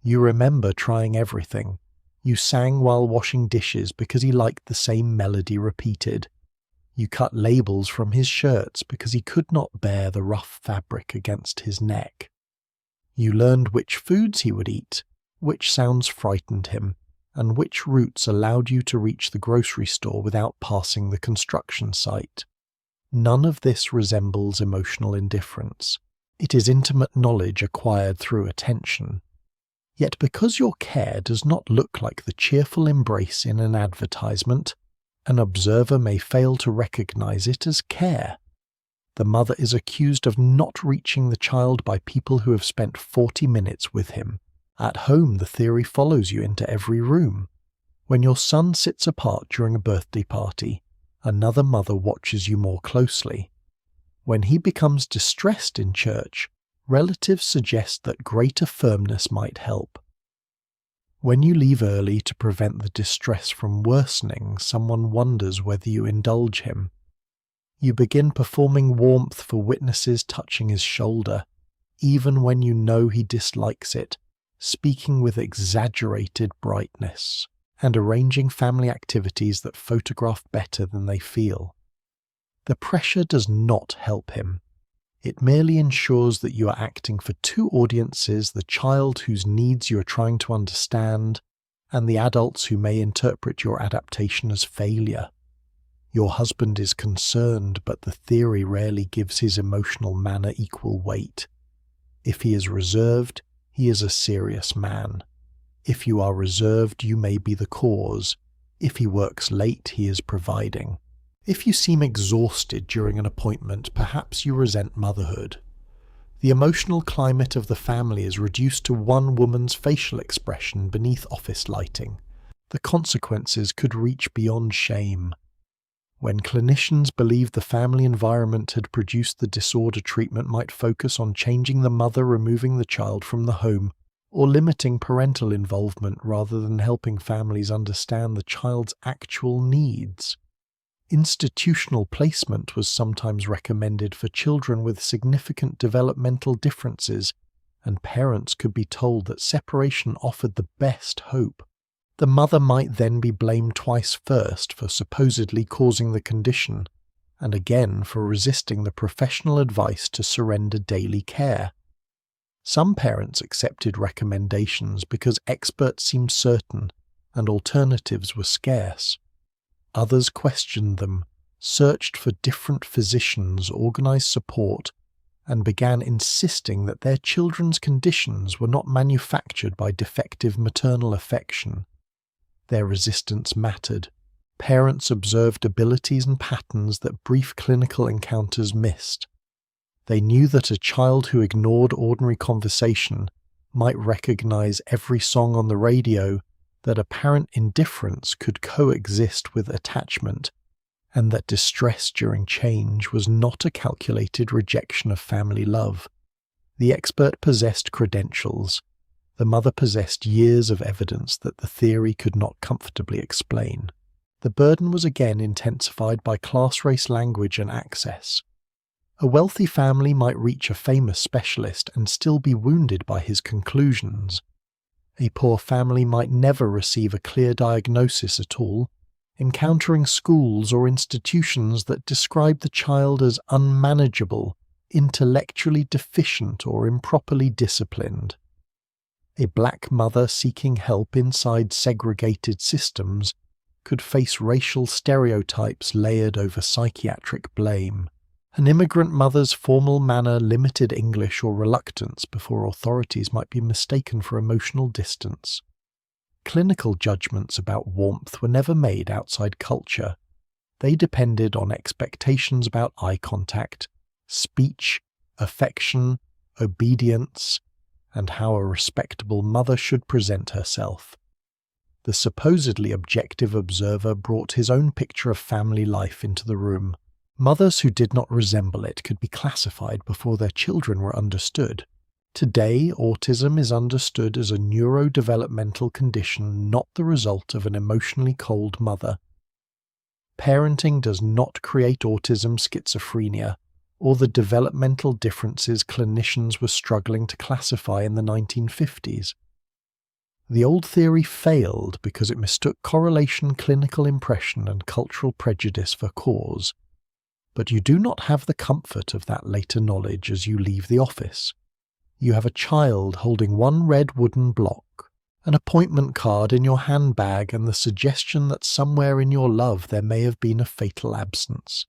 You remember trying everything. You sang while washing dishes because he liked the same melody repeated. You cut labels from his shirts because he could not bear the rough fabric against his neck. You learned which foods he would eat, which sounds frightened him, and which routes allowed you to reach the grocery store without passing the construction site. None of this resembles emotional indifference. It is intimate knowledge acquired through attention. Yet because your care does not look like the cheerful embrace in an advertisement, an observer may fail to recognize it as care. The mother is accused of not reaching the child by people who have spent 40 minutes with him. At home, the theory follows you into every room. When your son sits apart during a birthday party, another mother watches you more closely. When he becomes distressed in church, relatives suggest that greater firmness might help. When you leave early to prevent the distress from worsening, someone wonders whether you indulge him. You begin performing warmth for witnesses touching his shoulder, even when you know he dislikes it, speaking with exaggerated brightness, and arranging family activities that photograph better than they feel. The pressure does not help him. It merely ensures that you are acting for two audiences: the child whose needs you are trying to understand, and the adults who may interpret your adaptation as failure. Your husband is concerned, but the theory rarely gives his emotional manner equal weight. If he is reserved, he is a serious man. If you are reserved, you may be the cause. If he works late, he is providing. If you seem exhausted during an appointment, perhaps you resent motherhood. The emotional climate of the family is reduced to one woman's facial expression beneath office lighting. the consequences could reach beyond shame. When clinicians believed the family environment had produced the disorder, treatment might focus on changing the mother, removing the child from the home, or limiting parental involvement rather than helping families understand the child's actual needs. Institutional placement was sometimes recommended for children with significant developmental differences, and parents could be told that separation offered the best hope. The mother might then be blamed twice, first for supposedly causing the condition, and again for resisting the professional advice to surrender daily care. Some parents accepted recommendations because experts seemed certain and alternatives were scarce. Others questioned them, searched for different physicians, organized support, and began insisting that their children's conditions were not manufactured by defective maternal affection. Their resistance mattered. Parents observed abilities and patterns that brief clinical encounters missed. They knew that a child who ignored ordinary conversation might recognize every song on the radio, that apparent indifference could coexist with attachment, and that distress during change was not a calculated rejection of family love. The expert possessed credentials. The mother possessed years of evidence that the theory could not comfortably explain. The burden was again intensified by class, race, language, and access. A wealthy family might reach a famous specialist and still be wounded by his conclusions. A poor family might never receive a clear diagnosis at all, encountering schools or institutions that describe the child as unmanageable, intellectually deficient, or improperly disciplined. A black mother seeking help inside segregated systems could face racial stereotypes layered over psychiatric blame. An immigrant mother's formal manner, limited English, or reluctance before authorities might be mistaken for emotional distance. Clinical judgments about warmth were never made outside culture. They depended on expectations about eye contact, speech, affection, obedience, and how a respectable mother should present herself. The supposedly objective observer brought his own picture of family life into the room. Mothers who did not resemble it could be classified before their children were understood. Today, autism is understood as a neurodevelopmental condition, not the result of an emotionally cold mother. Parenting does not create autism, schizophrenia, or the developmental differences clinicians were struggling to classify in the 1950s. The old theory failed because it mistook correlation, clinical impression, and cultural prejudice for cause. But you do not have the comfort of that later knowledge as you leave the office. You have a child holding one red wooden block, an appointment card in your handbag, and the suggestion that somewhere in your love there may have been a fatal absence.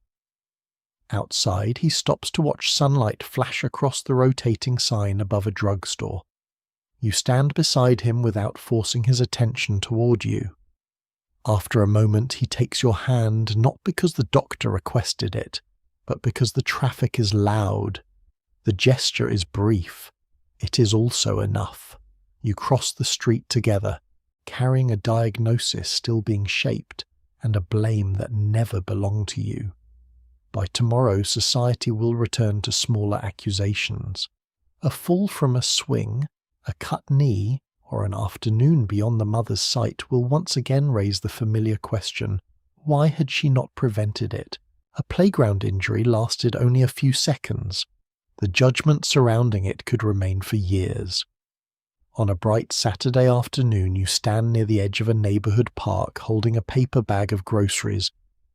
Outside, he stops to watch sunlight flash across the rotating sign above a drugstore. You stand beside him without forcing his attention toward you. After a moment, he takes your hand not because the doctor requested it, but because the traffic is loud. The gesture is brief. It is also enough. You cross the street together, carrying a diagnosis still being shaped and a blame that never belonged to you. By tomorrow, society will return to smaller accusations. A fall from a swing, a cut knee, or an afternoon beyond the mother's sight will once again raise the familiar question, why had she not prevented it? A playground injury lasted only a few seconds. The judgment surrounding it could remain for years. On a bright Saturday afternoon, you stand near the edge of a neighborhood park holding a paper bag of groceries,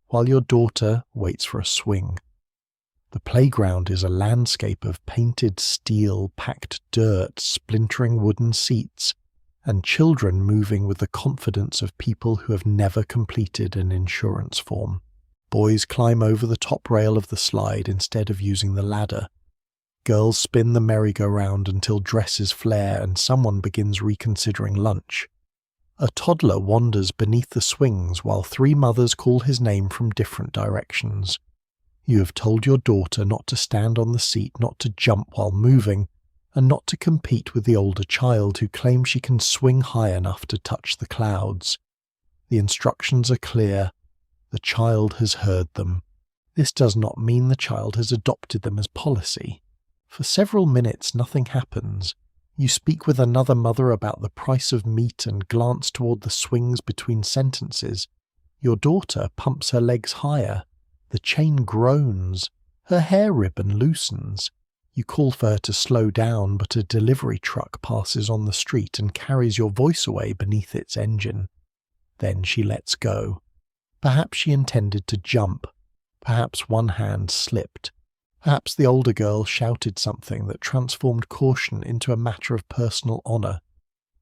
while your daughter waits for a swing. The playground is a landscape of painted steel, packed dirt, splintering wooden seats, and children moving with the confidence of people who have never completed an insurance form. Boys climb over the top rail of the slide instead of using the ladder. Girls spin the merry-go-round until dresses flare and someone begins reconsidering lunch. A toddler wanders beneath the swings while three mothers call his name from different directions. You have told your daughter not to stand on the seat, not to jump while moving, and not to compete with the older child who claims she can swing high enough to touch the clouds. The instructions are clear. The child has heard them. This does not mean the child has adopted them as policy. For several minutes nothing happens. You speak with another mother about the price of meat and glance toward the swings between sentences. Your daughter pumps her legs higher. The chain groans. Her hair ribbon loosens. You call for her to slow down, but a delivery truck passes on the street and carries your voice away beneath its engine. Then she lets go. Perhaps she intended to jump. Perhaps one hand slipped. Perhaps the older girl shouted something that transformed caution into a matter of personal honor.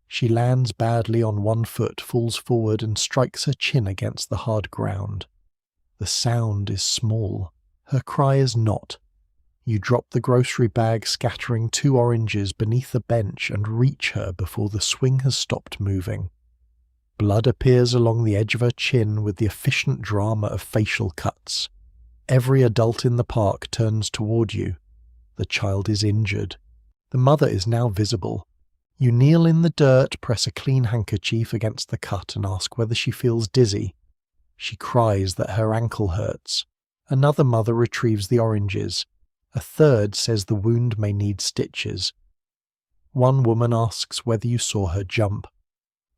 She lands badly on one foot, falls forward, and strikes her chin against the hard ground. The sound is small. Her cry is not. You drop the grocery bag, scattering 2 oranges beneath a bench, and reach her before the swing has stopped moving. Blood appears along the edge of her chin with the efficient drama of facial cuts. Every adult in the park turns toward you. The child is injured. The mother is now visible. You kneel in the dirt, press a clean handkerchief against the cut, and ask whether she feels dizzy. She cries that her ankle hurts. Another mother retrieves the oranges. A third says the wound may need stitches. One woman asks whether you saw her jump.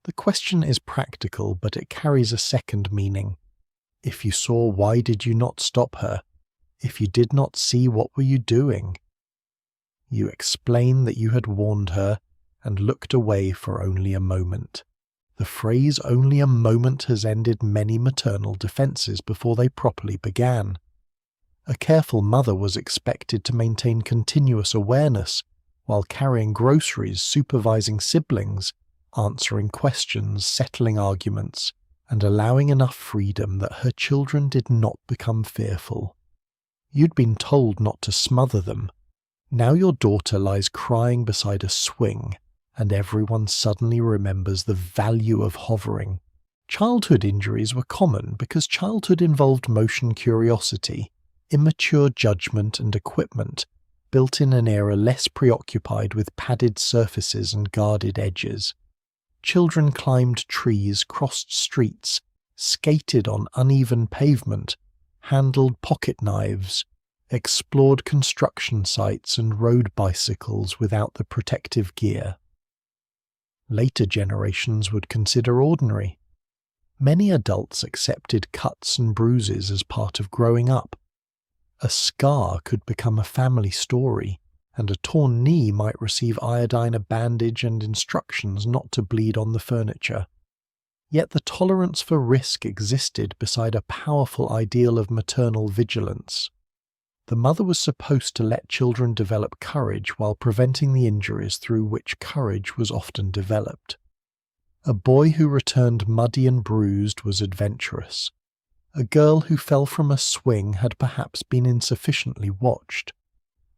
The question is practical, but it carries a second meaning. If you saw, why did you not stop her? If you did not see, what were you doing? You explain that you had warned her and looked away for only a moment. The phrase "only a moment" has ended many maternal defenses before they properly began. A careful mother was expected to maintain continuous awareness while carrying groceries, supervising siblings, answering questions, settling arguments, and allowing enough freedom that her children did not become fearful. You'd been told not to smother them. Now your daughter lies crying beside a swing, and everyone suddenly remembers the value of hovering. Childhood injuries were common because childhood involved motion curiosity, immature judgment and equipment, built in an era less preoccupied with padded surfaces and guarded edges. Children climbed trees, crossed streets, skated on uneven pavement, handled pocket knives, explored construction sites and rode bicycles without the protective gear. Later generations would consider ordinary. Many adults accepted cuts and bruises as part of growing up. A scar could become a family story, and a torn knee might receive iodine, a bandage, and instructions not to bleed on the furniture. Yet the tolerance for risk existed beside a powerful ideal of maternal vigilance. The mother was supposed to let children develop courage while preventing the injuries through which courage was often developed. A boy who returned muddy and bruised was adventurous. A girl who fell from a swing had perhaps been insufficiently watched.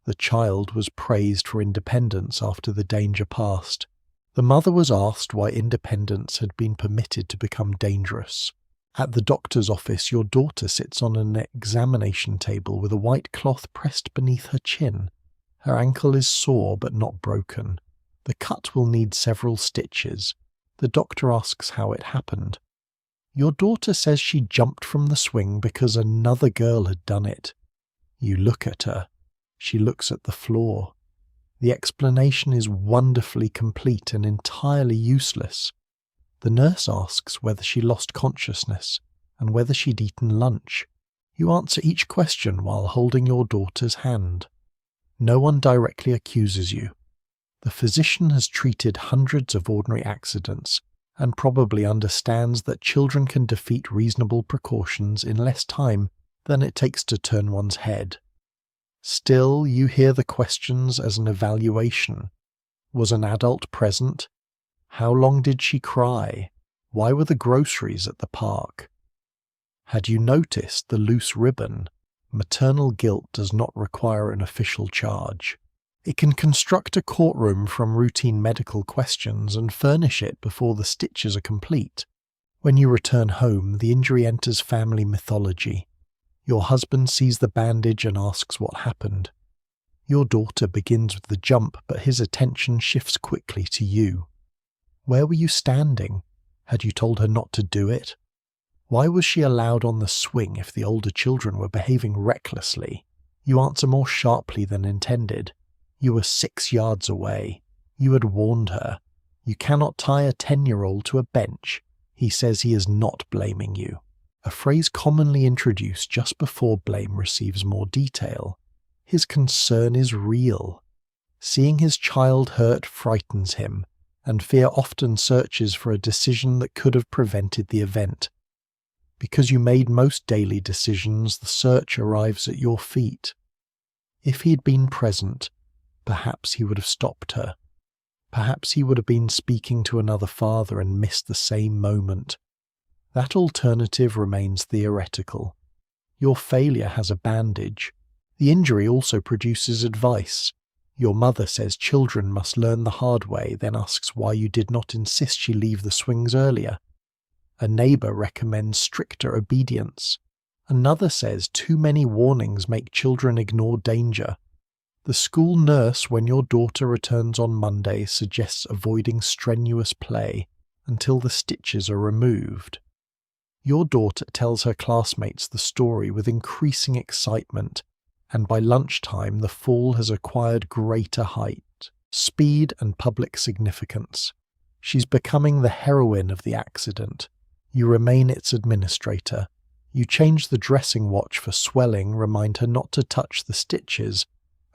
The child was praised for independence after the danger passed. The mother was asked why independence had been permitted to become dangerous. At the doctor's office, your daughter sits on an examination table with a white cloth pressed beneath her chin. Her ankle is sore but not broken. The cut will need several stitches. The doctor asks how it happened. Your daughter says she jumped from the swing because another girl had done it. You look at her. She looks at the floor. The explanation is wonderfully complete and entirely useless. The nurse asks whether she lost consciousness and whether she'd eaten lunch. You answer each question while holding your daughter's hand. No one directly accuses you. The physician has treated hundreds of ordinary accidents and probably understands that children can defeat reasonable precautions in less time than it takes to turn one's head. Still, you hear the questions as an evaluation. Was an adult present? How long did she cry? Why were the groceries at the park? Had you noticed the loose ribbon? Maternal guilt does not require an official charge. It can construct a courtroom from routine medical questions and furnish it before the stitches are complete. When you return home, the injury enters family mythology. Your husband sees the bandage and asks what happened. Your daughter begins with the jump, but his attention shifts quickly to you. Where were you standing? Had you told her not to do it? Why was she allowed on the swing if the older children were behaving recklessly? You answer more sharply than intended. You were 6 yards away. You had warned her. You cannot tie a 10-year-old to a bench. He says he is not blaming you. A phrase commonly introduced just before blame receives more detail. His concern is real. Seeing his child hurt frightens him, and fear often searches for a decision that could have prevented the event. Because you made most daily decisions, the search arrives at your feet. If he'd been present, perhaps he would have stopped her. Perhaps he would have been speaking to another father and missed the same moment. That alternative remains theoretical. Your failure has a bandage. The injury also produces advice. Your mother says children must learn the hard way, then asks why you did not insist she leave the swings earlier. A neighbour recommends stricter obedience. Another says too many warnings make children ignore danger. The school nurse, when your daughter returns on Monday, suggests avoiding strenuous play until the stitches are removed. Your daughter tells her classmates the story with increasing excitement, and by lunchtime the fall has acquired greater height, speed and public significance. She's becoming the heroine of the accident. You remain its administrator. You change the dressing watch for swelling, remind her not to touch the stitches,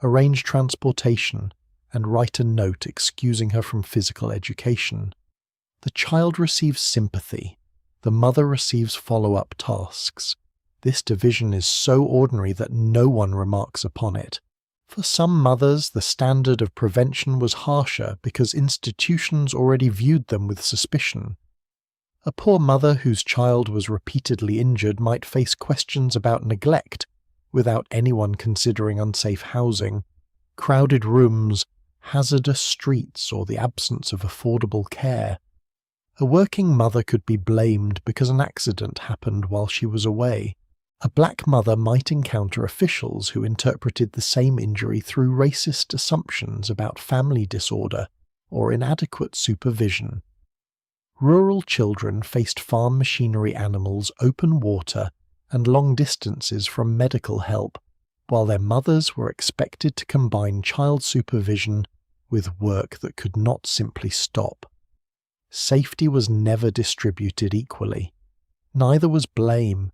arrange transportation, and write a note excusing her from physical education. The child receives sympathy. The mother receives follow-up tasks. This division is so ordinary that no one remarks upon it. For some mothers, the standard of prevention was harsher because institutions already viewed them with suspicion. A poor mother whose child was repeatedly injured might face questions about neglect without anyone considering unsafe housing, crowded rooms, hazardous streets, or the absence of affordable care. A working mother could be blamed because an accident happened while she was away. A black mother might encounter officials who interpreted the same injury through racist assumptions about family disorder or inadequate supervision. Rural children faced farm machinery animals, open water, and long distances from medical help, while their mothers were expected to combine child supervision with work that could not simply stop. Safety was never distributed equally. Neither was blame.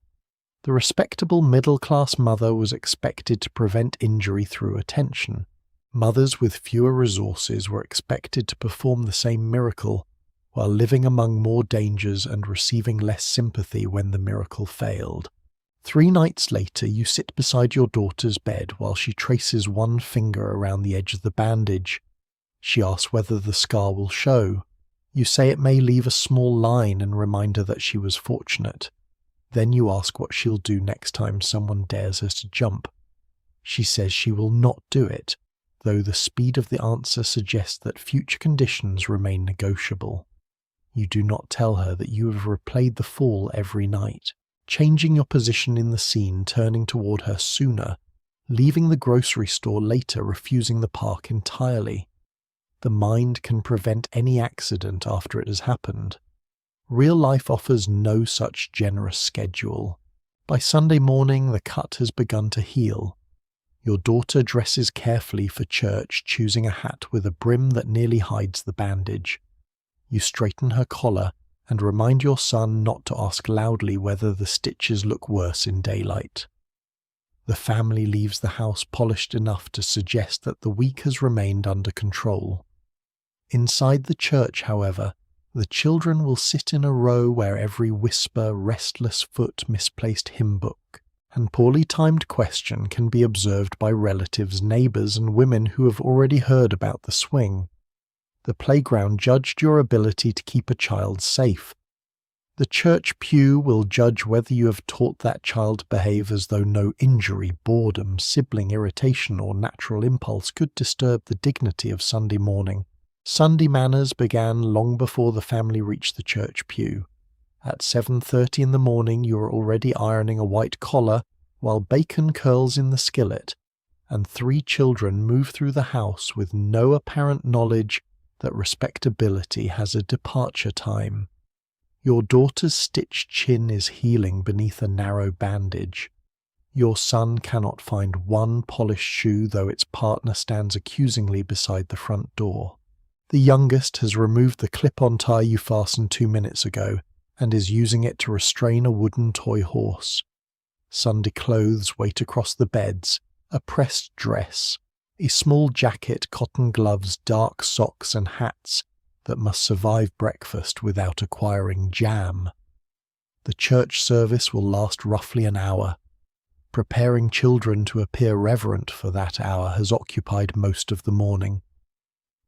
The respectable middle-class mother was expected to prevent injury through attention. Mothers with fewer resources were expected to perform the same miracle, while living among more dangers and receiving less sympathy when the miracle failed. 3 nights later, you sit beside your daughter's bed while she traces one finger around the edge of the bandage. She asks whether the scar will show. You say it may leave a small line and remind her that she was fortunate. Then you ask what she'll do next time someone dares her to jump. She says she will not do it, though the speed of the answer suggests that future conditions remain negotiable. You do not tell her that you have replayed the fall every night, changing your position in the scene, turning toward her sooner, leaving the grocery store later, refusing the park entirely. The mind can prevent any accident after it has happened. Real life offers no such generous schedule. By Sunday morning, the cut has begun to heal. Your daughter dresses carefully for church, choosing a hat with a brim that nearly hides the bandage. You straighten her collar and remind your son not to ask loudly whether the stitches look worse in daylight. The family leaves the house polished enough to suggest that the week has remained under control. Inside the church, however, the children will sit in a row where every whisper, restless foot, misplaced hymn book, and poorly timed question can be observed by relatives, neighbours, and women who have already heard about the swing. The playground judged your ability to keep a child safe. The church pew will judge whether you have taught that child to behave as though no injury, boredom, sibling irritation, or natural impulse could disturb the dignity of Sunday morning. Sunday manners began long before the family reached the church pew. At 7:30 in the morning you are already ironing a white collar while bacon curls in the skillet, and 3 children move through the house with no apparent knowledge that respectability has a departure time. Your daughter's stitched chin is healing beneath a narrow bandage. Your son cannot find one polished shoe, though its partner stands accusingly beside the front door. The youngest has removed the clip-on tie you fastened 2 minutes ago and is using it to restrain a wooden toy horse. Sunday clothes wait across the beds, a pressed dress, a small jacket, cotton gloves, dark socks and hats that must survive breakfast without acquiring jam. The church service will last roughly an hour. Preparing children to appear reverent for that hour has occupied most of the morning.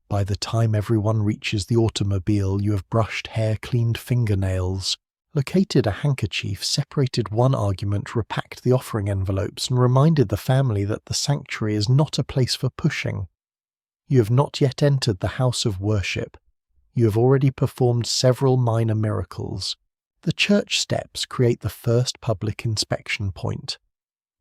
By the time everyone reaches the automobile, you have brushed hair, cleaned fingernails, located a handkerchief, separated one argument, repacked the offering envelopes, and reminded the family that the sanctuary is not a place for pushing. You have not yet entered the house of worship. You have already performed several minor miracles. The church steps create the first public inspection point.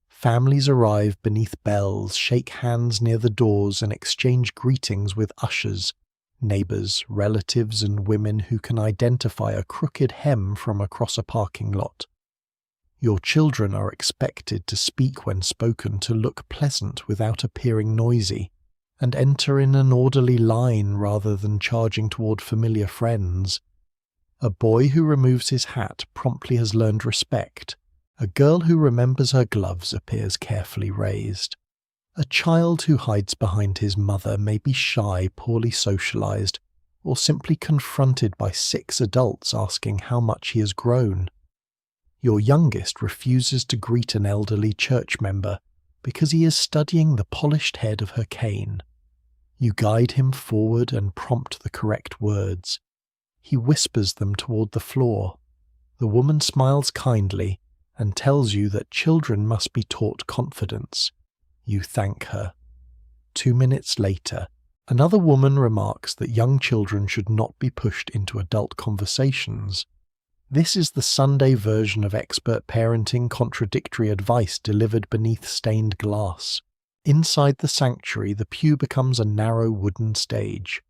Families arrive beneath bells, shake hands near the doors, and exchange greetings with ushers, neighbours, relatives, and women who can identify a crooked hem from across a parking lot. Your children are expected to speak when spoken, to look pleasant without appearing noisy, and enter in an orderly line rather than charging toward familiar friends. A boy who removes his hat promptly has learned respect. A girl who remembers her gloves appears carefully raised. A child who hides behind his mother may be shy, poorly socialized, or simply confronted by 6 adults asking how much he has grown. Your youngest refuses to greet an elderly church member because he is studying the polished head of her cane. You guide him forward and prompt the correct words. He whispers them toward the floor. The woman smiles kindly and tells you that children must be taught confidence. You thank her. 2 minutes later, another woman remarks that young children should not be pushed into adult conversations. This is the Sunday version of expert parenting contradictory advice delivered beneath stained glass. Inside the sanctuary, the pew becomes a narrow wooden stage.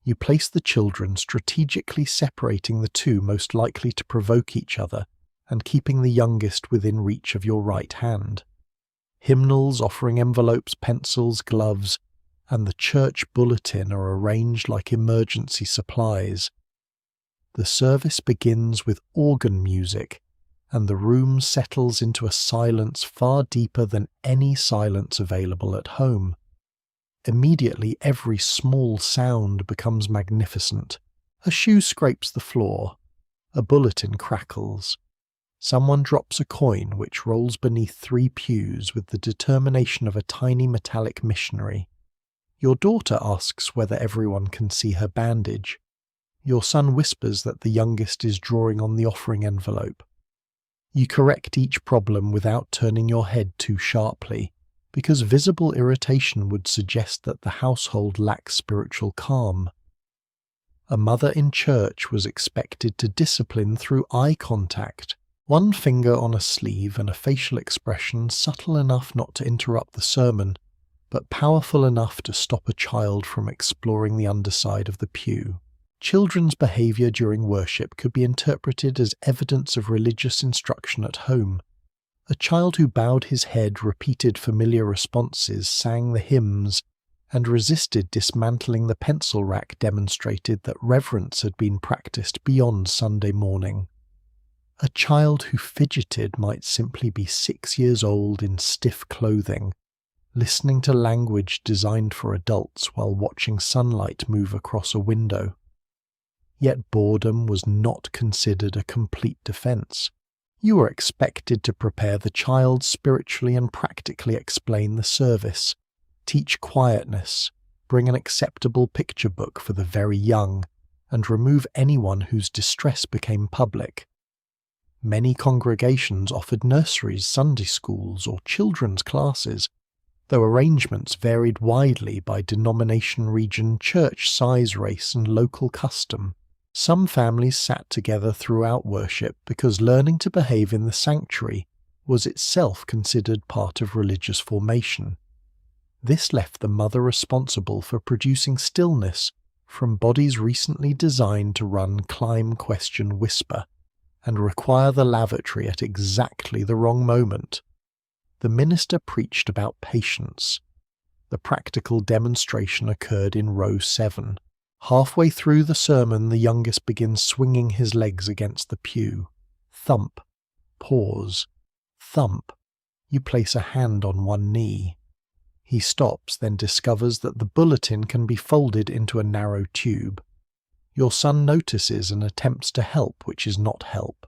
You place the children, strategically separating the two most likely to provoke each other and keeping the youngest within reach of your right hand. Hymnals, offering envelopes, pencils, gloves, and the church bulletin are arranged like emergency supplies. The service begins with organ music, and the room settles into a silence far deeper than any silence available at home. Immediately, every small sound becomes magnificent. A shoe scrapes the floor. A bulletin crackles. Someone drops a coin which rolls beneath 3 pews with the determination of a tiny metallic missionary. Your daughter asks whether everyone can see her bandage. Your son whispers that the youngest is drawing on the offering envelope. You correct each problem without turning your head too sharply, because visible irritation would suggest that the household lacks spiritual calm. A mother in church was expected to discipline through eye contact. One finger on a sleeve and a facial expression subtle enough not to interrupt the sermon, but powerful enough to stop a child from exploring the underside of the pew. Children's behavior during worship could be interpreted as evidence of religious instruction at home. A child who bowed his head, repeated familiar responses, sang the hymns, and resisted dismantling the pencil rack demonstrated that reverence had been practiced beyond Sunday morning. A child who fidgeted might simply be 6 years old in stiff clothing, listening to language designed for adults while watching sunlight move across a window. Yet boredom was not considered a complete defense. You were expected to prepare the child spiritually and practically explain the service, teach quietness, bring an acceptable picture book for the very young, and remove anyone whose distress became public. Many congregations offered nurseries, Sunday schools, or children's classes, though arrangements varied widely by denomination, region, church size, race, and local custom. Some families sat together throughout worship because learning to behave in the sanctuary was itself considered part of religious formation. This left the mother responsible for producing stillness from bodies recently designed to run climb, question, whisper, and require the lavatory at exactly the wrong moment. The minister preached about patience. The practical demonstration occurred in row 7. Halfway through the sermon, the youngest begins swinging his legs against the pew. Thump. Pause. Thump. You place a hand on one knee. He stops, then discovers that the bulletin can be folded into a narrow tube. Your son notices and attempts to help, which is not help.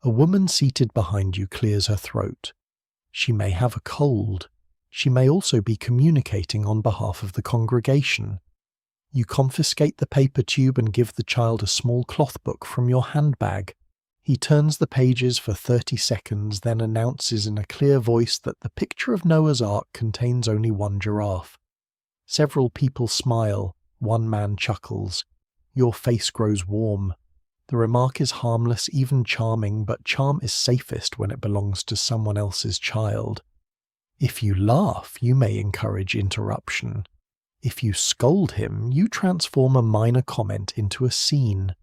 A woman seated behind you clears her throat. She may have a cold. She may also be communicating on behalf of the congregation. You confiscate the paper tube and give the child a small cloth book from your handbag. He turns the pages for 30 seconds, then announces in a clear voice that the picture of Noah's Ark contains only one giraffe. Several people smile. One man chuckles. Your face grows warm. The remark is harmless, even charming, but charm is safest when it belongs to someone else's child. If you laugh, you may encourage interruption. If you scold him, you transform a minor comment into a scene.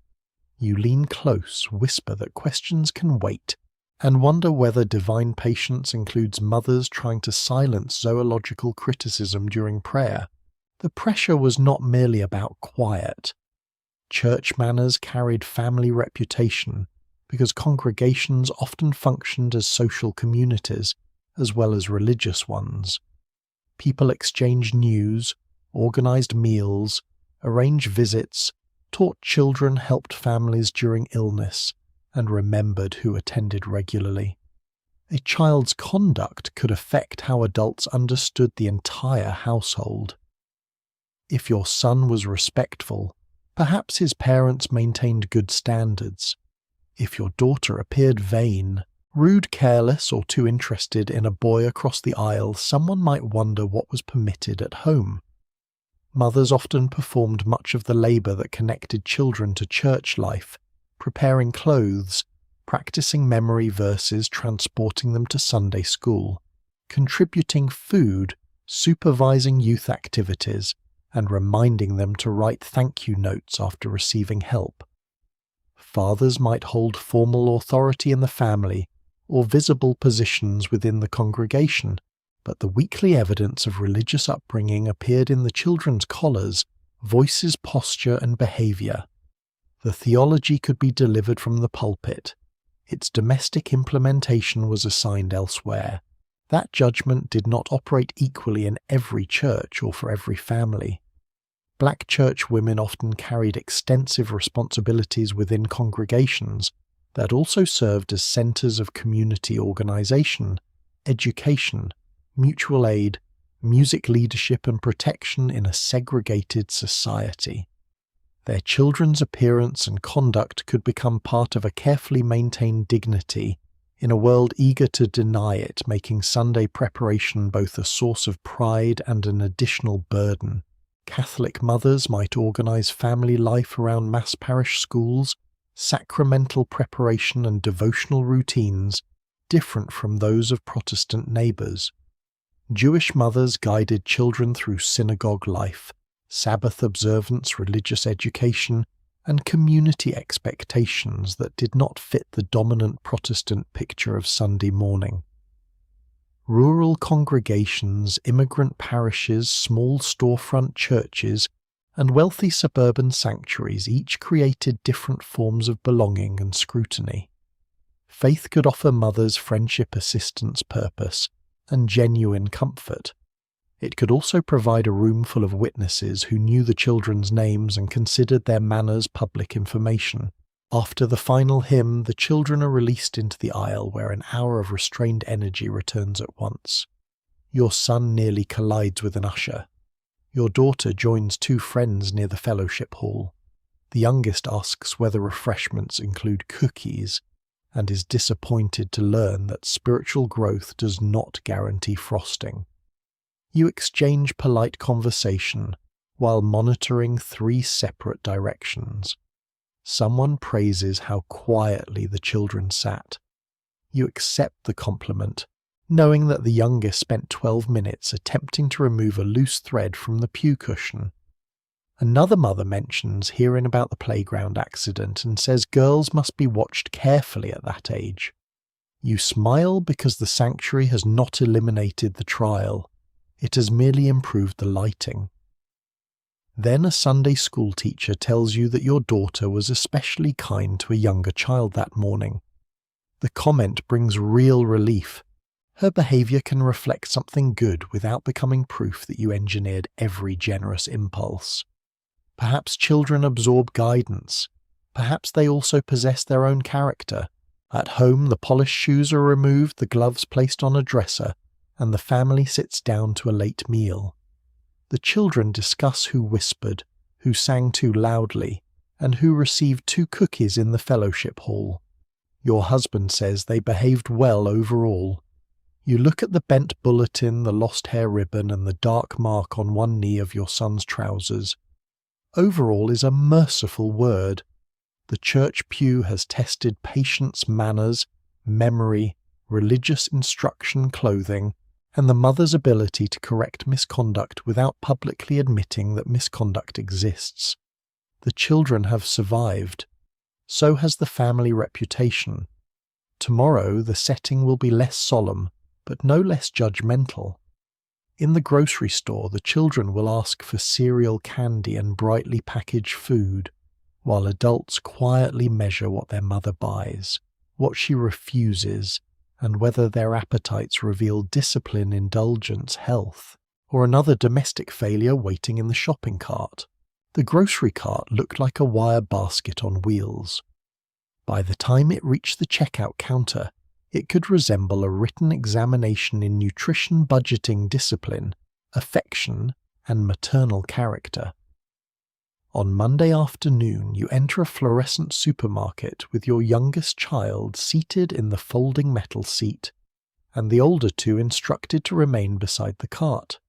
You lean close, whisper that questions can wait, and wonder whether divine patience includes mothers trying to silence zoological criticism during prayer. The pressure was not merely about quiet. Church manners carried family reputation because congregations often functioned as social communities as well as religious ones. People exchanged news, organized meals, arranged visits, taught children, helped families during illness, and remembered who attended regularly. A child's conduct could affect how adults understood the entire household. If your son was respectful, perhaps his parents maintained good standards. If your daughter appeared vain, rude, careless, or too interested in a boy across the aisle, someone might wonder what was permitted at home. Mothers often performed much of the labor that connected children to church life, preparing clothes, practicing memory verses, transporting them to Sunday school, contributing food, supervising youth activities, and reminding them to write thank you notes after receiving help. Fathers might hold formal authority in the family or visible positions within the congregation, but the weekly evidence of religious upbringing appeared in the children's collars, voices, posture, and behavior. The theology could be delivered from the pulpit. Its domestic implementation was assigned elsewhere. That judgment did not operate equally in every church or for every family. Black church women often carried extensive responsibilities within congregations that also served as centers of community organization, education, mutual aid, music leadership, and protection in a segregated society. Their children's appearance and conduct could become part of a carefully maintained dignity in a world eager to deny it, making Sunday preparation both a source of pride and an additional burden. Catholic mothers might organize family life around mass parish schools, sacramental preparation, and devotional routines different from those of Protestant neighbors. Jewish mothers guided children through synagogue life, Sabbath observance, religious education, and community expectations that did not fit the dominant Protestant picture of Sunday morning. Rural congregations, immigrant parishes, small storefront churches, and wealthy suburban sanctuaries each created different forms of belonging and scrutiny. Faith could offer mothers friendship, assistance, purpose, and genuine comfort. It could also provide a room full of witnesses who knew the children's names and considered their manners public information. After the final hymn, the children are released into the aisle where an hour of restrained energy returns at once. Your son nearly collides with an usher. Your daughter joins two friends near the fellowship hall. The youngest asks whether refreshments include cookies and is disappointed to learn that spiritual growth does not guarantee frosting. You exchange polite conversation while monitoring 3 separate directions. Someone praises how quietly the children sat. You accept the compliment, knowing that the youngest spent 12 minutes attempting to remove a loose thread from the pew cushion. Another mother mentions hearing about the playground accident and says girls must be watched carefully at that age. You smile because the sanctuary has not eliminated the trial. It has merely improved the lighting. Then a Sunday school teacher tells you that your daughter was especially kind to a younger child that morning. The comment brings real relief. Her behaviour can reflect something good without becoming proof that you engineered every generous impulse. Perhaps children absorb guidance. Perhaps they also possess their own character. At home, the polished shoes are removed, the gloves placed on a dresser, and the family sits down to a late meal. The children discuss who whispered, who sang too loudly, and who received 2 cookies in the fellowship hall. Your husband says they behaved well overall. You look at the bent bulletin, the lost hair ribbon, and the dark mark on one knee of your son's trousers. Overall is a merciful word. The church pew has tested patience, manners, memory, religious instruction, clothing, and the mother's ability to correct misconduct without publicly admitting that misconduct exists. The children have survived. So has the family reputation. Tomorrow the setting will be less solemn, but no less judgmental. In the grocery store, the children will ask for cereal, candy, and brightly packaged food, while adults quietly measure what their mother buys, what she refuses, and whether their appetites reveal discipline, indulgence, health, or another domestic failure waiting in the shopping cart. The grocery cart looked like a wire basket on wheels. By the time it reached the checkout counter, it could resemble a written examination in nutrition, budgeting, discipline, affection, and maternal character. On Monday afternoon, you enter a fluorescent supermarket with your youngest child seated in the folding metal seat, and the older 2 instructed to remain beside the cart.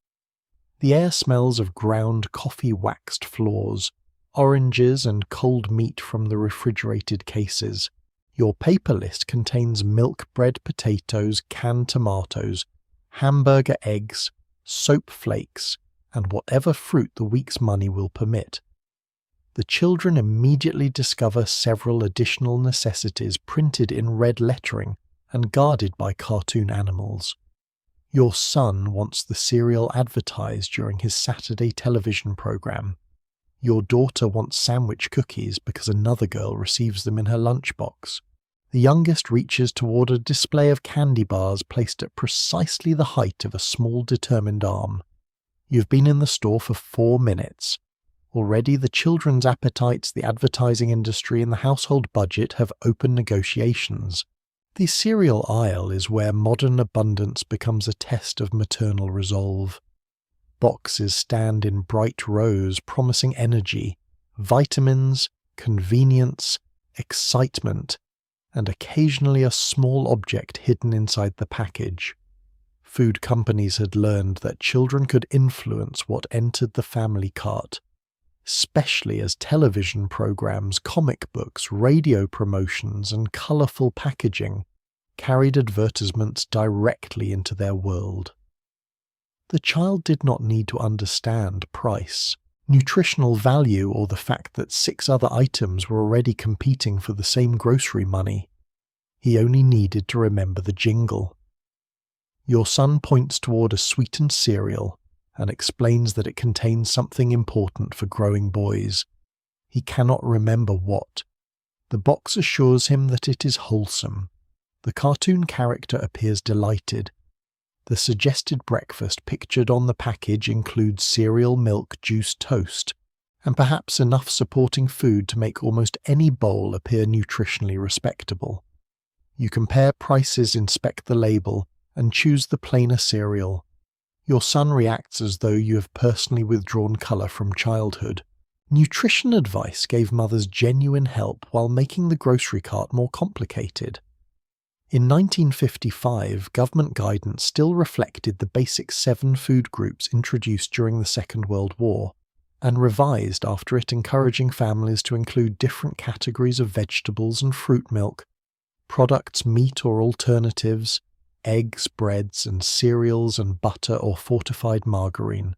The air smells of ground coffee-waxed floors, oranges and cold meat from the refrigerated cases. Your paper list contains milk, bread, potatoes, canned tomatoes, hamburger eggs, soap flakes, and whatever fruit the week's money will permit. The children immediately discover several additional necessities printed in red lettering and guarded by cartoon animals. Your son wants the cereal advertised during his Saturday television program. Your daughter wants sandwich cookies because another girl receives them in her lunchbox. The youngest reaches toward a display of candy bars placed at precisely the height of a small determined arm. You've been in the store for 4 minutes. Already the children's appetites, the advertising industry, and the household budget have open negotiations. The cereal aisle is where modern abundance becomes a test of maternal resolve. Boxes stand in bright rows promising energy, vitamins, convenience, excitement, and occasionally a small object hidden inside the package. Food companies had learned that children could influence what entered the family cart, especially as television programs, comic books, radio promotions, and colourful packaging carried advertisements directly into their world. The child did not need to understand price, nutritional value, or the fact that 6 other items were already competing for the same grocery money. He only needed to remember the jingle. Your son points toward a sweetened cereal and explains that it contains something important for growing boys. He cannot remember what. The box assures him that it is wholesome. The cartoon character appears delighted. The suggested breakfast pictured on the package includes cereal, milk, juice, toast, and perhaps enough supporting food to make almost any bowl appear nutritionally respectable. You compare prices, inspect the label, and choose the plainer cereal. Your son reacts as though you have personally withdrawn colour from childhood. Nutrition advice gave mothers genuine help while making the grocery cart more complicated. In 1955, government guidance still reflected the basic 7 food groups introduced during the Second World War, and revised after it, encouraging families to include different categories of vegetables and fruit milk, products, meat or alternatives, eggs, breads, and cereals and butter or fortified margarine.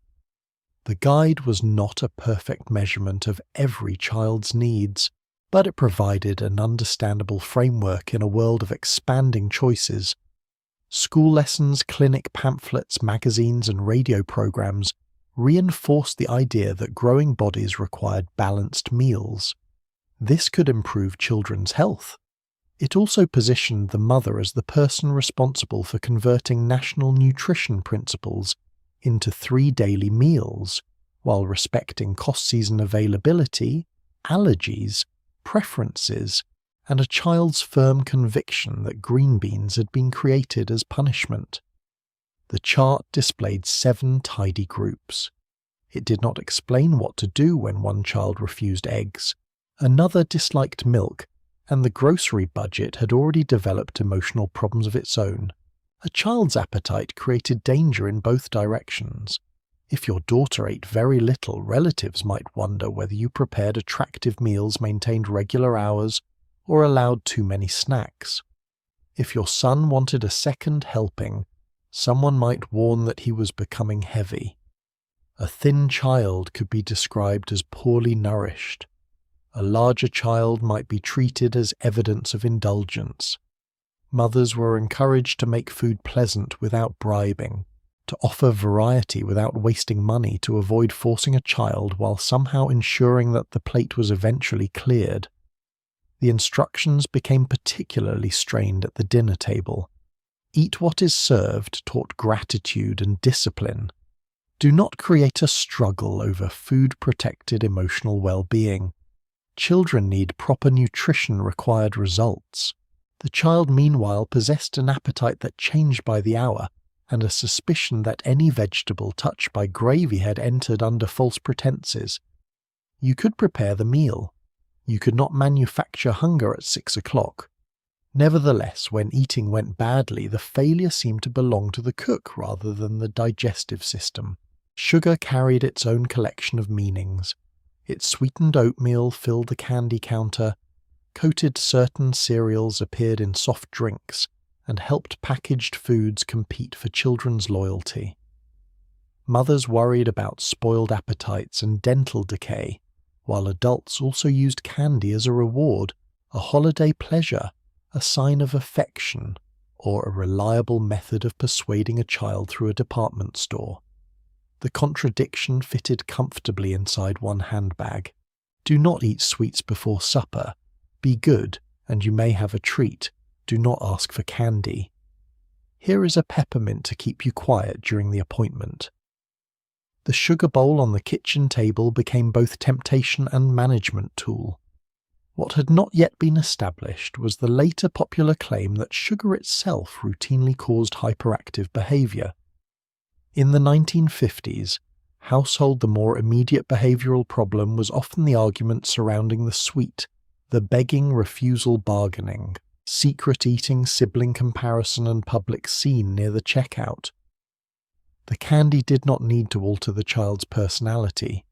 The guide was not a perfect measurement of every child's needs, but it provided an understandable framework in a world of expanding choices. School lessons, clinic pamphlets, magazines, and radio programs reinforced the idea that growing bodies required balanced meals. This could improve children's health. It also positioned the mother as the person responsible for converting national nutrition principles into 3 daily meals, while respecting cost-season availability, allergies, preferences, and a child's firm conviction that green beans had been created as punishment. The chart displayed 7 tidy groups. It did not explain what to do when one child refused eggs, another disliked milk, and the grocery budget had already developed emotional problems of its own. A child's appetite created danger in both directions. If your daughter ate very little, relatives might wonder whether you prepared attractive meals, maintained regular hours, or allowed too many snacks. If your son wanted a second helping, someone might warn that he was becoming heavy. A thin child could be described as poorly nourished. A larger child might be treated as evidence of indulgence. Mothers were encouraged to make food pleasant without bribing, to offer variety without wasting money, to avoid forcing a child while somehow ensuring that the plate was eventually cleared. The instructions became particularly strained at the dinner table. Eat what is served taught gratitude and discipline. Do not create a struggle over food-protected emotional well-being. Children need proper nutrition required results. The child meanwhile possessed an appetite that changed by the hour, and a suspicion that any vegetable touched by gravy had entered under false pretenses. You could prepare the meal. You could not manufacture hunger at 6 o'clock. Nevertheless, when eating went badly, the failure seemed to belong to the cook rather than the digestive system. Sugar carried its own collection of meanings. Its sweetened oatmeal filled the candy counter, coated certain cereals appeared in soft drinks, and helped packaged foods compete for children's loyalty. Mothers worried about spoiled appetites and dental decay, while adults also used candy as a reward, a holiday pleasure, a sign of affection, or a reliable method of persuading a child through a department store. The contradiction fitted comfortably inside one handbag. Do not eat sweets before supper. Be good, and you may have a treat. Do not ask for candy. Here is a peppermint to keep you quiet during the appointment. The sugar bowl on the kitchen table became both temptation and management tool. What had not yet been established was the later popular claim that sugar itself routinely caused hyperactive behavior. In the 1950s, household the more immediate behavioral problem was often the argument surrounding the sweet, the begging, refusal, bargaining, secret eating, sibling comparison, and public scene near the checkout. The candy did not need to alter the child's personality.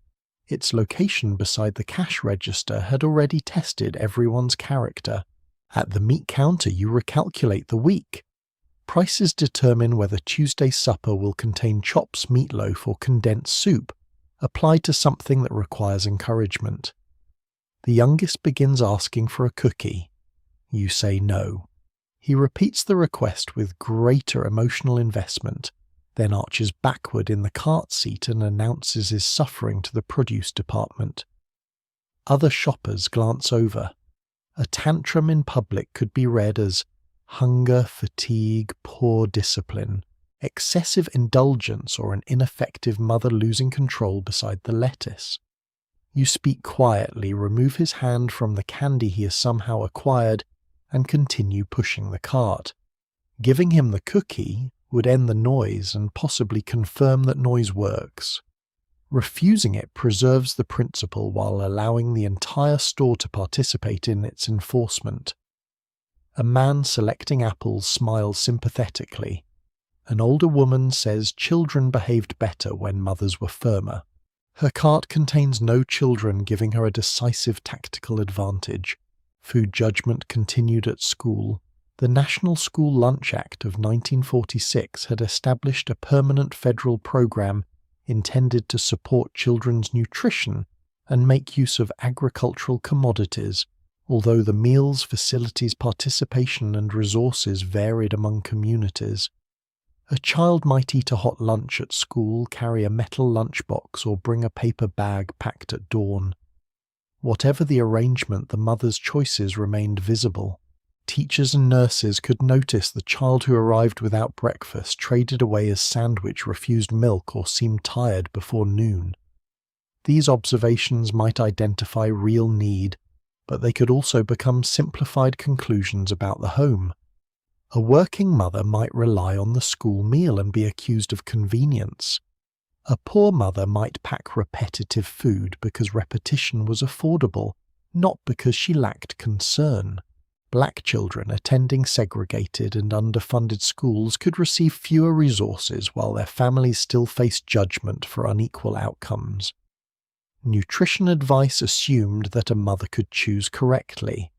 Its location beside the cash register had already tested everyone's character. At the meat counter, you recalculate the week. Prices determine whether Tuesday's supper will contain chops, meatloaf, or condensed soup, applied to something that requires encouragement. The youngest begins asking for a cookie. You say no. He repeats the request with greater emotional investment, then arches backward in the cart seat and announces his suffering to the produce department. Other shoppers glance over. A tantrum in public could be read as hunger, fatigue, poor discipline, excessive indulgence, or an ineffective mother losing control beside the lettuce. You speak quietly, remove his hand from the candy he has somehow acquired, and continue pushing the cart. Giving him the cookie would end the noise and possibly confirm that noise works. Refusing it preserves the principle while allowing the entire store to participate in its enforcement. A man selecting apples smiles sympathetically. An older woman says children behaved better when mothers were firmer. Her cart contains no children, giving her a decisive tactical advantage. Food judgment continued at school. The National School Lunch Act of 1946 had established a permanent federal program intended to support children's nutrition and make use of agricultural commodities, although the meals facilities participation and resources varied among communities. A child might eat a hot lunch at school, carry a metal lunchbox, or bring a paper bag packed at dawn. Whatever the arrangement, the mother's choices remained visible. Teachers and nurses could notice the child who arrived without breakfast, traded away his sandwich, refused milk, or seemed tired before noon. These observations might identify real need, but they could also become simplified conclusions about the home. A working mother might rely on the school meal and be accused of convenience. A poor mother might pack repetitive food because repetition was affordable, not because she lacked concern. Black children attending segregated and underfunded schools could receive fewer resources while their families still faced judgment for unequal outcomes. Nutrition advice assumed that a mother could choose correctly.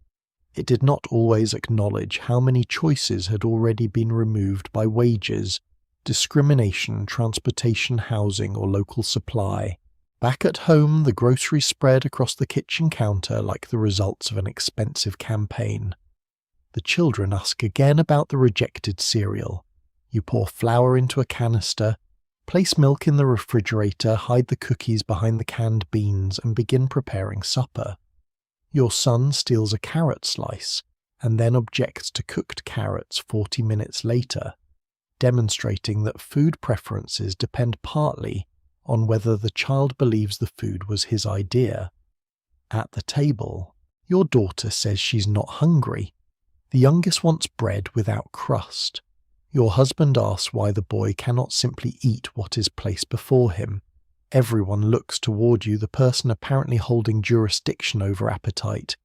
It did not always acknowledge how many choices had already been removed by wages, discrimination, transportation, housing, or local supply. Back at home, the groceries spread across the kitchen counter like the results of an expensive campaign. The children ask again about the rejected cereal. You pour flour into a canister, place milk in the refrigerator, hide the cookies behind the canned beans, and begin preparing supper. Your son steals a carrot slice, and then objects to cooked carrots 40 minutes later, demonstrating that food preferences depend partly on whether the child believes the food was his idea. At the table, your daughter says she's not hungry. The youngest wants bread without crust. Your husband asks why the boy cannot simply eat what is placed before him. Everyone looks toward you, the person apparently holding jurisdiction over appetite.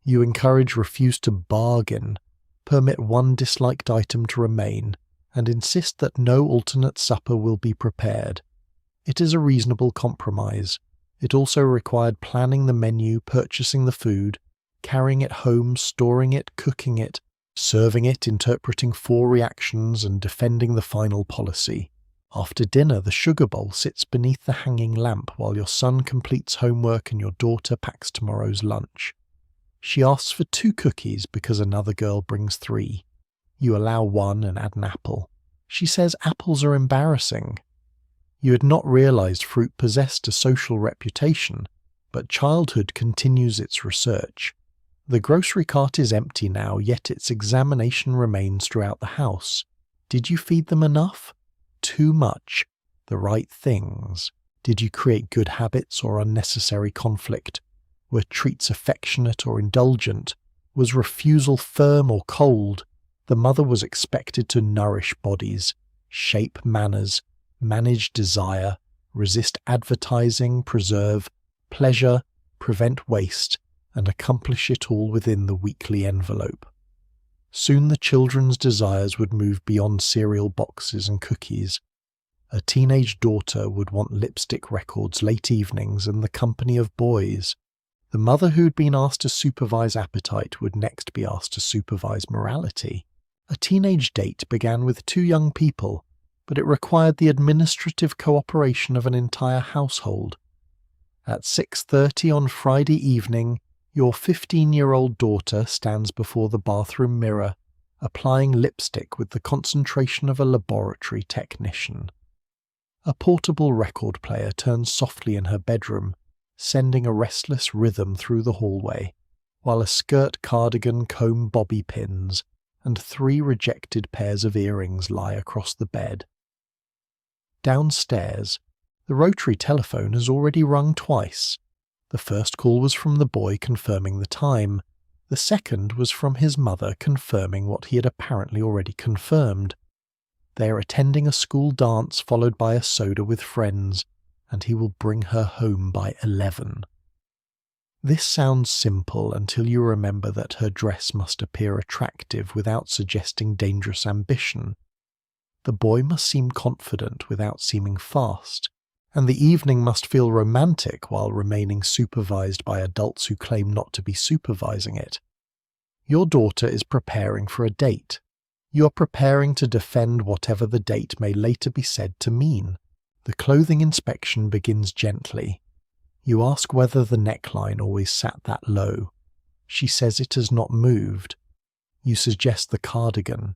You encourage, refuse to bargain, permit one disliked item to remain, and insist that no alternate supper will be prepared. It is a reasonable compromise. It also required planning the menu, purchasing the food, carrying it home, storing it, cooking it, serving it, interpreting 4 reactions, and defending the final policy. After dinner, the sugar bowl sits beneath the hanging lamp while your son completes homework and your daughter packs tomorrow's lunch. She asks for 2 cookies because another girl brings 3. You allow 1 and add an apple. She says apples are embarrassing. You had not realized fruit possessed a social reputation, but childhood continues its research. The grocery cart is empty now, yet its examination remains throughout the house. Did you feed them enough? Too much? The right things? Did you create good habits or unnecessary conflict? Were treats affectionate or indulgent? Was refusal firm or cold? The mother was expected to nourish bodies, shape manners, manage desire, resist advertising, preserve pleasure, prevent waste, and accomplish it all within the weekly envelope. Soon the children's desires would move beyond cereal boxes and cookies. A teenage daughter would want lipstick records late evenings and the company of boys. The mother who'd been asked to supervise appetite would next be asked to supervise morality. A teenage date began with 2 young people, but it required the administrative cooperation of an entire household. At 6:30 on Friday evening, your 15-year-old daughter stands before the bathroom mirror, applying lipstick with the concentration of a laboratory technician. A portable record player turns softly in her bedroom, sending a restless rhythm through the hallway, while a skirt cardigan, comb bobby pins, and 3 rejected pairs of earrings lie across the bed. Downstairs, the rotary telephone has already rung twice. The first call was from the boy confirming the time. The second was from his mother confirming what he had apparently already confirmed. They are attending a school dance followed by a soda with friends, and he will bring her home by 11. This sounds simple until you remember that her dress must appear attractive without suggesting dangerous ambition. The boy must seem confident without seeming fast, and the evening must feel romantic while remaining supervised by adults who claim not to be supervising it. Your daughter is preparing for a date. You are preparing to defend whatever the date may later be said to mean. The clothing inspection begins gently. You ask whether the neckline always sat that low. She says it has not moved. You suggest the cardigan.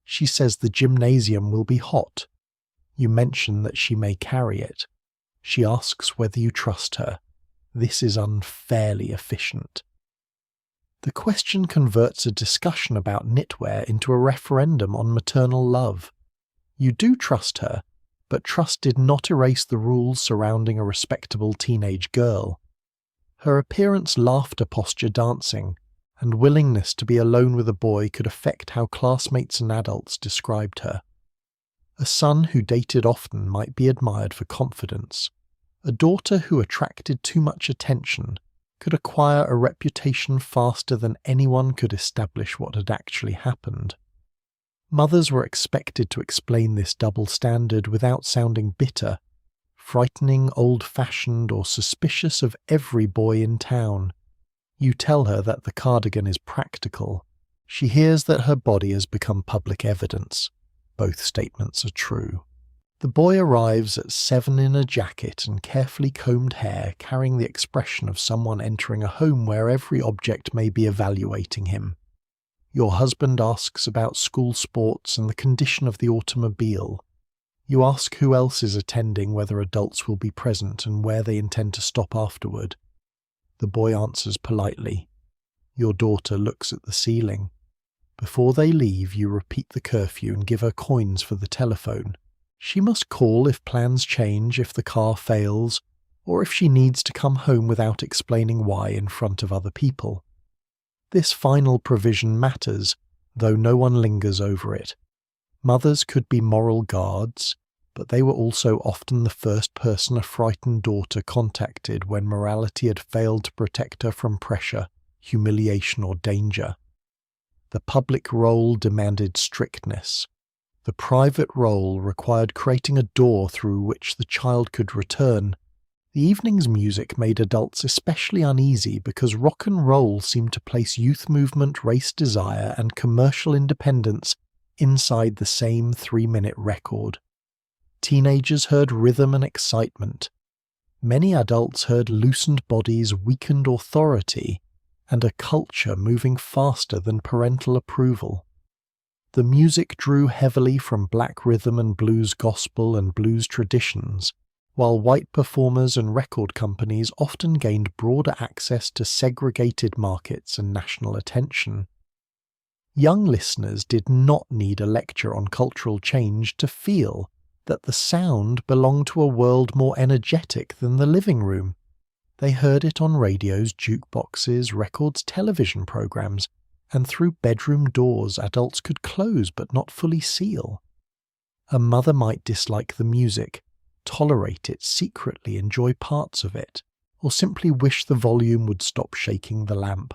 She says the gymnasium will be hot. You mention that she may carry it. She asks whether you trust her. This is unfairly efficient. The question converts a discussion about knitwear into a referendum on maternal love. You do trust her, but trust did not erase the rules surrounding a respectable teenage girl. Her appearance, laughter, posture, dancing, and willingness to be alone with a boy could affect how classmates and adults described her. A son who dated often might be admired for confidence. A daughter who attracted too much attention could acquire a reputation faster than anyone could establish what had actually happened. Mothers were expected to explain this double standard without sounding bitter, frightening, old-fashioned, or suspicious of every boy in town. You tell her that the cardigan is practical. She hears that her body has become public evidence. Both statements are true. The boy arrives at 7 in a jacket and carefully combed hair, carrying the expression of someone entering a home where every object may be evaluating him. Your husband asks about school sports and the condition of the automobile. You ask who else is attending, whether adults will be present, and where they intend to stop afterward. The boy answers politely. Your daughter looks at the ceiling. Before they leave, you repeat the curfew and give her coins for the telephone. She must call if plans change, if the car fails, or if she needs to come home without explaining why in front of other people. This final provision matters, though no one lingers over it. Mothers could be moral guards, but they were also often the first person a frightened daughter contacted when morality had failed to protect her from pressure, humiliation, or danger. The public role demanded strictness. The private role required creating a door through which the child could return. The evening's music made adults especially uneasy because rock and roll seemed to place youth movement, race desire, and commercial independence inside the same 3-minute record. Teenagers heard rhythm and excitement. Many adults heard loosened bodies, weakened authority, and a culture moving faster than parental approval. The music drew heavily from black rhythm and blues gospel and blues traditions, while white performers and record companies often gained broader access to segregated markets and national attention. Young listeners did not need a lecture on cultural change to feel that the sound belonged to a world more energetic than the living room. They heard it on radios, jukeboxes, records, television programs, and through bedroom doors adults could close but not fully seal. A mother might dislike the music, tolerate it secretly, enjoy parts of it, or simply wish the volume would stop shaking the lamp.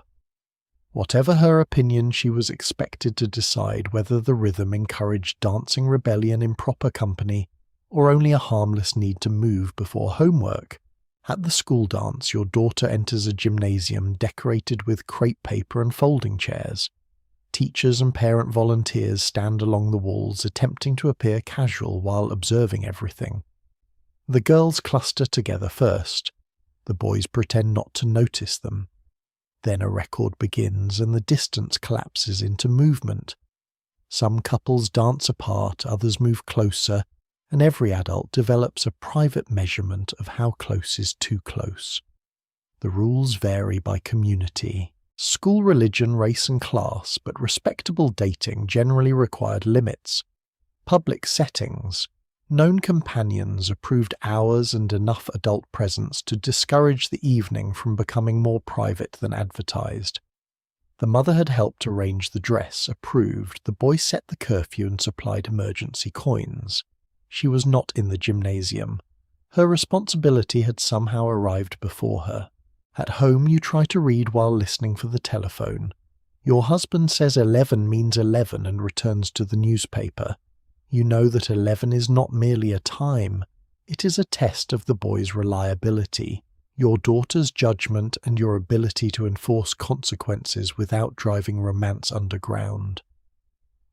Whatever her opinion, she was expected to decide whether the rhythm encouraged dancing rebellion in proper company, or only a harmless need to move before homework. At the school dance, your daughter enters a gymnasium decorated with crepe paper and folding chairs. Teachers and parent volunteers stand along the walls, attempting to appear casual while observing everything. The girls cluster together first. The boys pretend not to notice them. Then a record begins and the distance collapses into movement. Some couples dance apart, others move closer, and every adult develops a private measurement of how close is too close. The rules vary by community. School religion, race and class, but respectable dating generally required limits. Public settings, known companions approved hours and enough adult presence to discourage the evening from becoming more private than advertised. The mother had helped arrange the dress, approved, the boy set the curfew and supplied emergency coins. She was not in the gymnasium. Her responsibility had somehow arrived before her. At home you try to read while listening for the telephone. Your husband says 11 means 11 and returns to the newspaper. You know that 11 is not merely a time, it is a test of the boy's reliability, your daughter's judgment and your ability to enforce consequences without driving romance underground.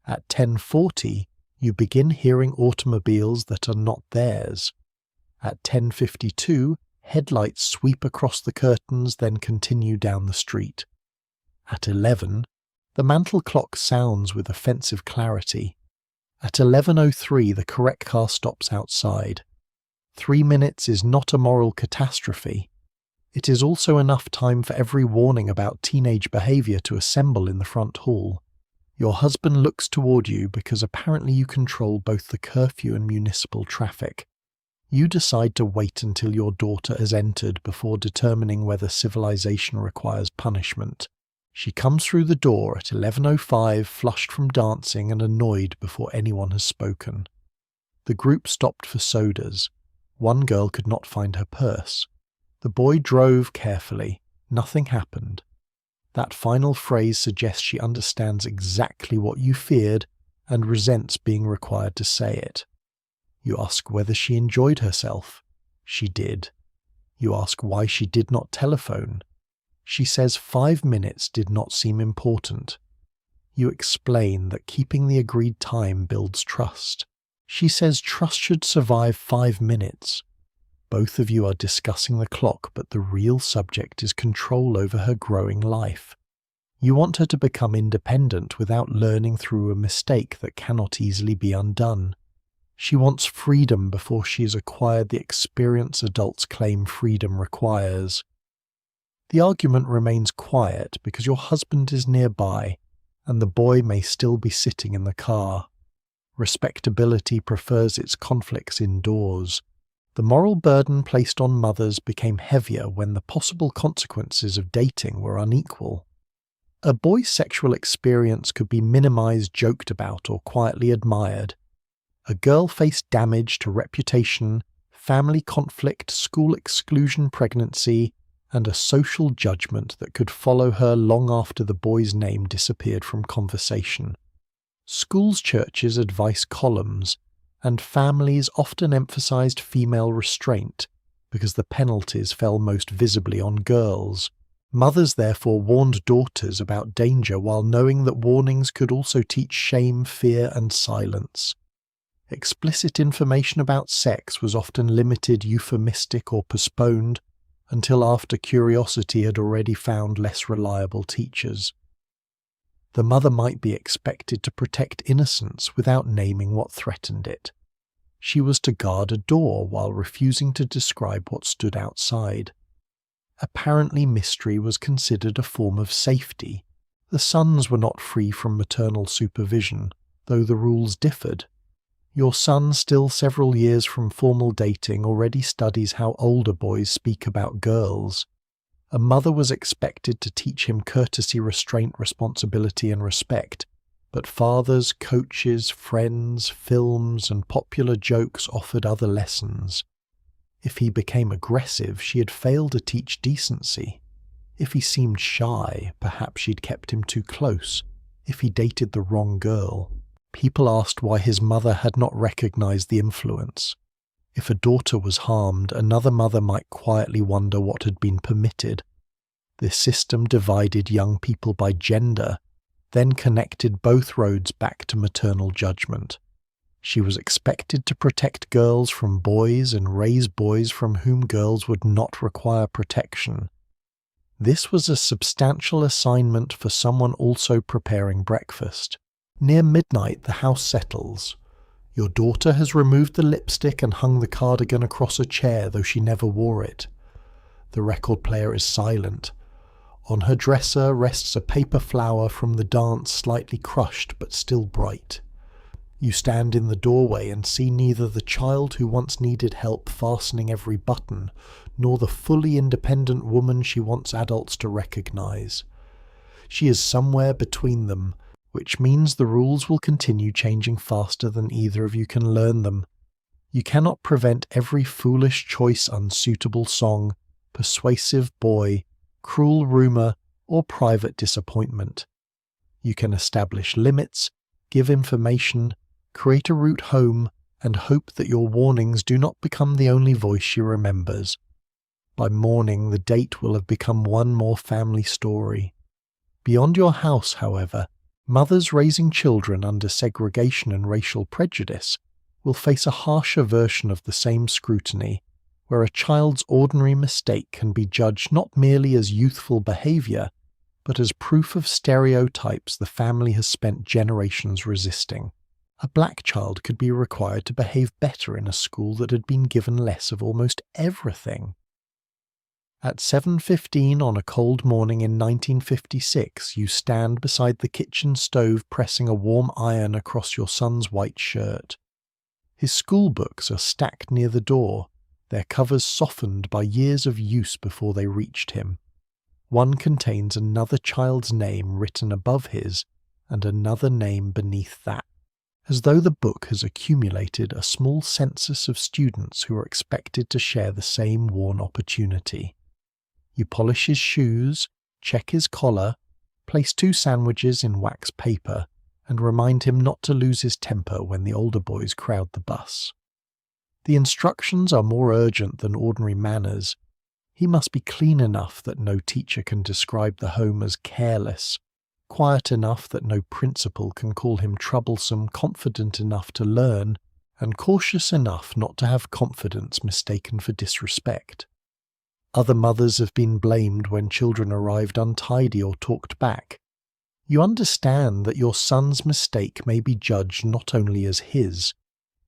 At 10:40, you begin hearing automobiles that are not theirs. At 10:52, headlights sweep across the curtains, then continue down the street. At 11, the mantel clock sounds with offensive clarity. At 11:03, the correct car stops outside. 3 minutes is not a moral catastrophe. It is also enough time for every warning about teenage behavior to assemble in the front hall. Your husband looks toward you because apparently you control both the curfew and municipal traffic. You decide to wait until your daughter has entered before determining whether civilization requires punishment. She comes through the door at 11:05, flushed from dancing and annoyed before anyone has spoken. The group stopped for sodas. One girl could not find her purse. The boy drove carefully. Nothing happened. That final phrase suggests she understands exactly what you feared and resents being required to say it. You ask whether she enjoyed herself. She did. You ask why she did not telephone. She says 5 minutes did not seem important. You explain that keeping the agreed time builds trust. She says trust should survive 5 minutes. Both of you are discussing the clock, but the real subject is control over her growing life. You want her to become independent without learning through a mistake that cannot easily be undone. She wants freedom before she has acquired the experience adults claim freedom requires. The argument remains quiet because your husband is nearby, and the boy may still be sitting in the car. Respectability prefers its conflicts indoors. The moral burden placed on mothers became heavier when the possible consequences of dating were unequal. A boy's sexual experience could be minimized, joked about, or quietly admired. A girl faced damage to reputation, family conflict, school exclusion, pregnancy, and a social judgment that could follow her long after the boy's name disappeared from conversation. Schools, churches, advice columns, and families often emphasized female restraint because the penalties fell most visibly on girls. Mothers therefore warned daughters about danger while knowing that warnings could also teach shame, fear, and silence. Explicit information about sex was often limited, euphemistic, or postponed until after curiosity had already found less reliable teachers. The mother might be expected to protect innocence without naming what threatened it. She was to guard a door while refusing to describe what stood outside. Apparently mystery was considered a form of safety. The sons were not free from maternal supervision, though the rules differed. Your son, still several years from formal dating, already studies how older boys speak about girls. A mother was expected to teach him courtesy, restraint, responsibility, and respect, but fathers, coaches, friends, films, and popular jokes offered other lessons. If he became aggressive, she had failed to teach decency. If he seemed shy, perhaps she'd kept him too close. If he dated the wrong girl, people asked why his mother had not recognized the influence. If a daughter was harmed, another mother might quietly wonder what had been permitted. This system divided young people by gender, then connected both roads back to maternal judgment. She was expected to protect girls from boys and raise boys from whom girls would not require protection. This was a substantial assignment for someone also preparing breakfast. Near midnight, the house settles. Your daughter has removed the lipstick and hung the cardigan across a chair, though she never wore it. The record player is silent. On her dresser rests a paper flower from the dance, slightly crushed but still bright. You stand in the doorway and see neither the child who once needed help fastening every button, nor the fully independent woman she wants adults to recognize. She is somewhere between them, which means the rules will continue changing faster than either of you can learn them. You cannot prevent every foolish choice, unsuitable song, persuasive boy, cruel rumor, or private disappointment. You can establish limits, give information, create a route home, and hope that your warnings do not become the only voice she remembers. By morning, the date will have become one more family story. Beyond your house, however, mothers raising children under segregation and racial prejudice will face a harsher version of the same scrutiny where a child's ordinary mistake can be judged not merely as youthful behavior, but as proof of stereotypes the family has spent generations resisting. A black child could be required to behave better in a school that had been given less of almost everything. At 7:15 on a cold morning in 1956, you stand beside the kitchen stove pressing a warm iron across your son's white shirt. His school books are stacked near the door, their covers softened by years of use before they reached him. One contains another child's name written above his, and another name beneath that, as though the book has accumulated a small census of students who are expected to share the same worn opportunity. You polish his shoes, check his collar, place 2 sandwiches in wax paper, and remind him not to lose his temper when the older boys crowd the bus. The instructions are more urgent than ordinary manners. He must be clean enough that no teacher can describe the home as careless, quiet enough that no principal can call him troublesome, confident enough to learn, and cautious enough not to have confidence mistaken for disrespect. Other mothers have been blamed when children arrived untidy or talked back. You understand that your son's mistake may be judged not only as his,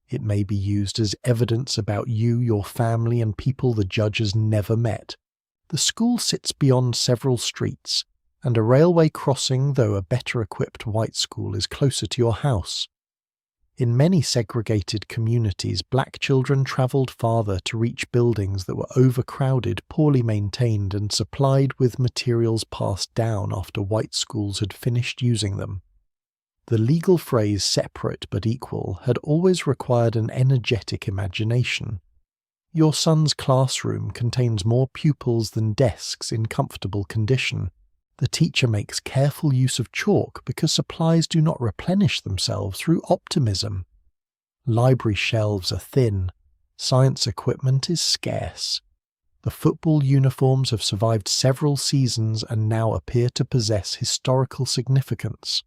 it may be used as evidence about you, your family, and people the judge has never met. The school sits beyond several streets, and a railway crossing, though a better-equipped white school, is closer to your house. In many segregated communities, black children travelled farther to reach buildings that were overcrowded, poorly maintained, and supplied with materials passed down after white schools had finished using them. The legal phrase separate but equal had always required an energetic imagination. Your son's classroom contains more pupils than desks in comfortable condition. The teacher makes careful use of chalk because supplies do not replenish themselves through optimism. Library shelves are thin. Science equipment is scarce. The football uniforms have survived several seasons and now appear to possess historical significance.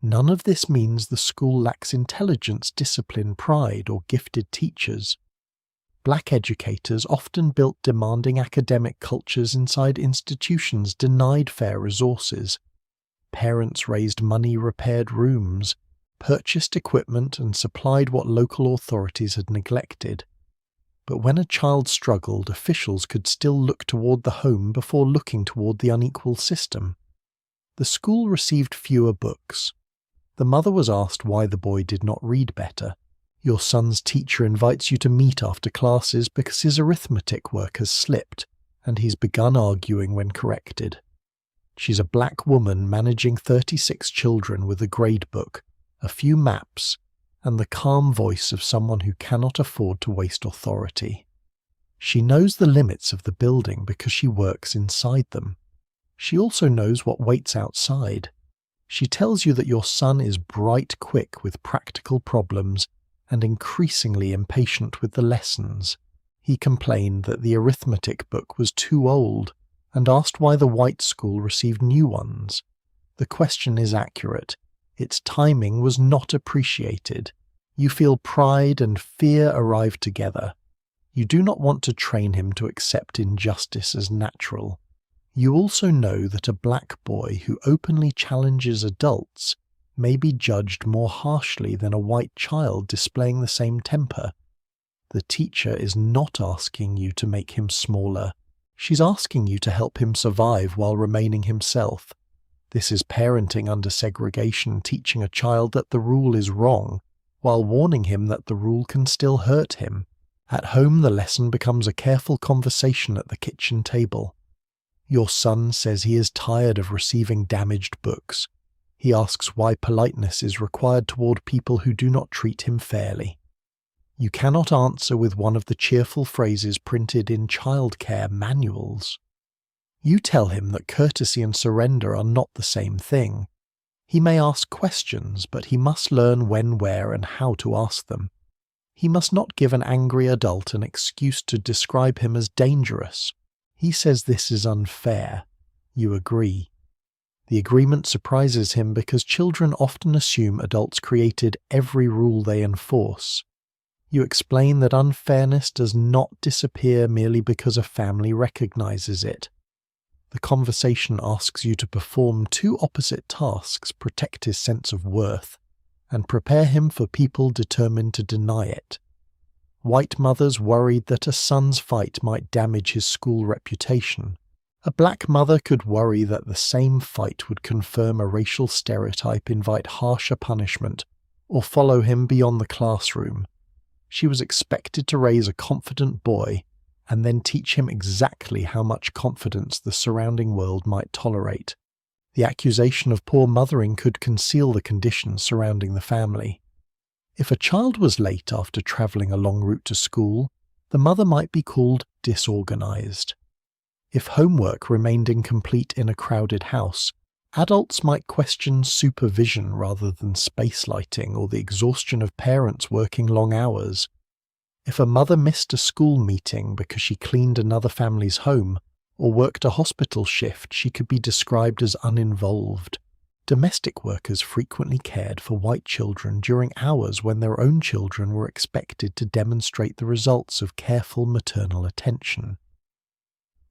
None of this means the school lacks intelligence, discipline, pride, or gifted teachers. Black educators often built demanding academic cultures inside institutions denied fair resources. Parents raised money, repaired rooms, purchased equipment, and supplied what local authorities had neglected. But when a child struggled, officials could still look toward the home before looking toward the unequal system. The school received fewer books. The mother was asked why the boy did not read better. Your son's teacher invites you to meet after classes because his arithmetic work has slipped, and he's begun arguing when corrected. She's a black woman managing 36 children with a grade book, a few maps, and the calm voice of someone who cannot afford to waste authority. She knows the limits of the building because she works inside them. She also knows what waits outside. She tells you that your son is bright quick with practical problems and increasingly impatient with the lessons. He complained that the arithmetic book was too old and asked why the white school received new ones. The question is accurate. Its timing was not appreciated. You feel pride and fear arrive together. You do not want to train him to accept injustice as natural. You also know that a black boy who openly challenges adults may be judged more harshly than a white child displaying the same temper. The teacher is not asking you to make him smaller. She's asking you to help him survive while remaining himself. This is parenting under segregation, teaching a child that the rule is wrong, while warning him that the rule can still hurt him. At home, the lesson becomes a careful conversation at the kitchen table. Your son says he is tired of receiving damaged books. He asks why politeness is required toward people who do not treat him fairly. You cannot answer with one of the cheerful phrases printed in childcare manuals. You tell him that courtesy and surrender are not the same thing. He may ask questions, but he must learn when, where, and how to ask them. He must not give an angry adult an excuse to describe him as dangerous. He says this is unfair. You agree. The agreement surprises him because children often assume adults created every rule they enforce. You explain that unfairness does not disappear merely because a family recognizes it. The conversation asks you to perform two opposite tasks: protect his sense of worth and prepare him for people determined to deny it. White mothers worried that a son's fight might damage his school reputation. A black mother could worry that the same fight would confirm a racial stereotype, invite harsher punishment, or follow him beyond the classroom. She was expected to raise a confident boy and then teach him exactly how much confidence the surrounding world might tolerate. The accusation of poor mothering could conceal the conditions surrounding the family. If a child was late after travelling a long route to school, the mother might be called disorganized. If homework remained incomplete in a crowded house, adults might question supervision rather than space lighting or the exhaustion of parents working long hours. If a mother missed a school meeting because she cleaned another family's home or worked a hospital shift, she could be described as uninvolved. Domestic workers frequently cared for white children during hours when their own children were expected to demonstrate the results of careful maternal attention.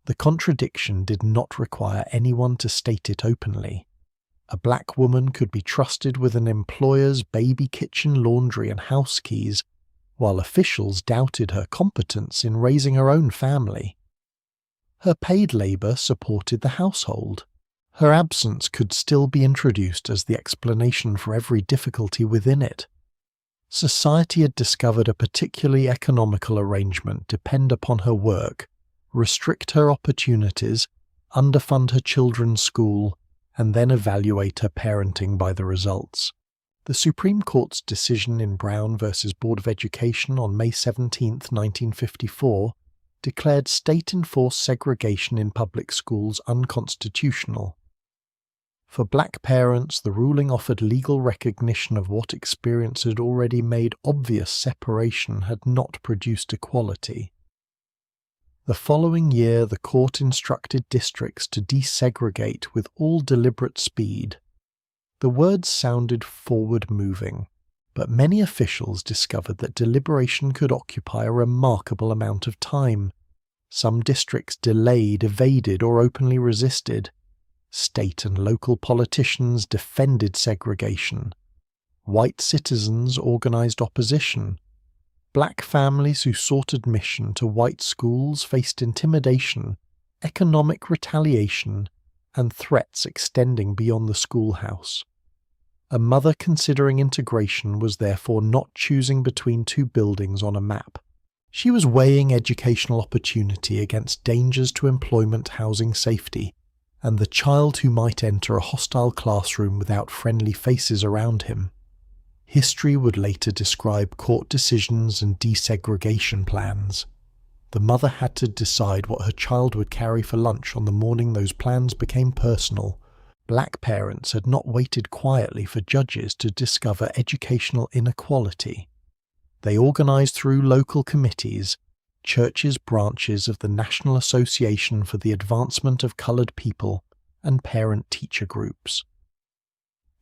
The contradiction did not require anyone to state it openly. A black woman could be trusted with an employer's baby kitchen, laundry, and house keys, while officials doubted her competence in raising her own family. Her paid labor supported the household. Her absence could still be introduced as the explanation for every difficulty within it. Society had discovered a particularly economical arrangement depend upon her work, restrict her opportunities, underfund her children's school, and then evaluate her parenting by the results. The Supreme Court's decision in Brown v. Board of Education on May 17, 1954, declared state-enforced segregation in public schools unconstitutional. For black parents, the ruling offered legal recognition of what experience had already made obvious: separation had not produced equality. The following year, the court instructed districts to desegregate with all deliberate speed. The words sounded forward-moving, but many officials discovered that deliberation could occupy a remarkable amount of time. Some districts delayed, evaded, or openly resisted. State and local politicians defended segregation. White citizens organized opposition. Black families who sought admission to white schools faced intimidation, economic retaliation, and threats extending beyond the schoolhouse. A mother considering integration was therefore not choosing between two buildings on a map. She was weighing educational opportunity against dangers to employment, housing, safety, and the child who might enter a hostile classroom without friendly faces around him. History would later describe court decisions and desegregation plans. The mother had to decide what her child would carry for lunch on the morning those plans became personal. Black parents had not waited quietly for judges to discover educational inequality. They organized through local committees, churches, branches of the National Association for the Advancement of Colored People, and parent-teacher groups.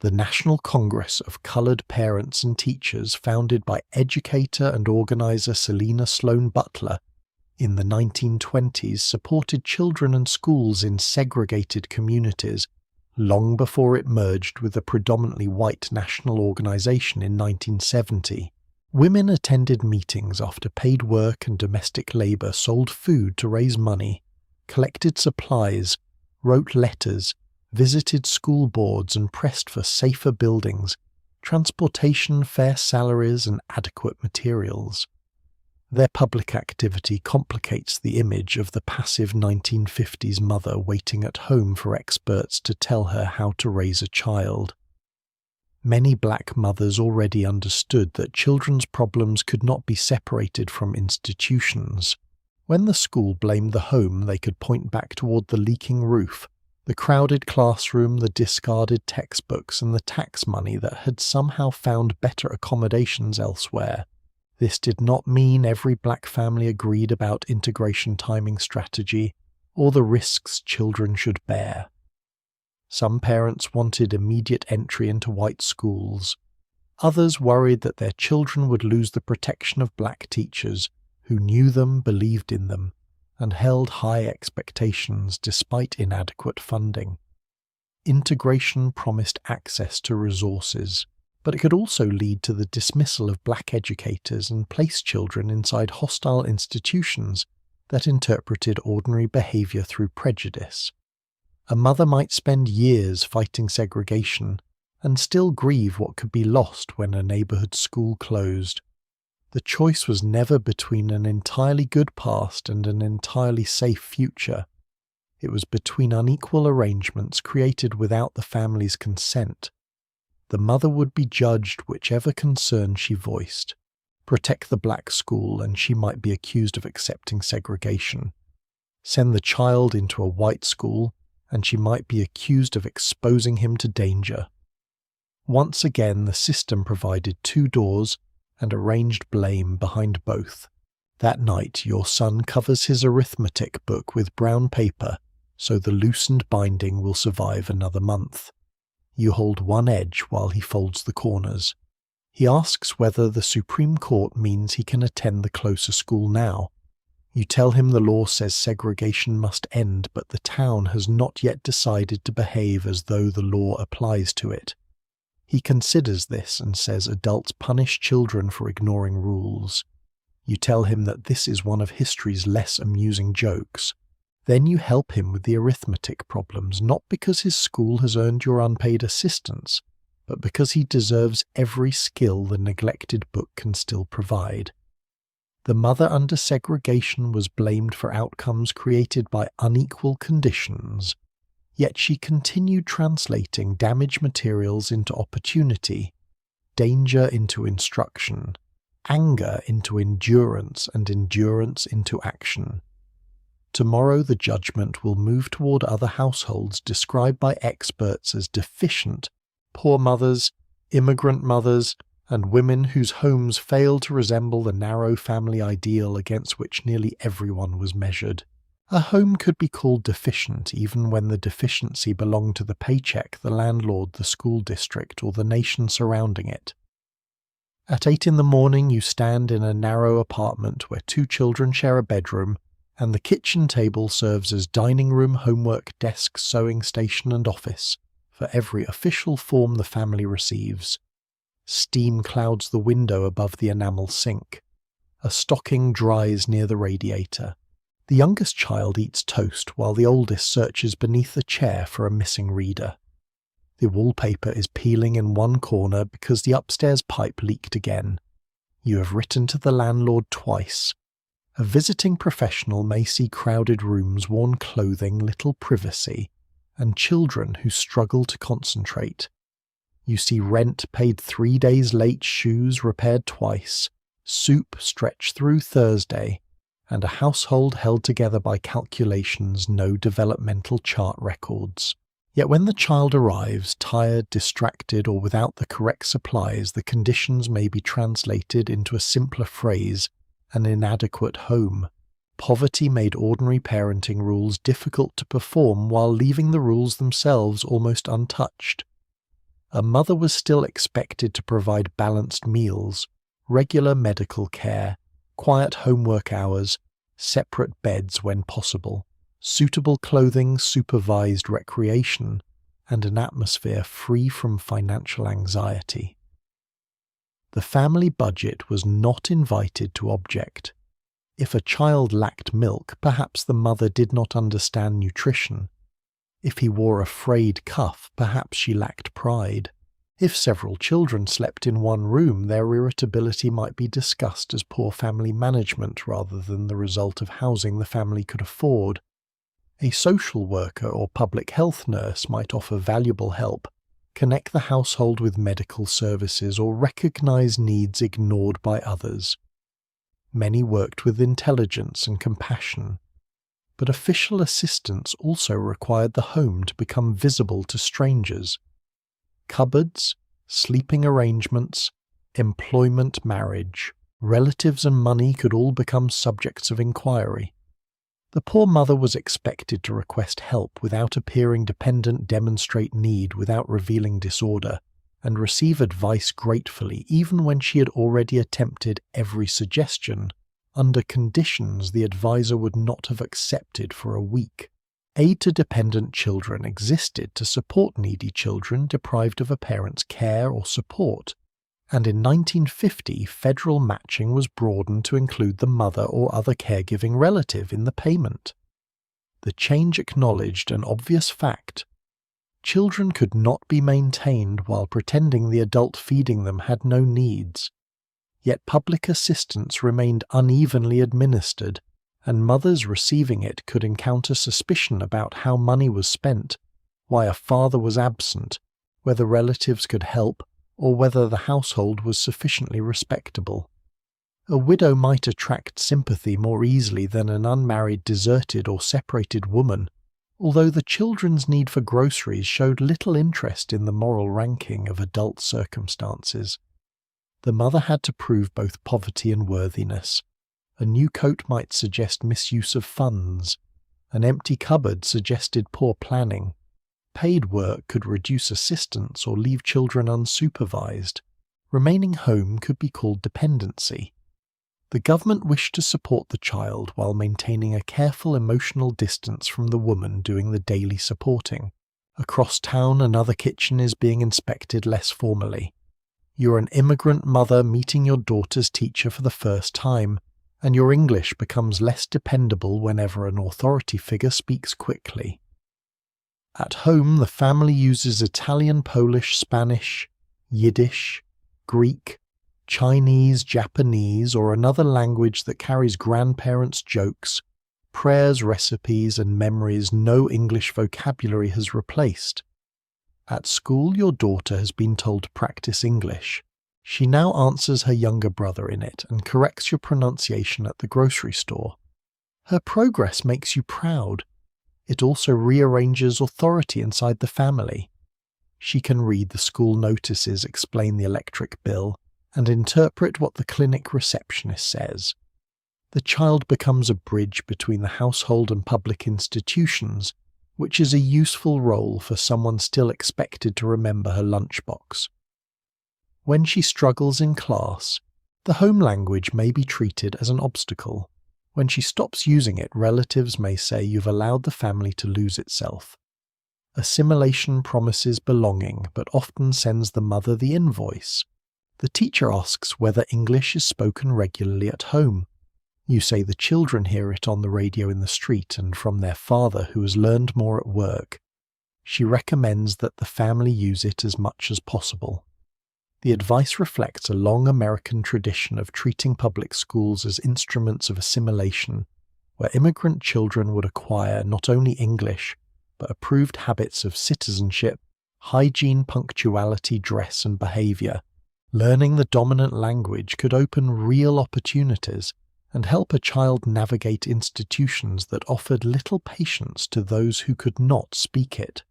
The National Congress of Colored Parents and Teachers, founded by educator and organizer Selina Sloan Butler in the 1920s, supported children and schools in segregated communities long before it merged with a predominantly white national organization in 1970. Women attended meetings after paid work and domestic labor, sold food to raise money, collected supplies, wrote letters, visited school boards, and pressed for safer buildings, transportation, fair salaries, and adequate materials. Their public activity complicates the image of the passive 1950s mother waiting at home for experts to tell her how to raise a child. Many black mothers already understood that children's problems could not be separated from institutions. When the school blamed the home, they could point back toward the leaking roof, the crowded classroom, the discarded textbooks, and the tax money that had somehow found better accommodations elsewhere. This did not mean every black family agreed about integration timing strategy or the risks children should bear. Some parents wanted immediate entry into white schools. Others worried that their children would lose the protection of black teachers who knew them, believed in them, and held high expectations despite inadequate funding. Integration promised access to resources, but it could also lead to the dismissal of black educators and place children inside hostile institutions that interpreted ordinary behavior through prejudice. A mother might spend years fighting segregation and still grieve what could be lost when a neighborhood school closed. The choice was never between an entirely good past and an entirely safe future. It was between unequal arrangements created without the family's consent. The mother would be judged whichever concern she voiced. Protect the black school and she might be accused of accepting segregation. Send the child into a white school and she might be accused of exposing him to danger. Once again, the system provided two doors and arranged blame behind both. That night, your son covers his arithmetic book with brown paper so the loosened binding will survive another month. You hold one edge while he folds the corners. He asks whether the Supreme Court means he can attend the closer school now. You tell him the law says segregation must end, but the town has not yet decided to behave as though the law applies to it. He considers this and says adults punish children for ignoring rules. You tell him that this is one of history's less amusing jokes. Then you help him with the arithmetic problems, not because his school has earned your unpaid assistance, but because he deserves every skill the neglected book can still provide. The mother under segregation was blamed for outcomes created by unequal conditions, yet she continued translating damaged materials into opportunity, danger into instruction, anger into endurance, and endurance into action. Tomorrow the judgment will move toward other households described by experts as deficient, poor mothers, immigrant mothers, and women whose homes failed to resemble the narrow family ideal against which nearly everyone was measured. A home could be called deficient even when the deficiency belonged to the paycheck, the landlord, the school district, or the nation surrounding it. At 8 a.m, you stand in a narrow apartment where two children share a bedroom, and the kitchen table serves as dining room, homework, desk, sewing station, and office for every official form the family receives. Steam clouds the window above the enamel sink. A stocking dries near the radiator. The youngest child eats toast while the oldest searches beneath a chair for a missing reader. The wallpaper is peeling in one corner because the upstairs pipe leaked again. You have written to the landlord twice. A visiting professional may see crowded rooms, worn clothing, little privacy, and children who struggle to concentrate. You see rent paid 3 days late, shoes repaired twice, soup stretched through Thursday, and a household held together by calculations, no developmental chart records. Yet when the child arrives, tired, distracted, or without the correct supplies, the conditions may be translated into a simpler phrase: an inadequate home. Poverty made ordinary parenting rules difficult to perform while leaving the rules themselves almost untouched. A mother was still expected to provide balanced meals, regular medical care, quiet homework hours, separate beds when possible, suitable clothing, supervised recreation, and an atmosphere free from financial anxiety. The family budget was not invited to object. If a child lacked milk, perhaps the mother did not understand nutrition. If he wore a frayed cuff, perhaps she lacked pride. If several children slept in one room, their irritability might be discussed as poor family management rather than the result of housing the family could afford. A social worker or public health nurse might offer valuable help, connect the household with medical services, or recognize needs ignored by others. Many worked with intelligence and compassion, but official assistance also required the home to become visible to strangers. Cupboards, sleeping arrangements, employment, marriage, relatives and money could all become subjects of inquiry. The poor mother was expected to request help without appearing dependent, demonstrate need without revealing disorder, and receive advice gratefully even when she had already attempted every suggestion, under conditions the advisor would not have accepted for a week. Aid to dependent children existed to support needy children deprived of a parent's care or support, and in 1950 federal matching was broadened to include the mother or other caregiving relative in the payment. The change acknowledged an obvious fact. Children could not be maintained while pretending the adult feeding them had no needs. Yet public assistance remained unevenly administered, and mothers receiving it could encounter suspicion about how money was spent, why a father was absent, whether relatives could help, or whether the household was sufficiently respectable. A widow might attract sympathy more easily than an unmarried, deserted, or separated woman, although the children's need for groceries showed little interest in the moral ranking of adult circumstances. The mother had to prove both poverty and worthiness. A new coat might suggest misuse of funds. An empty cupboard suggested poor planning. Paid work could reduce assistance or leave children unsupervised. Remaining home could be called dependency. The government wished to support the child while maintaining a careful emotional distance from the woman doing the daily supporting. Across town, another kitchen is being inspected less formally. You're an immigrant mother meeting your daughter's teacher for the first time, and your English becomes less dependable whenever an authority figure speaks quickly. At home, the family uses Italian, Polish, Spanish, Yiddish, Greek, Chinese, Japanese, or another language that carries grandparents' jokes, prayers, recipes, and memories no English vocabulary has replaced. At school, your daughter has been told to practice English. She now answers her younger brother in it and corrects your pronunciation at the grocery store. Her progress makes you proud. It also rearranges authority inside the family. She can read the school notices, explain the electric bill, and interpret what the clinic receptionist says. The child becomes a bridge between the household and public institutions, which is a useful role for someone still expected to remember her lunchbox. When she struggles in class, the home language may be treated as an obstacle. When she stops using it, relatives may say you've allowed the family to lose itself. Assimilation promises belonging, but often sends the mother the invoice. The teacher asks whether English is spoken regularly at home. You say the children hear it on the radio in the street and from their father who has learned more at work. She recommends that the family use it as much as possible. The advice reflects a long American tradition of treating public schools as instruments of assimilation, where immigrant children would acquire not only English, but approved habits of citizenship, hygiene, punctuality, dress, and behavior. Learning the dominant language could open real opportunities and help a child navigate institutions that offered little patience to those who could not speak it.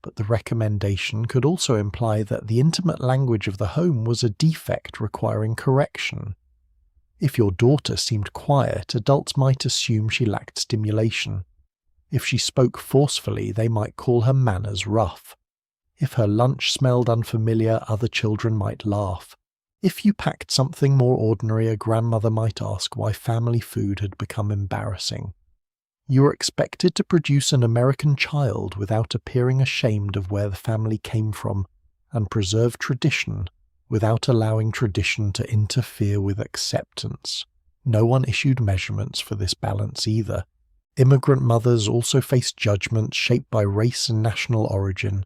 But the recommendation could also imply that the intimate language of the home was a defect requiring correction. If your daughter seemed quiet, adults might assume she lacked stimulation. If she spoke forcefully, they might call her manners rough. If her lunch smelled unfamiliar, other children might laugh. If you packed something more ordinary, a grandmother might ask why family food had become embarrassing. You were expected to produce an American child without appearing ashamed of where the family came from, and preserve tradition without allowing tradition to interfere with acceptance. No one issued measurements for this balance either. Immigrant mothers also faced judgments shaped by race and national origin.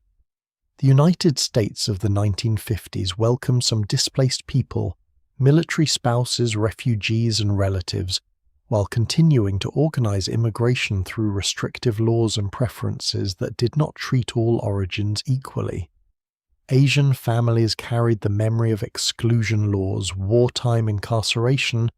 The United States of the 1950s welcomed some displaced people, military spouses, refugees, and relatives, while continuing to organize immigration through restrictive laws and preferences that did not treat all origins equally. Asian families carried the memory of exclusion laws, wartime incarceration,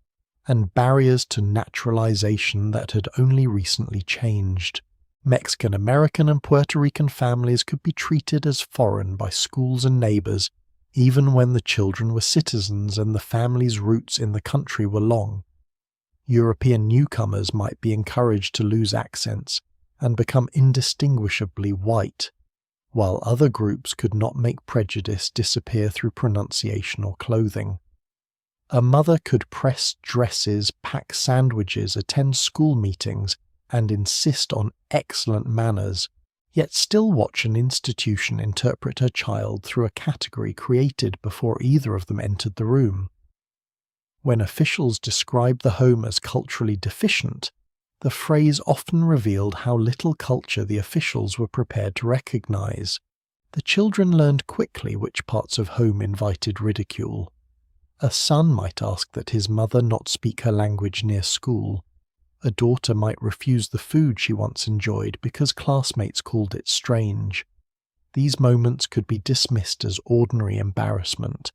and barriers to naturalization that had only recently changed. Mexican American and Puerto Rican families could be treated as foreign by schools and neighbors, even when the children were citizens and the family's roots in the country were long. European newcomers might be encouraged to lose accents and become indistinguishably white, while other groups could not make prejudice disappear through pronunciation or clothing. A mother could press dresses, pack sandwiches, attend school meetings, and insist on excellent manners, yet still watch an institution interpret her child through a category created before either of them entered the room. When officials described the home as culturally deficient, the phrase often revealed how little culture the officials were prepared to recognize. The children learned quickly which parts of home invited ridicule. A son might ask that his mother not speak her language near school. A daughter might refuse the food she once enjoyed because classmates called it strange. These moments could be dismissed as ordinary embarrassment,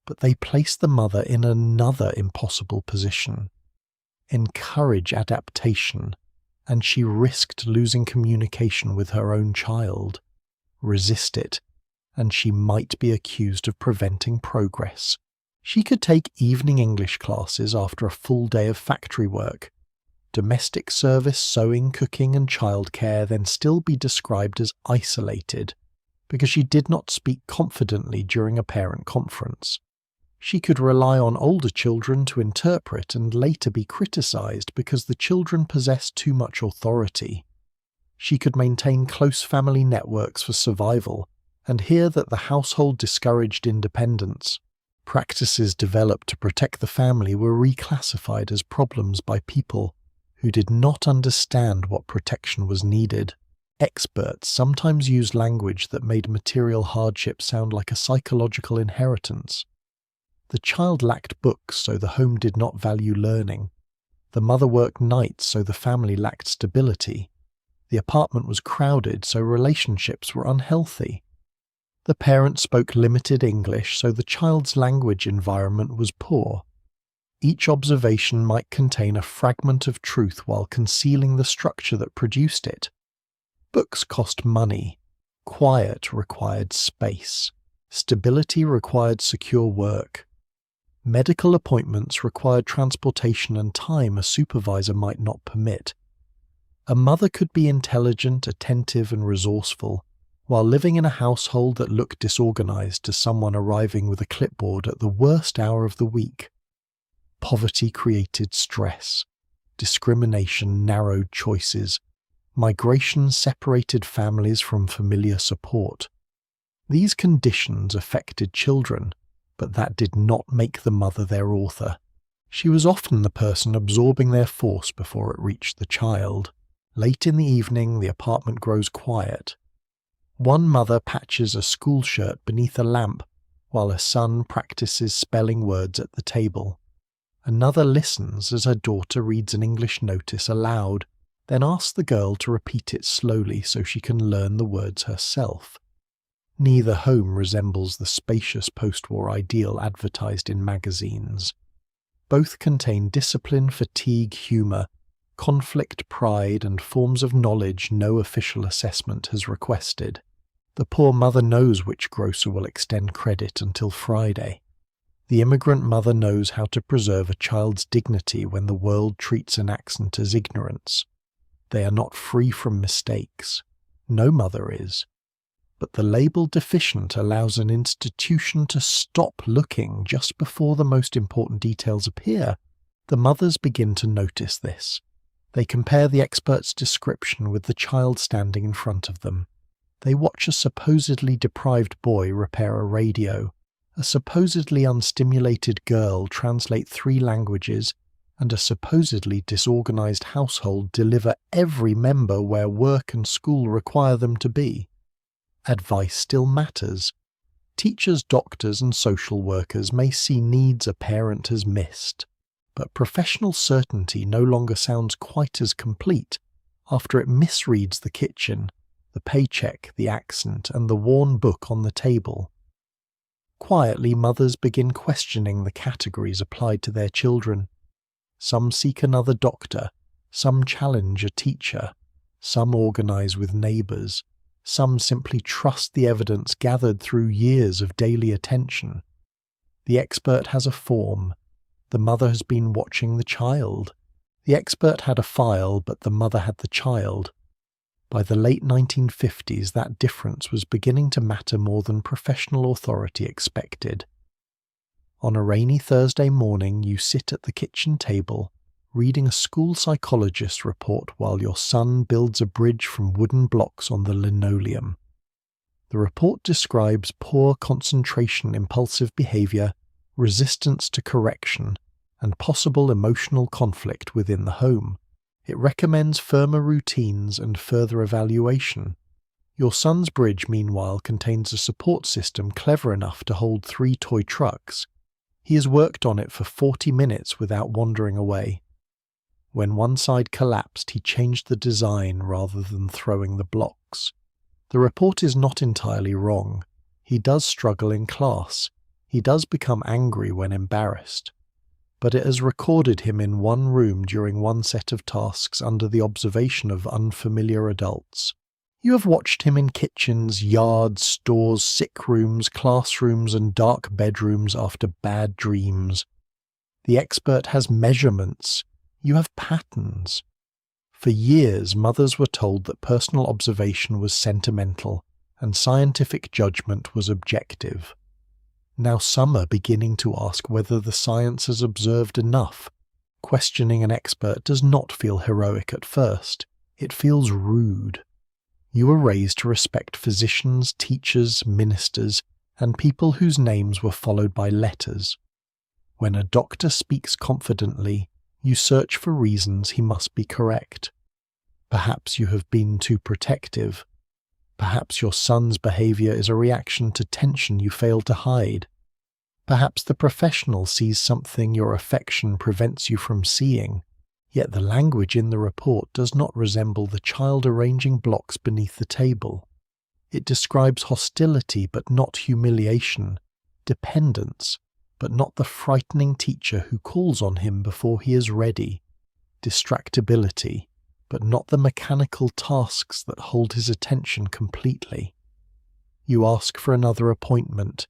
but they placed the mother in another impossible position. Encourage adaptation, and she risked losing communication with her own child. Resist it, and she might be accused of preventing progress. She could take evening English classes after a full day of factory work. Domestic service, sewing, cooking, and childcare then still be described as isolated, because she did not speak confidently during a parent conference. She could rely on older children to interpret and later be criticized because the children possessed too much authority. She could maintain close family networks for survival and hear that the household discouraged independence. Practices developed to protect the family were reclassified as problems by people who did not understand what protection was needed. Experts sometimes used language that made material hardship sound like a psychological inheritance. The child lacked books, so the home did not value learning. The mother worked nights, so the family lacked stability. The apartment was crowded, so relationships were unhealthy. The parent spoke limited English, so the child's language environment was poor. Each observation might contain a fragment of truth while concealing the structure that produced it. Books cost money. Quiet required space. Stability required secure work. Medical appointments required transportation and time a supervisor might not permit. A mother could be intelligent, attentive, and resourceful, while living in a household that looked disorganized to someone arriving with a clipboard at the worst hour of the week. Poverty created stress. Discrimination narrowed choices. Migration separated families from familiar support. These conditions affected children, but that did not make the mother their author. She was often the person absorbing their force before it reached the child. Late in the evening, the apartment grows quiet. One mother patches a school shirt beneath a lamp, while a son practices spelling words at the table. Another listens as her daughter reads an English notice aloud, then asks the girl to repeat it slowly so she can learn the words herself. Neither home resembles the spacious post-war ideal advertised in magazines. Both contain discipline, fatigue, humour, conflict, pride, and forms of knowledge no official assessment has requested. The poor mother knows which grocer will extend credit until Friday. The immigrant mother knows how to preserve a child's dignity when the world treats an accent as ignorance. They are not free from mistakes. No mother is. But the label deficient allows an institution to stop looking just before the most important details appear. The mothers begin to notice this. They compare the expert's description with the child standing in front of them. They watch a supposedly deprived boy repair a radio, a supposedly unstimulated girl translate 3 languages, and a supposedly disorganized household deliver every member where work and school require them to be. Advice still matters. Teachers, doctors, and social workers may see needs a parent has missed, but professional certainty no longer sounds quite as complete after it misreads the kitchen, the paycheck, the accent, and the worn book on the table. Quietly, mothers begin questioning the categories applied to their children. Some seek another doctor, some challenge a teacher, some organize with neighbors, some simply trust the evidence gathered through years of daily attention. The expert has a form. The mother has been watching the child. The expert had a file, but the mother had the child. By the late 1950s, that difference was beginning to matter more than professional authority expected. On a rainy Thursday morning, you sit at the kitchen table, reading a school psychologist report while your son builds a bridge from wooden blocks on the linoleum. The report describes poor concentration, impulsive behavior, resistance to correction, and possible emotional conflict within the home. It recommends firmer routines and further evaluation. Your son's bridge, meanwhile, contains a support system clever enough to hold 3 toy trucks. He has worked on it for 40 minutes without wandering away. When one side collapsed, he changed the design rather than throwing the blocks. The report is not entirely wrong. He does struggle in class. He does become angry when embarrassed. But it has recorded him in one room during one set of tasks under the observation of unfamiliar adults. You have watched him in kitchens, yards, stores, sick rooms, classrooms, and dark bedrooms after bad dreams. The expert has measurements. You have patterns. For years, mothers were told that personal observation was sentimental and scientific judgment was objective. Now some are beginning to ask whether the science has observed enough. Questioning an expert does not feel heroic at first. It feels rude. You were raised to respect physicians, teachers, ministers, and people whose names were followed by letters. When a doctor speaks confidently, you search for reasons he must be correct. Perhaps you have been too protective. Perhaps your son's behavior is a reaction to tension you failed to hide. Perhaps the professional sees something your affection prevents you from seeing, yet the language in the report does not resemble the child arranging blocks beneath the table. It describes hostility but not humiliation, dependence but not the frightening teacher who calls on him before he is ready, distractibility but not the mechanical tasks that hold his attention completely. You ask for another appointment.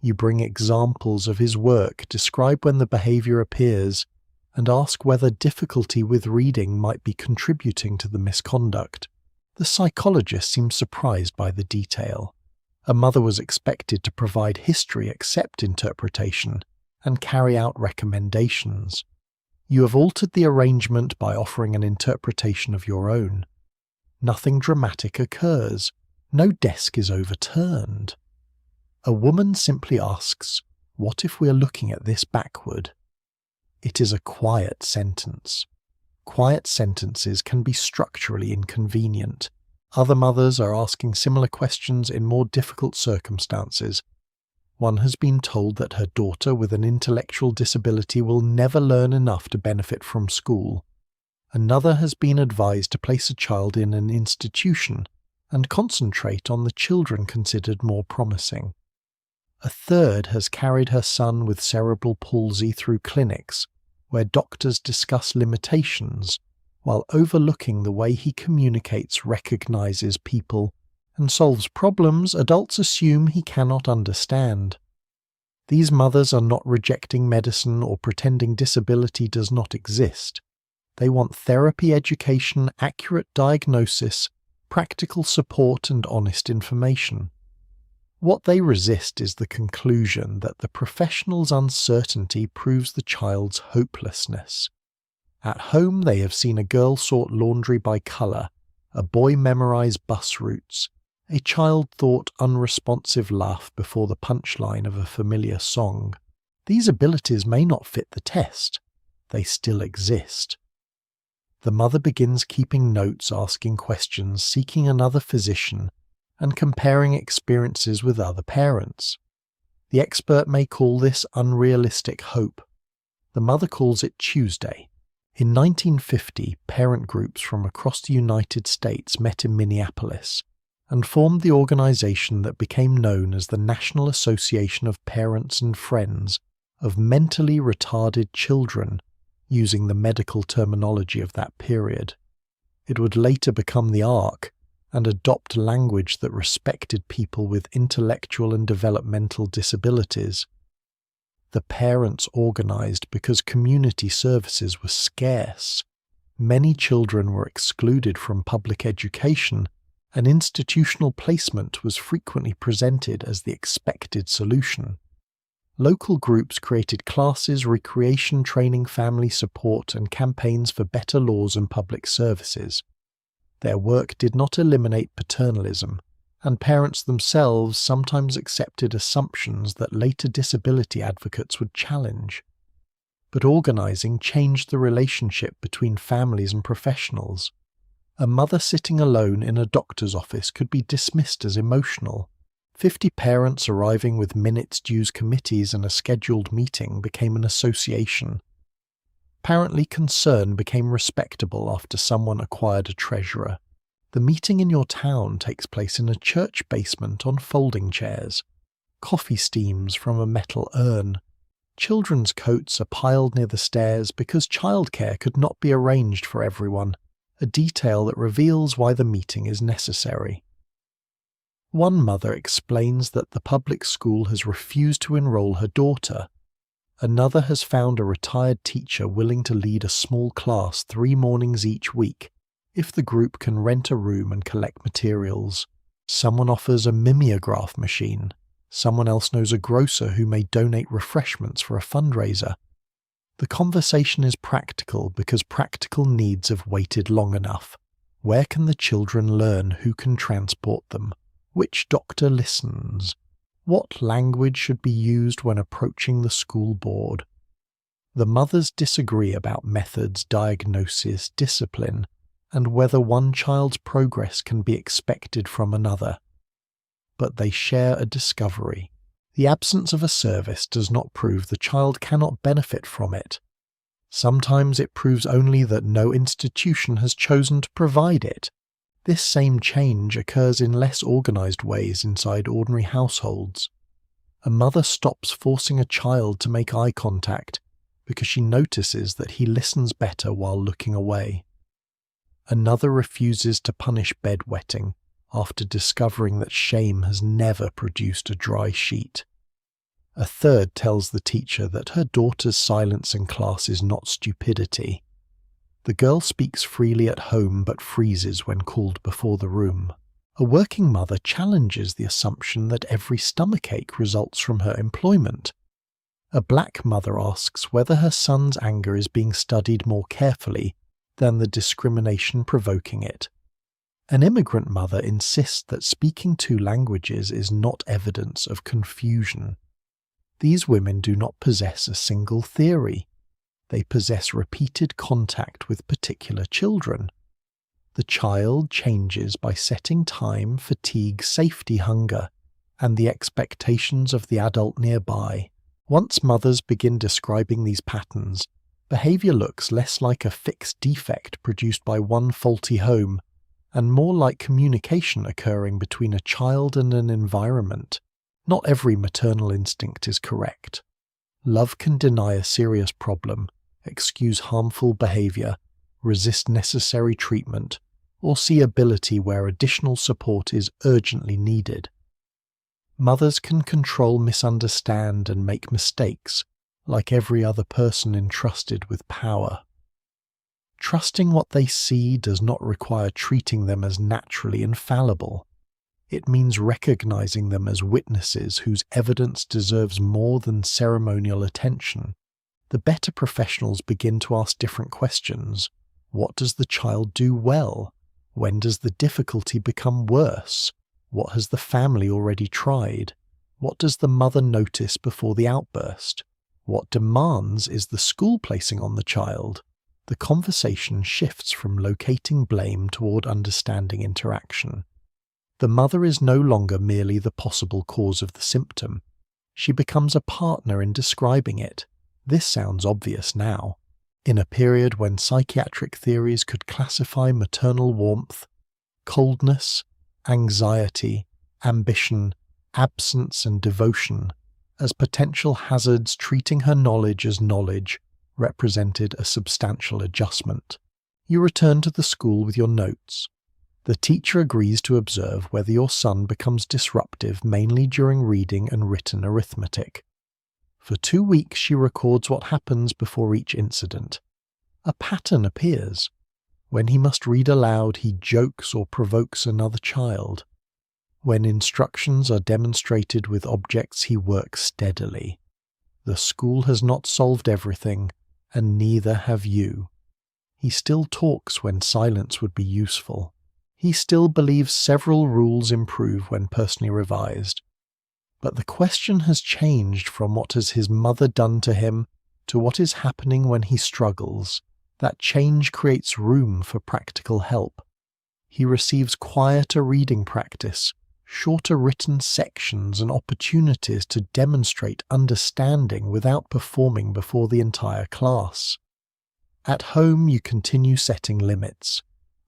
You bring examples of his work, describe when the behavior appears, and ask whether difficulty with reading might be contributing to the misconduct. The psychologist seems surprised by the detail. A mother was expected to provide history, accept interpretation, and carry out recommendations. You have altered the arrangement by offering an interpretation of your own. Nothing dramatic occurs. No desk is overturned. A woman simply asks, "What if we are looking at this backward?" It is a quiet sentence. Quiet sentences can be structurally inconvenient. Other mothers are asking similar questions in more difficult circumstances. One has been told that her daughter with an intellectual disability will never learn enough to benefit from school. Another has been advised to place a child in an institution and concentrate on the children considered more promising. A third has carried her son with cerebral palsy through clinics where doctors discuss limitations while overlooking the way he communicates, recognizes people, and solves problems adults assume he cannot understand. These mothers are not rejecting medicine or pretending disability does not exist. They want therapy, education, accurate diagnosis, practical support, and honest information. What they resist is the conclusion that the professional's uncertainty proves the child's hopelessness. At home they have seen a girl sort laundry by colour, a boy memorize bus routes, a child thought unresponsive laugh before the punchline of a familiar song. These abilities may not fit the test. They still exist. The mother begins keeping notes, asking questions, seeking another physician, and comparing experiences with other parents. The expert may call this unrealistic hope. The mother calls it Tuesday. In 1950, parent groups from across the United States met in Minneapolis and formed the organization that became known as the National Association of Parents and Friends of Mentally Retarded Children, using the medical terminology of that period. It would later become the ARC and adopt language that respected people with intellectual and developmental disabilities. The parents organized because community services were scarce. Many children were excluded from public education, and institutional placement was frequently presented as the expected solution. Local groups created classes, recreation training, family support, and campaigns for better laws and public services. Their work did not eliminate paternalism, and parents themselves sometimes accepted assumptions that later disability advocates would challenge. But organizing changed the relationship between families and professionals. A mother sitting alone in a doctor's office could be dismissed as emotional. 50 parents arriving with minutes, dues committees, and a scheduled meeting became an association. Parently concern became respectable after someone acquired a treasurer. The meeting in your town takes place in a church basement on folding chairs. Coffee steams from a metal urn. Children's coats are piled near the stairs because childcare could not be arranged for everyone, a detail that reveals why the meeting is necessary. One mother explains that the public school has refused to enroll her daughter. Another has found a retired teacher willing to lead a small class 3 mornings each week, if the group can rent a room and collect materials. Someone offers a mimeograph machine. Someone else knows a grocer who may donate refreshments for a fundraiser. The conversation is practical because practical needs have waited long enough. Where can the children learn who can transport them? Which doctor listens? What language should be used when approaching the school board? The mothers disagree about methods, diagnosis, discipline, and whether one child's progress can be expected from another. But they share a discovery. The absence of a service does not prove the child cannot benefit from it. Sometimes it proves only that no institution has chosen to provide it. This same change occurs in less organized ways inside ordinary households. A mother stops forcing a child to make eye contact because she notices that he listens better while looking away. Another refuses to punish bedwetting after discovering that shame has never produced a dry sheet. A third tells the teacher that her daughter's silence in class is not stupidity. The girl speaks freely at home but freezes when called before the room. A working mother challenges the assumption that every stomachache results from her employment. A black mother asks whether her son's anger is being studied more carefully than the discrimination provoking it. An immigrant mother insists that speaking 2 languages is not evidence of confusion. These women do not possess a single theory. They possess repeated contact with particular children. The child changes by setting time, fatigue, safety, hunger, and the expectations of the adult nearby. Once mothers begin describing these patterns, behavior looks less like a fixed defect produced by one faulty home, and more like communication occurring between a child and an environment. Not every maternal instinct is correct. Love can deny a serious problem, excuse harmful behavior, resist necessary treatment, or see ability where additional support is urgently needed. Mothers can control, misunderstand, and make mistakes, like every other person entrusted with power. Trusting what they see does not require treating them as naturally infallible. It means recognizing them as witnesses whose evidence deserves more than ceremonial attention. The better professionals begin to ask different questions. What does the child do well? When does the difficulty become worse? What has the family already tried? What does the mother notice before the outburst? What demands is the school placing on the child? The conversation shifts from locating blame toward understanding interaction. The mother is no longer merely the possible cause of the symptom. She becomes a partner in describing it. This sounds obvious now. In a period when psychiatric theories could classify maternal warmth, coldness, anxiety, ambition, absence, and devotion as potential hazards, treating her knowledge as knowledge represented a substantial adjustment. You return to the school with your notes. The teacher agrees to observe whether your son becomes disruptive mainly during reading and written arithmetic. For 2 weeks she records what happens before each incident. A pattern appears. When he must read aloud, he jokes or provokes another child. When instructions are demonstrated with objects, he works steadily. The school has not solved everything, and neither have you. He still talks when silence would be useful. He still believes several rules improve when personally revised. But the question has changed from what has his mother done to him to what is happening when he struggles. That change creates room for practical help. He receives quieter reading practice, shorter written sections, and opportunities to demonstrate understanding without performing before the entire class. At home, you continue setting limits.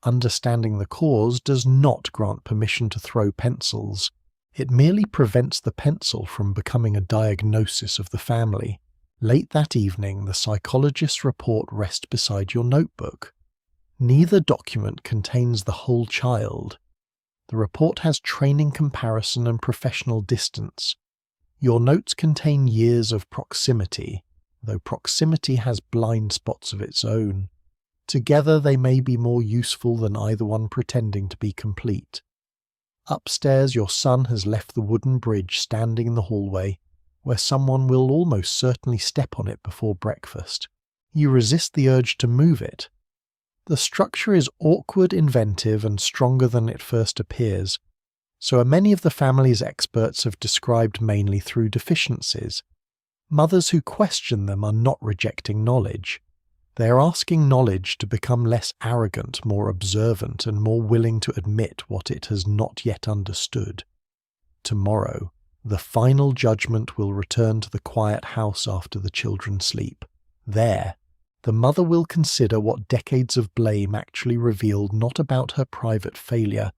Understanding the cause does not grant permission to throw pencils. It merely prevents the pencil from becoming a diagnosis of the family. Late that evening, the psychologist's report rests beside your notebook. Neither document contains the whole child. The report has training comparison and professional distance. Your notes contain years of proximity, though proximity has blind spots of its own. Together they may be more useful than either one pretending to be complete. Upstairs, your son has left the wooden bridge standing in the hallway, where someone will almost certainly step on it before breakfast. You resist the urge to move it. The structure is awkward, inventive, and stronger than it first appears, so are many of the family's experts have described mainly through deficiencies. Mothers who question them are not rejecting knowledge. They are asking knowledge to become less arrogant, more observant, and more willing to admit what it has not yet understood. Tomorrow, the final judgment will return to the quiet house after the children sleep. There, the mother will consider what decades of blame actually revealed not about her private failure,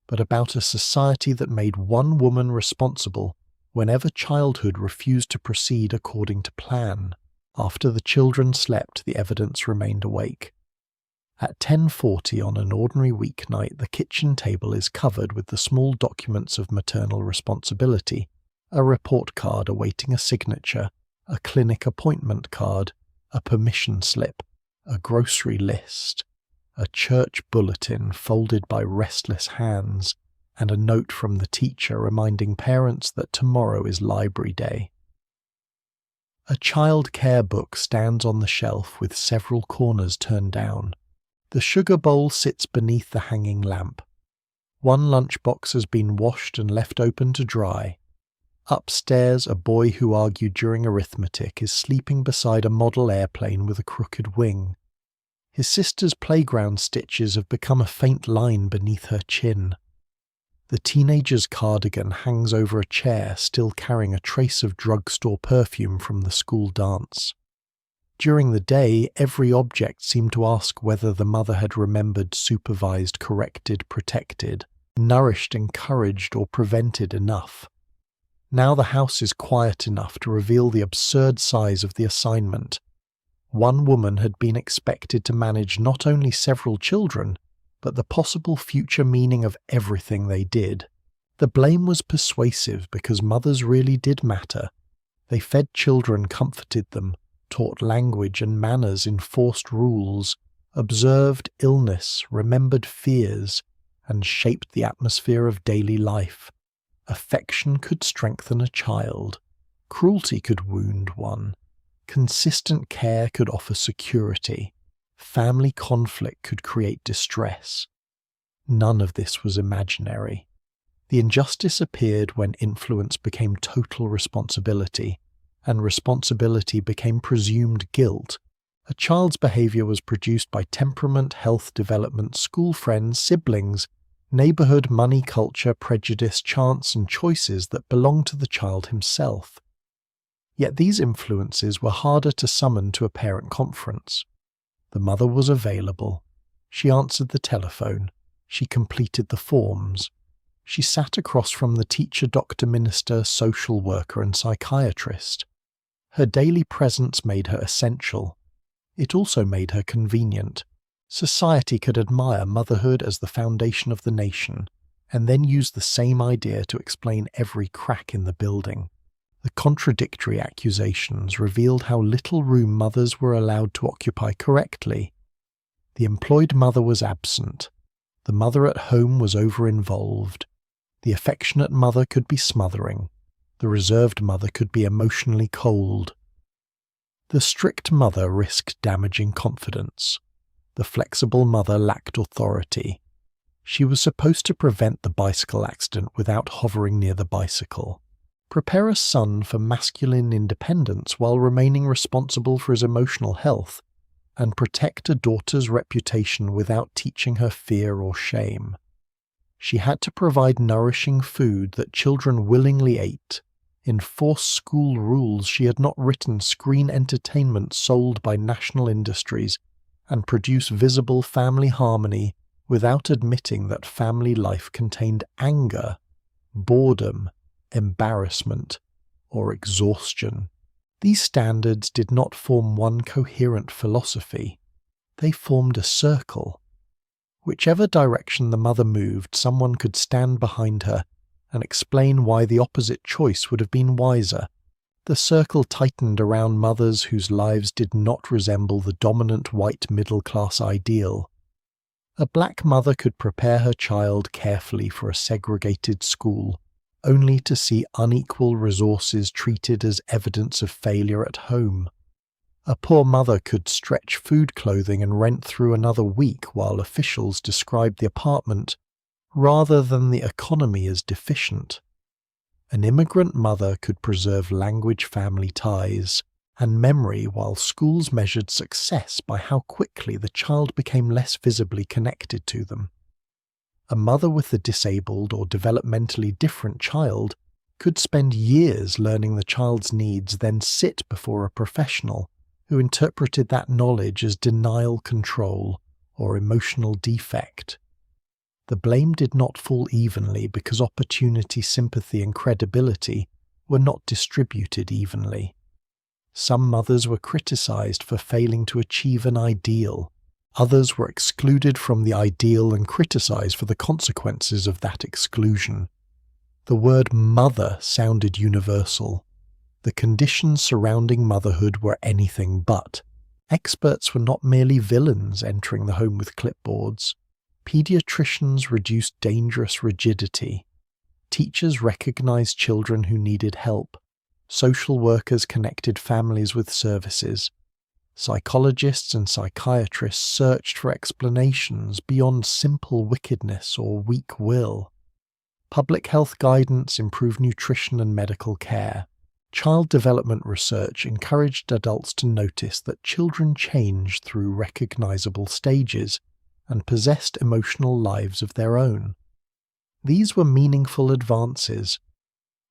but about a society that made one woman responsible whenever childhood refused to proceed according to plan. After the children slept, the evidence remained awake. At 10:40 on an ordinary weeknight, the kitchen table is covered with the small documents of maternal responsibility, a report card awaiting a signature, a clinic appointment card, a permission slip, a grocery list, a church bulletin folded by restless hands, and a note from the teacher reminding parents that tomorrow is library day. A child care book stands on the shelf with several corners turned down. The sugar bowl sits beneath the hanging lamp. One lunchbox has been washed and left open to dry. Upstairs, a boy who argued during arithmetic is sleeping beside a model airplane with a crooked wing. His sister's playground stitches have become a faint line beneath her chin. The teenager's cardigan hangs over a chair, still carrying a trace of drugstore perfume from the school dance. During the day, every object seemed to ask whether the mother had remembered, supervised, corrected, protected, nourished, encouraged, or prevented enough. Now the house is quiet enough to reveal the absurd size of the assignment. One woman had been expected to manage not only several children, but the possible future meaning of everything they did. The blame was persuasive because mothers really did matter. They fed children, comforted them, taught language and manners, enforced rules, observed illness, remembered fears, and shaped the atmosphere of daily life. Affection could strengthen a child. Cruelty could wound one. Consistent care could offer security. Family conflict could create distress. None of this was imaginary. The injustice appeared when influence became total responsibility, and responsibility became presumed guilt. A child's behavior was produced by temperament, health, development, school friends, siblings, neighborhood, money, culture, prejudice, chance, and choices that belonged to the child himself. Yet these influences were harder to summon to a parent conference. The mother was available. She answered the telephone. She completed the forms. She sat across from the teacher, doctor, minister, social worker, and psychiatrist. Her daily presence made her essential. It also made her convenient. Society could admire motherhood as the foundation of the nation, and then use the same idea to explain every crack in the building. The contradictory accusations revealed how little room mothers were allowed to occupy correctly. The employed mother was absent. The mother at home was over-involved. The affectionate mother could be smothering. The reserved mother could be emotionally cold. The strict mother risked damaging confidence. The flexible mother lacked authority. She was supposed to prevent the bicycle accident without hovering near the bicycle, prepare a son for masculine independence while remaining responsible for his emotional health, and protect a daughter's reputation without teaching her fear or shame. She had to provide nourishing food that children willingly ate, enforce school rules she had not written, screen entertainment sold by national industries, and produce visible family harmony without admitting that family life contained anger, boredom, embarrassment, or exhaustion. These standards did not form one coherent philosophy. They formed a circle. Whichever direction the mother moved, someone could stand behind her and explain why the opposite choice would have been wiser. The circle tightened around mothers whose lives did not resemble the dominant white middle-class ideal. A black mother could prepare her child carefully for a segregated school, only to see unequal resources treated as evidence of failure at home. A poor mother could stretch food, clothing, and rent through another week while officials described the apartment rather than the economy as deficient. An immigrant mother could preserve language, family ties, and memory while schools measured success by how quickly the child became less visibly connected to them. A mother with a disabled or developmentally different child could spend years learning the child's needs, then sit before a professional who interpreted that knowledge as denial, control, or emotional defect. The blame did not fall evenly because opportunity, sympathy, and credibility were not distributed evenly. Some mothers were criticized for failing to achieve an ideal. Others were excluded from the ideal and criticized for the consequences of that exclusion. The word mother sounded universal. The conditions surrounding motherhood were anything but. Experts were not merely villains entering the home with clipboards. Pediatricians reduced dangerous rigidity. Teachers recognized children who needed help. Social workers connected families with services. Psychologists and psychiatrists searched for explanations beyond simple wickedness or weak will. Public health guidance improved nutrition and medical care. Child development research encouraged adults to notice that children changed through recognizable stages and possessed emotional lives of their own. These were meaningful advances,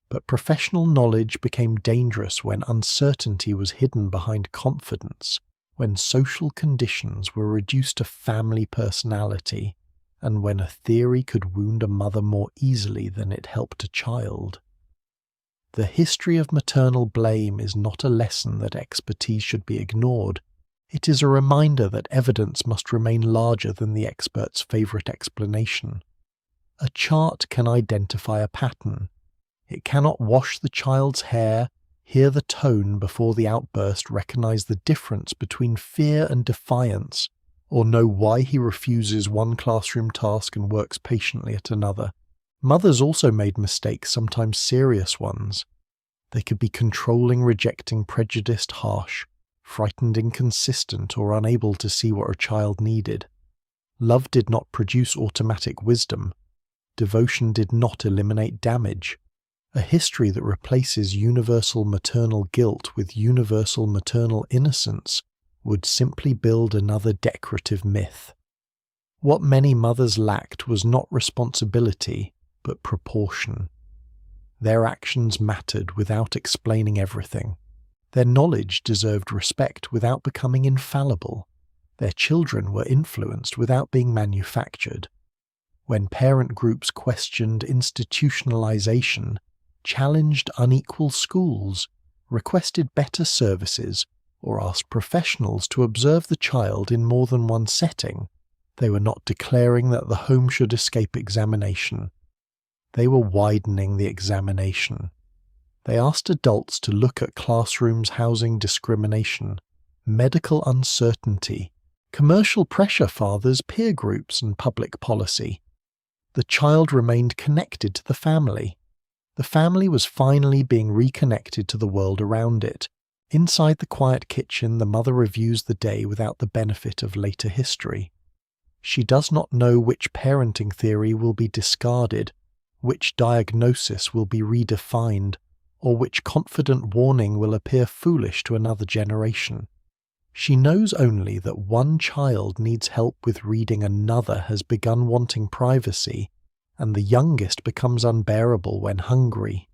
but professional knowledge became dangerous when uncertainty was hidden behind confidence, when social conditions were reduced to family personality, and when a theory could wound a mother more easily than it helped a child. The history of maternal blame is not a lesson that expertise should be ignored. It is a reminder that evidence must remain larger than the expert's favorite explanation. A chart can identify a pattern. It cannot wash the child's hair, hear the tone before the outburst, recognize the difference between fear and defiance, or know why he refuses one classroom task and works patiently at another. Mothers also made mistakes, sometimes serious ones. They could be controlling, rejecting, prejudiced, harsh, frightened, inconsistent, or unable to see what a child needed. Love did not produce automatic wisdom. Devotion did not eliminate damage. A history that replaces universal maternal guilt with universal maternal innocence would simply build another decorative myth. What many mothers lacked was not responsibility, but proportion. Their actions mattered without explaining everything. Their knowledge deserved respect without becoming infallible. Their children were influenced without being manufactured. When parent groups questioned institutionalization, challenged unequal schools, requested better services, or asked professionals to observe the child in more than one setting, they were not declaring that the home should escape examination. They were widening the examination. They asked adults to look at classrooms housing discrimination, medical uncertainty, Commercial pressure fathers peer groups and public policy. The child remained connected to the family. The family was finally being reconnected to the world around it. Inside the quiet kitchen, the mother reviews the day without the benefit of later history. She does not know which parenting theory will be discarded, which diagnosis will be redefined, or which confident warning will appear foolish to another generation. She knows only that one child needs help with reading, another has begun wanting privacy, and the youngest becomes unbearable when hungry.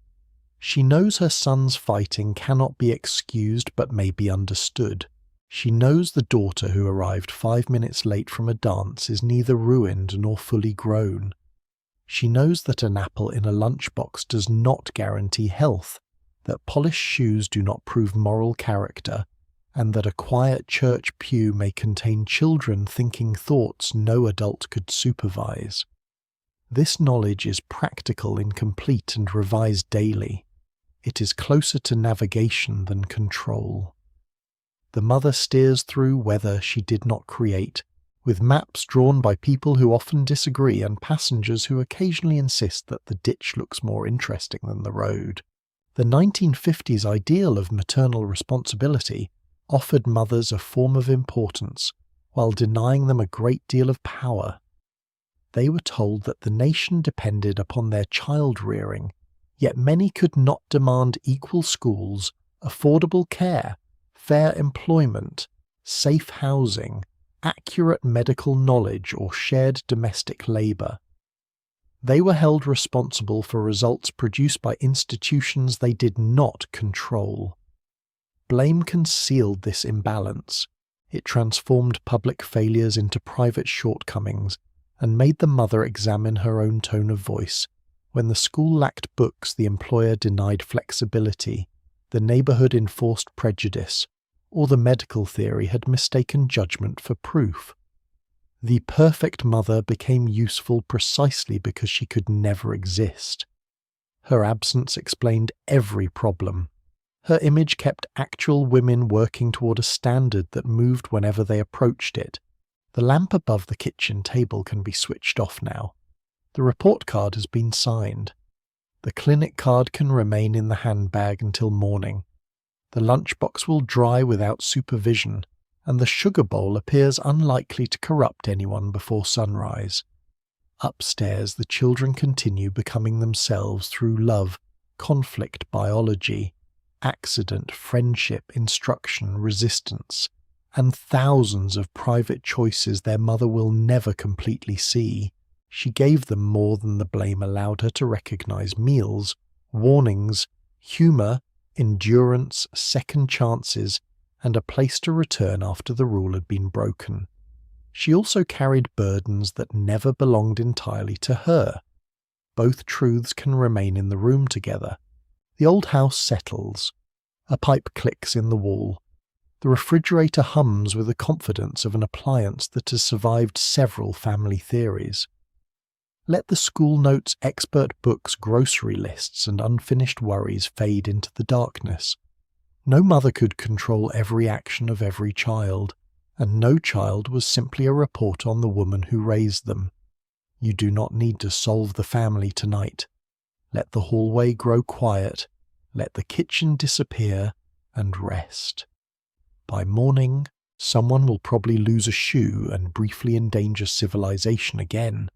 She knows her son's fighting cannot be excused but may be understood. She knows the daughter who arrived 5 minutes late from a dance is neither ruined nor fully grown. She knows that an apple in a lunchbox does not guarantee health, that polished shoes do not prove moral character, and that a quiet church pew may contain children thinking thoughts no adult could supervise. This knowledge is practical, incomplete, and revised daily. It is closer to navigation than control. The mother steers through weather she did not create, with maps drawn by people who often disagree and passengers who occasionally insist that the ditch looks more interesting than the road. The 1950s ideal of maternal responsibility offered mothers a form of importance, while denying them a great deal of power. They were told that the nation depended upon their child-rearing, yet many could not demand equal schools, affordable care, fair employment, safe housing, accurate medical knowledge, or shared domestic labour. They were held responsible for results produced by institutions they did not control. Blame concealed this imbalance. It transformed public failures into private shortcomings and made the mother examine her own tone of voice. When the school lacked books, the employer denied flexibility, the neighbourhood enforced prejudice, or the medical theory had mistaken judgment for proof. The perfect mother became useful precisely because she could never exist. Her absence explained every problem. Her image kept actual women working toward a standard that moved whenever they approached it. The lamp above the kitchen table can be switched off now. The report card has been signed. The clinic card can remain in the handbag until morning. The lunchbox will dry without supervision, and the sugar bowl appears unlikely to corrupt anyone before sunrise. Upstairs, the children continue becoming themselves through love, conflict, biology, accident, friendship, instruction, resistance, and thousands of private choices their mother will never completely see. She gave them more than the blame allowed her to recognize: meals, warnings, humour, endurance, second chances, and a place to return after the rule had been broken. She also carried burdens that never belonged entirely to her. Both truths can remain in the room together. The old house settles. A pipe clicks in the wall. The refrigerator hums with the confidence of an appliance that has survived several family theories. Let the school notes, expert books, grocery lists, and unfinished worries fade into the darkness. No mother could control every action of every child, and no child was simply a report on the woman who raised them. You do not need to solve the family tonight. Let the hallway grow quiet, let the kitchen disappear, and rest. By morning, someone will probably lose a shoe and briefly endanger civilization again.